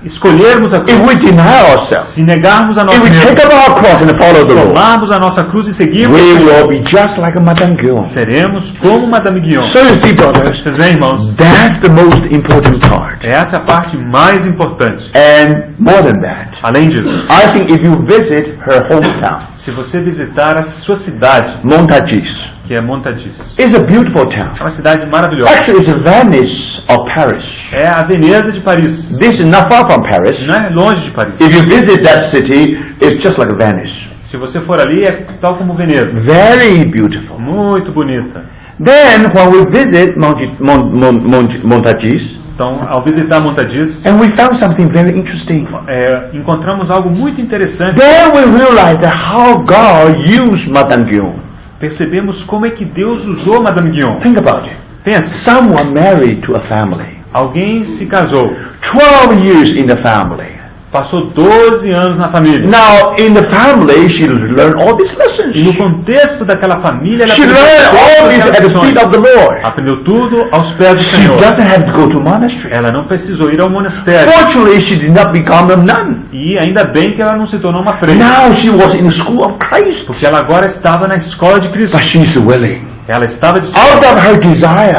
[SPEAKER 2] escolhermos a
[SPEAKER 1] if
[SPEAKER 2] cruz,
[SPEAKER 1] we deny ourselves,
[SPEAKER 2] se negarmos a nós
[SPEAKER 1] if we take
[SPEAKER 2] mesmos,
[SPEAKER 1] up our cross and follow the Lord,
[SPEAKER 2] tomarmos a nossa cruz e seguirmos,
[SPEAKER 1] we will be just like a Madame Guyon.
[SPEAKER 2] seremos como Madame Guyon.
[SPEAKER 1] So you see, brothers,
[SPEAKER 2] Vocês veem, irmãos?
[SPEAKER 1] that's the most important part.
[SPEAKER 2] Essa é a parte mais importante.
[SPEAKER 1] And more than that,
[SPEAKER 2] Além disso,
[SPEAKER 1] I think if you visit her hometown,
[SPEAKER 2] se você visitar a sua cidade,
[SPEAKER 1] Montargis,
[SPEAKER 2] que é Montagis,
[SPEAKER 1] it's a beautiful town.
[SPEAKER 2] é uma cidade maravilhosa.
[SPEAKER 1] Actually, it's Venice of Paris.
[SPEAKER 2] É a Veneza de Paris.
[SPEAKER 1] This is not far from Paris.
[SPEAKER 2] Não é longe de Paris.
[SPEAKER 1] If you visit that city, it's just like Venice.
[SPEAKER 2] Se você for ali, é tal como Veneza.
[SPEAKER 1] Very beautiful.
[SPEAKER 2] Muito bonita.
[SPEAKER 1] Then, when we visit Montargis,
[SPEAKER 2] Então, ao visitar Montagis,
[SPEAKER 1] and we found something very interesting.
[SPEAKER 2] encontramos algo muito interessante.
[SPEAKER 1] Then we realized that how God used Madame Guyon.
[SPEAKER 2] percebemos como é que Deus usou Madame Guyon.
[SPEAKER 1] Think about it.
[SPEAKER 2] Pense,
[SPEAKER 1] Someone married to a family.
[SPEAKER 2] alguém se casou,
[SPEAKER 1] 12 years in the family.
[SPEAKER 2] passou 12 anos na família.
[SPEAKER 1] Now, in the family, she learned all these
[SPEAKER 2] E no
[SPEAKER 1] lessons.
[SPEAKER 2] contexto daquela família, ela
[SPEAKER 1] She learned all this at the feet of the Lord.
[SPEAKER 2] aprendeu tudo aos pés do
[SPEAKER 1] She
[SPEAKER 2] Senhor.
[SPEAKER 1] doesn't have to go to monastery.
[SPEAKER 2] Ela não precisou ir ao monastério.
[SPEAKER 1] Fortunately, she did not become a nun.
[SPEAKER 2] E ainda bem que ela não se tornou uma freira.
[SPEAKER 1] Now she was in the school of Christ.
[SPEAKER 2] Porque ela agora estava na escola de Cristo.
[SPEAKER 1] But she's willing.
[SPEAKER 2] Ela estava
[SPEAKER 1] Out of her desire,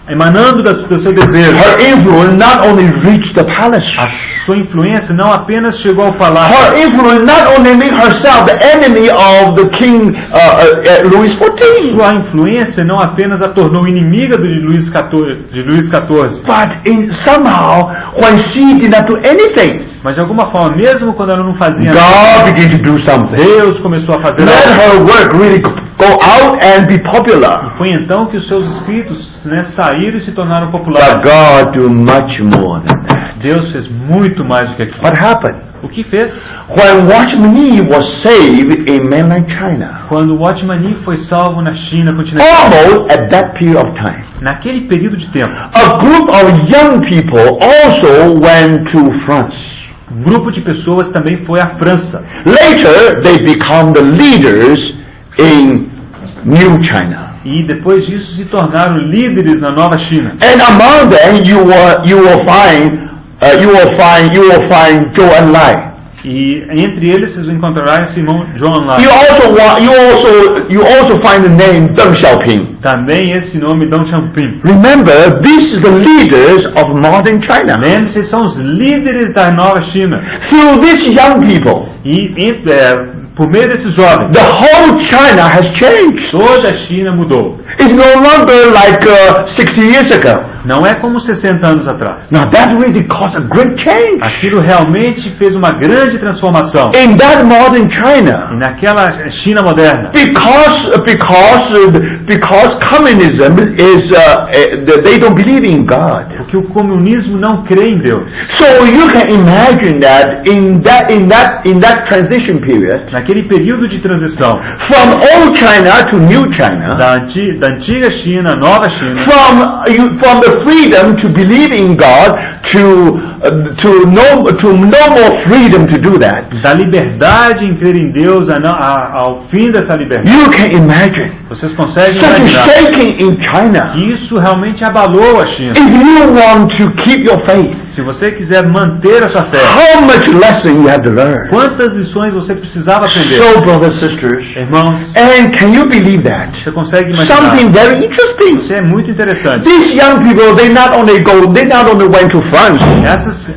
[SPEAKER 2] emanando do seu desejo.
[SPEAKER 1] her influence not only reached the palace.
[SPEAKER 2] A sua influência não apenas chegou ao palácio.
[SPEAKER 1] Her influence not only made herself the enemy of the king Louis XIV,
[SPEAKER 2] Sua influência não apenas a tornou inimiga de Luís XIV,
[SPEAKER 1] but somehow when she did not do anything,
[SPEAKER 2] mas de alguma forma, mesmo quando ela não fazia
[SPEAKER 1] God
[SPEAKER 2] nada,
[SPEAKER 1] began to do something.
[SPEAKER 2] Deus começou a fazer
[SPEAKER 1] Let
[SPEAKER 2] algo.
[SPEAKER 1] her work really go out and be popular.
[SPEAKER 2] E foi então que os seus escritos, né, saíram e se tornaram
[SPEAKER 1] But
[SPEAKER 2] populares.
[SPEAKER 1] God do much more than that.
[SPEAKER 2] Deus fez muito mais do que aquilo.
[SPEAKER 1] What happened?
[SPEAKER 2] O que fez?
[SPEAKER 1] When Watchman Nee was saved in mainland China,
[SPEAKER 2] Quando Watchman Nee foi salvo na China continental,
[SPEAKER 1] almost at that period of time,
[SPEAKER 2] naquele período de tempo,
[SPEAKER 1] a group of young people also went to France.
[SPEAKER 2] um grupo de pessoas também foi à França.
[SPEAKER 1] Later, they become the leaders in New China.
[SPEAKER 2] E depois disso se tornaram líderes na Nova China.
[SPEAKER 1] And among them, you will find Zhou Enlai.
[SPEAKER 2] E entre eles vocês encontrarão esse irmão John Lai.
[SPEAKER 1] You also find the name Deng Xiaoping.
[SPEAKER 2] Também esse nome Deng Xiaoping.
[SPEAKER 1] Remember, these are the leaders of modern China.
[SPEAKER 2] Lembre-se, são os líderes da Nova China.
[SPEAKER 1] Through these young people,
[SPEAKER 2] Por meio desses jovens,
[SPEAKER 1] the whole China has changed.
[SPEAKER 2] toda a China mudou.
[SPEAKER 1] It's no longer like 60 years ago.
[SPEAKER 2] Não é como 60 anos atrás.
[SPEAKER 1] Now that really caused a great change.
[SPEAKER 2] Aquilo realmente fez uma grande transformação.
[SPEAKER 1] In that modern
[SPEAKER 2] E
[SPEAKER 1] China,
[SPEAKER 2] naquela China moderna,
[SPEAKER 1] because communism is they don't believe in God.
[SPEAKER 2] porque o comunismo não crê em Deus.
[SPEAKER 1] So you can imagine that in that transition period,
[SPEAKER 2] Naquele período de transição
[SPEAKER 1] from old China to new China,
[SPEAKER 2] da antiga China à nova China,
[SPEAKER 1] from the freedom to believe in God to no more freedom to do that.
[SPEAKER 2] da liberdade em crer em Deus ao fim dessa liberdade.
[SPEAKER 1] You can imagine
[SPEAKER 2] Vocês conseguem
[SPEAKER 1] such a
[SPEAKER 2] imaginar
[SPEAKER 1] shaking in China.
[SPEAKER 2] que isso realmente abalou a China.
[SPEAKER 1] If you want to keep your faith,
[SPEAKER 2] Se você quiser manter a sua fé,
[SPEAKER 1] how much lesson you have to learn.
[SPEAKER 2] quantas lições você precisava aprender?
[SPEAKER 1] So, brothers and sisters,
[SPEAKER 2] Irmãos,
[SPEAKER 1] and can you believe that?
[SPEAKER 2] você consegue imaginar?
[SPEAKER 1] Something very interesting.
[SPEAKER 2] Isso é muito interessante.
[SPEAKER 1] These young people, they not only went to France.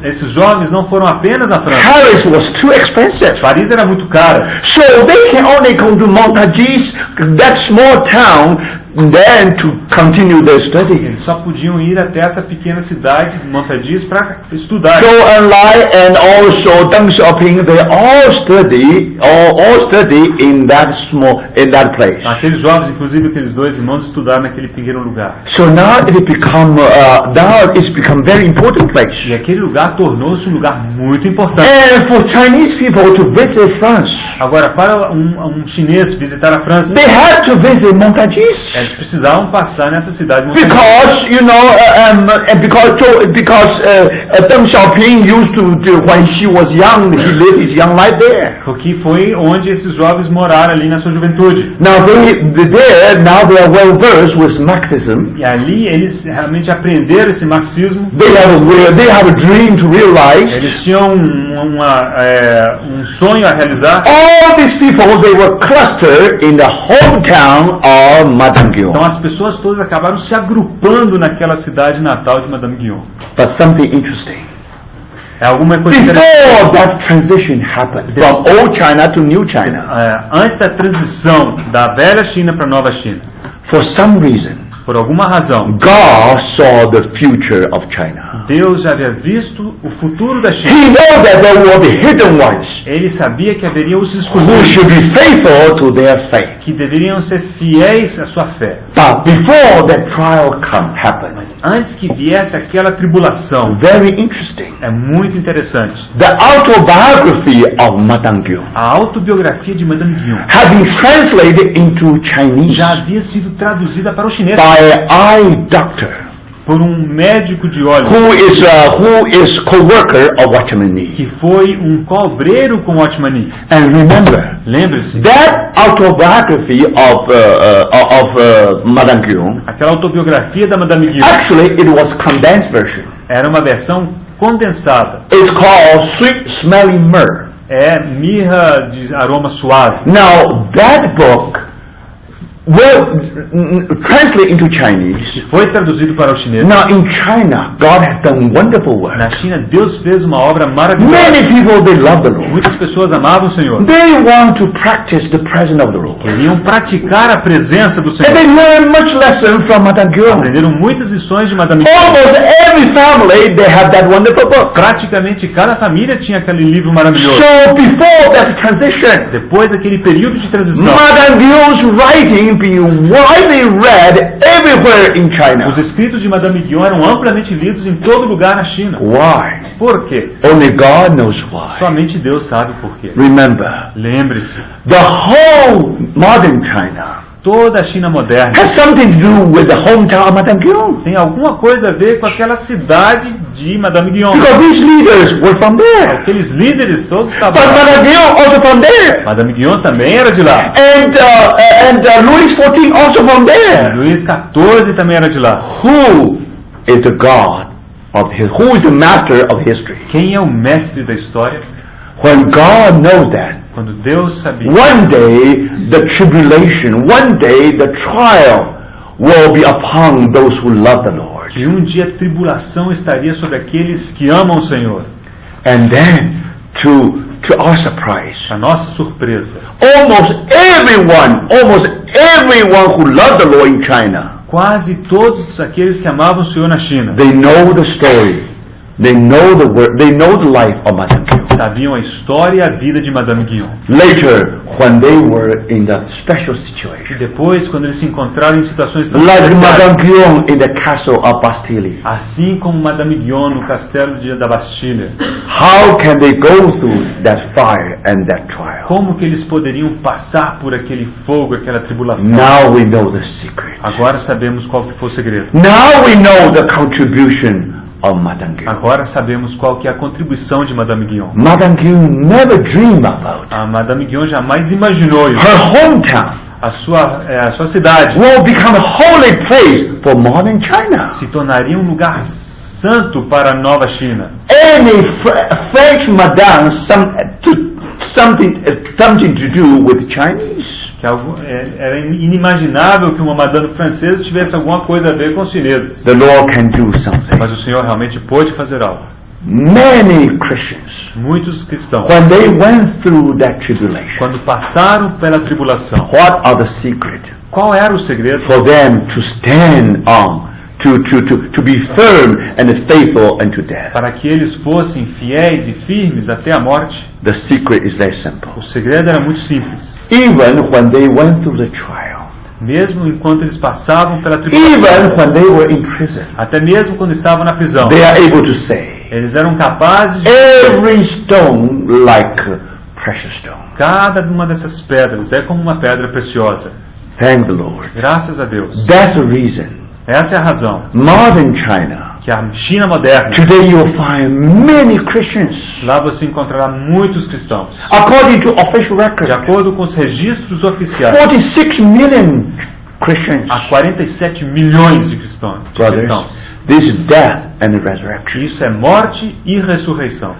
[SPEAKER 2] Esses jovens não foram apenas à França.
[SPEAKER 1] Paris was too expensive.
[SPEAKER 2] Paris era muito cara.
[SPEAKER 1] So they can only come to Montargis, that small town, then to continue their study.
[SPEAKER 2] Eles só podiam ir até essa pequena cidade de Montargis para estudar.
[SPEAKER 1] Zhou Enlai and also Deng Xiaoping, they all study in that place.
[SPEAKER 2] Aqueles jovens, inclusive aqueles dois irmãos, estudaram naquele pequeno lugar.
[SPEAKER 1] So now it's become very important place.
[SPEAKER 2] E aquele lugar tornou-se um lugar muito importante.
[SPEAKER 1] And for Chinese people to visit France,
[SPEAKER 2] Agora, para um chinês visitar a França,
[SPEAKER 1] they had to visit Montargis.
[SPEAKER 2] eles precisavam passar nessa cidade muito
[SPEAKER 1] Because Deng Xiaoping used to when she was young, he lived his young life there.
[SPEAKER 2] porque foi onde esses jovens moraram ali na sua juventude.
[SPEAKER 1] Now they are well versed with Marxism.
[SPEAKER 2] E ali eles realmente aprenderam esse marxismo.
[SPEAKER 1] They have a dream to realize.
[SPEAKER 2] Eles tinham um sonho a realizar.
[SPEAKER 1] All these people, they were clustered in the hometown of Madame Guyon.
[SPEAKER 2] Então as pessoas todas acabaram se agrupando naquela cidade natal de Madame Guyon.
[SPEAKER 1] But something interesting.
[SPEAKER 2] É alguma coisa interessante.
[SPEAKER 1] Before that transition happened, from old China to new China,
[SPEAKER 2] Antes da transição da velha China para a nova China,
[SPEAKER 1] for some reason,
[SPEAKER 2] por alguma razão,
[SPEAKER 1] God saw the future of China.
[SPEAKER 2] Deus já havia visto o futuro da China.
[SPEAKER 1] He knew that there were the hidden ones
[SPEAKER 2] Ele sabia que haveria os
[SPEAKER 1] who
[SPEAKER 2] escolhidos
[SPEAKER 1] should be faithful to their faith.
[SPEAKER 2] que deveriam ser fiéis à sua fé.
[SPEAKER 1] But before that trial happened,
[SPEAKER 2] Mas antes que viesse aquela tribulação,
[SPEAKER 1] very interesting,
[SPEAKER 2] é muito interessante.
[SPEAKER 1] the autobiography of Madame Guyon
[SPEAKER 2] A autobiografia de Madame Guyon
[SPEAKER 1] had been translated into Chinese
[SPEAKER 2] já havia sido traduzida para o chinês
[SPEAKER 1] by an eye doctor
[SPEAKER 2] por um médico de olhos
[SPEAKER 1] who is co-worker of Watchman Nee.
[SPEAKER 2] que foi um cobreiro com Watchman Nee.
[SPEAKER 1] And remember,
[SPEAKER 2] Lembre-se,
[SPEAKER 1] that autobiography of Madame Guyon,
[SPEAKER 2] aquela autobiografia da Madame Guyon
[SPEAKER 1] actually it was condensed version.
[SPEAKER 2] era uma versão condensada.
[SPEAKER 1] It's called Sweet Smelling Myrrh.
[SPEAKER 2] É mirra de aroma suave.
[SPEAKER 1] Now that book will translate into Chinese.
[SPEAKER 2] Foi traduzido para o chinês.
[SPEAKER 1] Now in China, God has done wonderful work.
[SPEAKER 2] Na China, Deus fez uma obra maravilhosa.
[SPEAKER 1] Many people, they love the Lord.
[SPEAKER 2] Muitas pessoas amavam o Senhor.
[SPEAKER 1] They want to practice the presence of the Lord.
[SPEAKER 2] Queriam praticar a presença do
[SPEAKER 1] And
[SPEAKER 2] Senhor.
[SPEAKER 1] they learn much lesson from Madame Guyon.
[SPEAKER 2] Aprenderam muitas lições de Madame Guyon.
[SPEAKER 1] Almost every family, they have that wonderful book.
[SPEAKER 2] Praticamente cada família tinha aquele livro maravilhoso.
[SPEAKER 1] So before that transition,
[SPEAKER 2] Depois daquele período de transição,
[SPEAKER 1] Madame Guyon's writing being widely read everywhere in China.
[SPEAKER 2] os escritos de Madame Guyon eram amplamente lidos em todo lugar na China.
[SPEAKER 1] Why?
[SPEAKER 2] Por quê?
[SPEAKER 1] Only God knows why.
[SPEAKER 2] Somente Deus sabe por quê.
[SPEAKER 1] Remember,
[SPEAKER 2] Lembre-se,
[SPEAKER 1] the whole modern China
[SPEAKER 2] toda a China moderna
[SPEAKER 1] has something to do with the hometown of Madame Guyon.
[SPEAKER 2] tem alguma coisa a ver com aquela cidade de Madame Guyon.
[SPEAKER 1] Because these leaders were from there.
[SPEAKER 2] Aqueles líderes todos estavam
[SPEAKER 1] But
[SPEAKER 2] lá.
[SPEAKER 1] Madame Guyon also from there.
[SPEAKER 2] Madame Guyon também era de lá.
[SPEAKER 1] And Louis XIV also from there.
[SPEAKER 2] Luís XIV também era de lá.
[SPEAKER 1] Who is the God of his? Who is the master of history?
[SPEAKER 2] Quem é o mestre da história?
[SPEAKER 1] When God knows that,
[SPEAKER 2] Quando Deus sabia
[SPEAKER 1] one day the tribulation, one day the trial will be upon those who love the Lord.
[SPEAKER 2] que um dia a tribulação estaria sobre aqueles que amam o Senhor.
[SPEAKER 1] And then, to our surprise,
[SPEAKER 2] A nossa surpresa,
[SPEAKER 1] almost everyone who loved the Lord in China,
[SPEAKER 2] quase todos aqueles que amavam o Senhor na China
[SPEAKER 1] they know the story. They know the word. They know the life of Madame Guyon.
[SPEAKER 2] sabiam a história e a vida de Madame Guyon.
[SPEAKER 1] Later, when they were in that special
[SPEAKER 2] E
[SPEAKER 1] situation,
[SPEAKER 2] depois, quando eles se encontraram em situações tão
[SPEAKER 1] like Madame
[SPEAKER 2] especiais,
[SPEAKER 1] Guyon in the castle of Bastille,
[SPEAKER 2] assim como Madame Guyon no castelo da Bastilha,
[SPEAKER 1] how can they go through that fire and that trial?
[SPEAKER 2] como que eles poderiam passar por aquele fogo, aquela tribulação?
[SPEAKER 1] Now we know the secret.
[SPEAKER 2] Agora sabemos qual que foi o segredo.
[SPEAKER 1] Now we know the contribution of Madame Guyon.
[SPEAKER 2] Agora sabemos qual que é a contribuição de Madame Guyon.
[SPEAKER 1] Madame Guyon never dreamed about
[SPEAKER 2] A Madame Guyon jamais imaginou isso.
[SPEAKER 1] her hometown
[SPEAKER 2] A sua cidade
[SPEAKER 1] will become a holy place for modern China.
[SPEAKER 2] se tornaria um lugar santo para a nova China.
[SPEAKER 1] Any French madame something to do with Chinese.
[SPEAKER 2] Que era inimaginável que uma madame francesa tivesse alguma coisa a ver com os chineses.
[SPEAKER 1] The Lord can do something.
[SPEAKER 2] Mas o Senhor realmente pôde fazer algo.
[SPEAKER 1] Many Christians,
[SPEAKER 2] Muitos cristãos,
[SPEAKER 1] when they went through that tribulation,
[SPEAKER 2] quando passaram pela tribulação,
[SPEAKER 1] what are the secret
[SPEAKER 2] qual era o segredo
[SPEAKER 1] for them to stand on, to be firm and faithful unto death?
[SPEAKER 2] para que eles fossem fiéis e firmes até a morte?
[SPEAKER 1] The secret is very simple.
[SPEAKER 2] O segredo era muito simples.
[SPEAKER 1] Even when they went through the trial,
[SPEAKER 2] Mesmo enquanto eles passavam pela tribulação,
[SPEAKER 1] even when they were in prison,
[SPEAKER 2] até mesmo quando estavam na prisão,
[SPEAKER 1] they are able to say,
[SPEAKER 2] eles eram capazes de
[SPEAKER 1] every stone like precious stone.
[SPEAKER 2] cada uma dessas pedras é como uma pedra preciosa.
[SPEAKER 1] Thank the Lord.
[SPEAKER 2] Graças a Deus.
[SPEAKER 1] That's the reason.
[SPEAKER 2] Essa é a razão
[SPEAKER 1] Modern China,
[SPEAKER 2] que a China moderna,
[SPEAKER 1] today you'll find many Christians.
[SPEAKER 2] lá você encontrará muitos cristãos.
[SPEAKER 1] According to official
[SPEAKER 2] De
[SPEAKER 1] records,
[SPEAKER 2] acordo com os registros oficiais,
[SPEAKER 1] 46 million Christians.
[SPEAKER 2] há 47 milhões de cristãos.
[SPEAKER 1] Brothers, this is death and resurrection.
[SPEAKER 2] Isso é morte e ressurreição.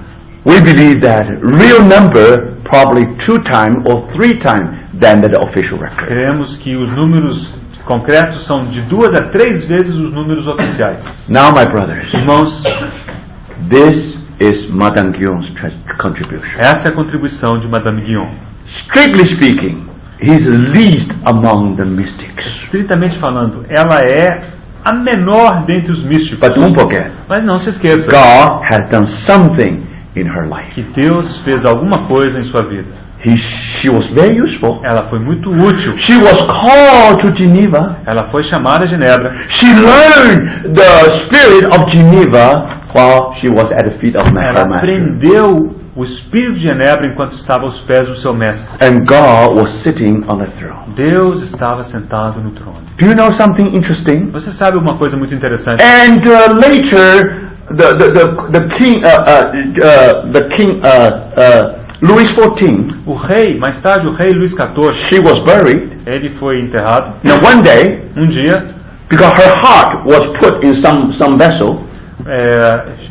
[SPEAKER 1] We believe that real number probably 2 times or 3 times than the official record.
[SPEAKER 2] Cremos que os números concretos são de 2 a 3 vezes os números oficiais.
[SPEAKER 1] Now, my brothers,
[SPEAKER 2] Irmãos,
[SPEAKER 1] this is Madame Guyon's contribution.
[SPEAKER 2] essa é a contribuição de Madame Guyon.
[SPEAKER 1] Strictly speaking, he's least among the mystics.
[SPEAKER 2] Estritamente falando, ela é a menor dentre os místicos.
[SPEAKER 1] But don't forget,
[SPEAKER 2] Mas não se esqueça
[SPEAKER 1] God has done something in her life.
[SPEAKER 2] que Deus fez alguma coisa em sua vida.
[SPEAKER 1] She was very useful.
[SPEAKER 2] Ela foi muito útil.
[SPEAKER 1] She was called to Geneva.
[SPEAKER 2] Ela foi chamada a Genebra.
[SPEAKER 1] She learned the spirit of Geneva while she was at the feet of her
[SPEAKER 2] Ela
[SPEAKER 1] master.
[SPEAKER 2] aprendeu o espírito de Genebra enquanto estava aos pés do seu mestre.
[SPEAKER 1] And God was sitting on the throne.
[SPEAKER 2] Deus estava sentado no trono.
[SPEAKER 1] Do you know something interesting?
[SPEAKER 2] Você sabe uma coisa muito interessante?
[SPEAKER 1] And later, the king Louis XIV,
[SPEAKER 2] O rei, mais tarde o rei Luís XIV,
[SPEAKER 1] she was buried.
[SPEAKER 2] ele foi enterrado.
[SPEAKER 1] Now one day,
[SPEAKER 2] Um dia,
[SPEAKER 1] because her heart was put in some vessel,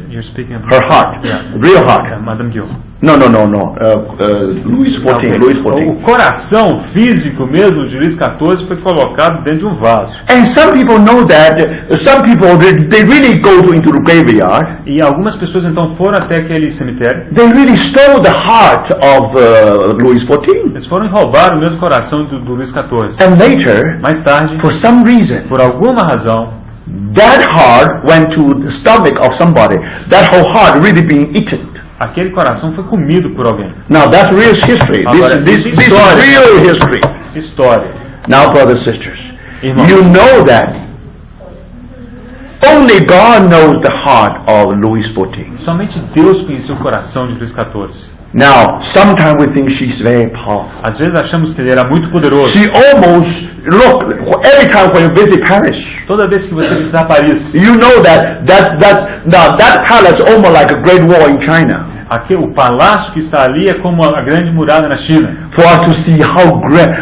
[SPEAKER 2] you're speaking about
[SPEAKER 1] her heart,
[SPEAKER 2] Yeah.
[SPEAKER 1] real heart.
[SPEAKER 2] Madame Guillaume.
[SPEAKER 1] No. Louis XIV, Louis XIV.
[SPEAKER 2] O coração físico mesmo de Luís XIV foi colocado dentro de um vaso.
[SPEAKER 1] And some people know that. Some people they really go into the graveyard.
[SPEAKER 2] E algumas pessoas então foram até aquele cemitério.
[SPEAKER 1] They really stole the heart of Louis XIV.
[SPEAKER 2] Eles foram e roubaram o mesmo coração do Luís XIV.
[SPEAKER 1] And later,
[SPEAKER 2] Mais tarde,
[SPEAKER 1] for some reason,
[SPEAKER 2] por alguma razão,
[SPEAKER 1] that heart went to the stomach of somebody. That whole heart really being eaten.
[SPEAKER 2] aquele coração foi comido por alguém.
[SPEAKER 1] Now that's real history.
[SPEAKER 2] Agora,
[SPEAKER 1] This is
[SPEAKER 2] história.
[SPEAKER 1] real history.
[SPEAKER 2] Essa história.
[SPEAKER 1] Now, brothers and sisters,
[SPEAKER 2] Irmãos.
[SPEAKER 1] you know that only God knows the heart of Louis XIV.
[SPEAKER 2] Somente Deus conhecia o coração de Luís XIV.
[SPEAKER 1] Now, sometimes we think she's very powerful.
[SPEAKER 2] Às vezes achamos que ele era muito poderoso.
[SPEAKER 1] She almost, look, every time when you visit Paris,
[SPEAKER 2] Toda vez que você visitar Paris,
[SPEAKER 1] you know that palace almost like a great wall in China.
[SPEAKER 2] aqui, o palácio que está ali é como a grande muralha na China.
[SPEAKER 1] For us to see how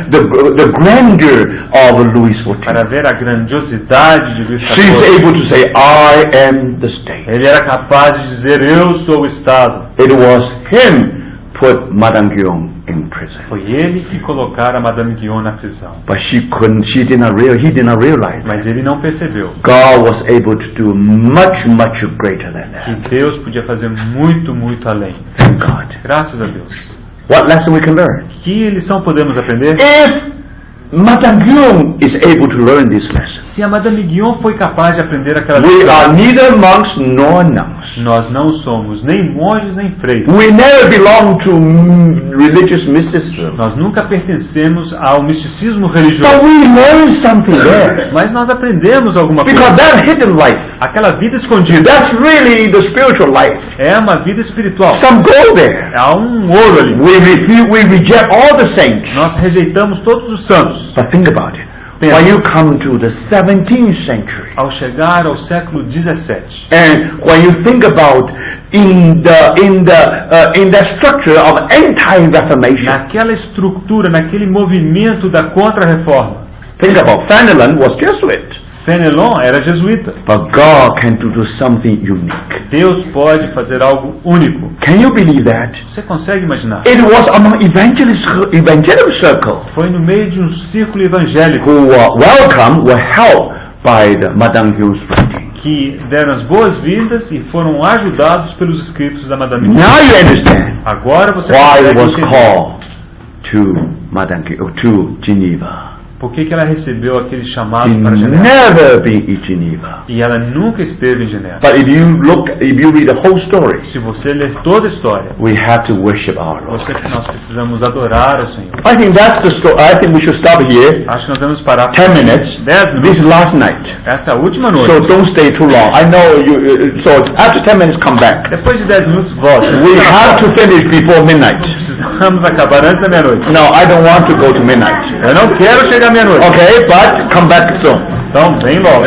[SPEAKER 1] the grandeur of Louis
[SPEAKER 2] Para
[SPEAKER 1] XIV.
[SPEAKER 2] ver a grandiosidade de Luís
[SPEAKER 1] She's
[SPEAKER 2] XIV.
[SPEAKER 1] able to say, I am the state.
[SPEAKER 2] Ele era capaz de dizer, eu sou o Estado.
[SPEAKER 1] It was him put Madame Guillaume in prison.
[SPEAKER 2] Foi ele que colocara a Madame Guillaume na prisão.
[SPEAKER 1] But he did not realize that.
[SPEAKER 2] Mas ele não percebeu
[SPEAKER 1] God was able to do much greater than that.
[SPEAKER 2] que Deus podia fazer muito, muito além.
[SPEAKER 1] Thank God.
[SPEAKER 2] Graças a Deus.
[SPEAKER 1] What lesson we can learn?
[SPEAKER 2] Que lição podemos aprender?
[SPEAKER 1] If Madame Guillaume is able to learn this lesson,
[SPEAKER 2] Se a Madame Guillaume foi capaz de aprender aquela
[SPEAKER 1] we
[SPEAKER 2] lição,
[SPEAKER 1] are neither monks nor nuns.
[SPEAKER 2] nós não somos nem monges nem freios.
[SPEAKER 1] We never belong to religious mysticism.
[SPEAKER 2] Nós nunca pertencemos ao misticismo
[SPEAKER 1] But
[SPEAKER 2] religioso.
[SPEAKER 1] we learn something there.
[SPEAKER 2] Mas nós aprendemos alguma
[SPEAKER 1] Because
[SPEAKER 2] coisa.
[SPEAKER 1] that hidden life,
[SPEAKER 2] Aquela vida escondida
[SPEAKER 1] that's really the spiritual life.
[SPEAKER 2] é uma vida espiritual.
[SPEAKER 1] Some gold there.
[SPEAKER 2] Há um ouro ali.
[SPEAKER 1] We reject all the saints.
[SPEAKER 2] Nós rejeitamos todos os santos.
[SPEAKER 1] But think about it.
[SPEAKER 2] Pensa.
[SPEAKER 1] When you come to the 17th century,
[SPEAKER 2] Ao chegar ao século 17,
[SPEAKER 1] and when you think about in the structure of anti-reformation,
[SPEAKER 2] naquela estrutura, naquele movimento da contra-reforma,
[SPEAKER 1] think about Fenelon was Jesuit,
[SPEAKER 2] Fenelon era jesuíta.
[SPEAKER 1] but God can do something unique.
[SPEAKER 2] Deus pode fazer algo único.
[SPEAKER 1] Can you believe that?
[SPEAKER 2] Você consegue imaginar?
[SPEAKER 1] It was among evangelical circle
[SPEAKER 2] Foi no meio de um círculo evangélico
[SPEAKER 1] who were helped by the Madame Guillaume's writing.
[SPEAKER 2] que deram as boas-vindas e foram ajudados pelos escritos da Madame Guillaume.
[SPEAKER 1] Now you understand
[SPEAKER 2] Agora você
[SPEAKER 1] why it
[SPEAKER 2] consegue
[SPEAKER 1] was
[SPEAKER 2] entender
[SPEAKER 1] called to Geneva.
[SPEAKER 2] por que ela recebeu aquele chamado
[SPEAKER 1] He
[SPEAKER 2] para Genebra.
[SPEAKER 1] never been in Geneva.
[SPEAKER 2] E ela nunca esteve em Genebra.
[SPEAKER 1] But if you read the whole story,
[SPEAKER 2] Se você ler toda a história,
[SPEAKER 1] we have to worship our Lord.
[SPEAKER 2] nós precisamos adorar ao Senhor.
[SPEAKER 1] I think that's the story. I think we should stop here.
[SPEAKER 2] Acho que nós vamos parar
[SPEAKER 1] 10 minutes.
[SPEAKER 2] 10
[SPEAKER 1] This
[SPEAKER 2] minutos.
[SPEAKER 1] last night.
[SPEAKER 2] Essa é a última noite.
[SPEAKER 1] So don't stay too long. I know you. So after 10 minutes, come back.
[SPEAKER 2] Depois de 10 minutos, volte.
[SPEAKER 1] We have to finish before midnight.
[SPEAKER 2] Precisamos acabar antes da meia-noite.
[SPEAKER 1] No, I don't want to go to midnight.
[SPEAKER 2] Eu não quero chegar à meia-noite.
[SPEAKER 1] Okay, but come back soon.
[SPEAKER 2] Então, vem logo.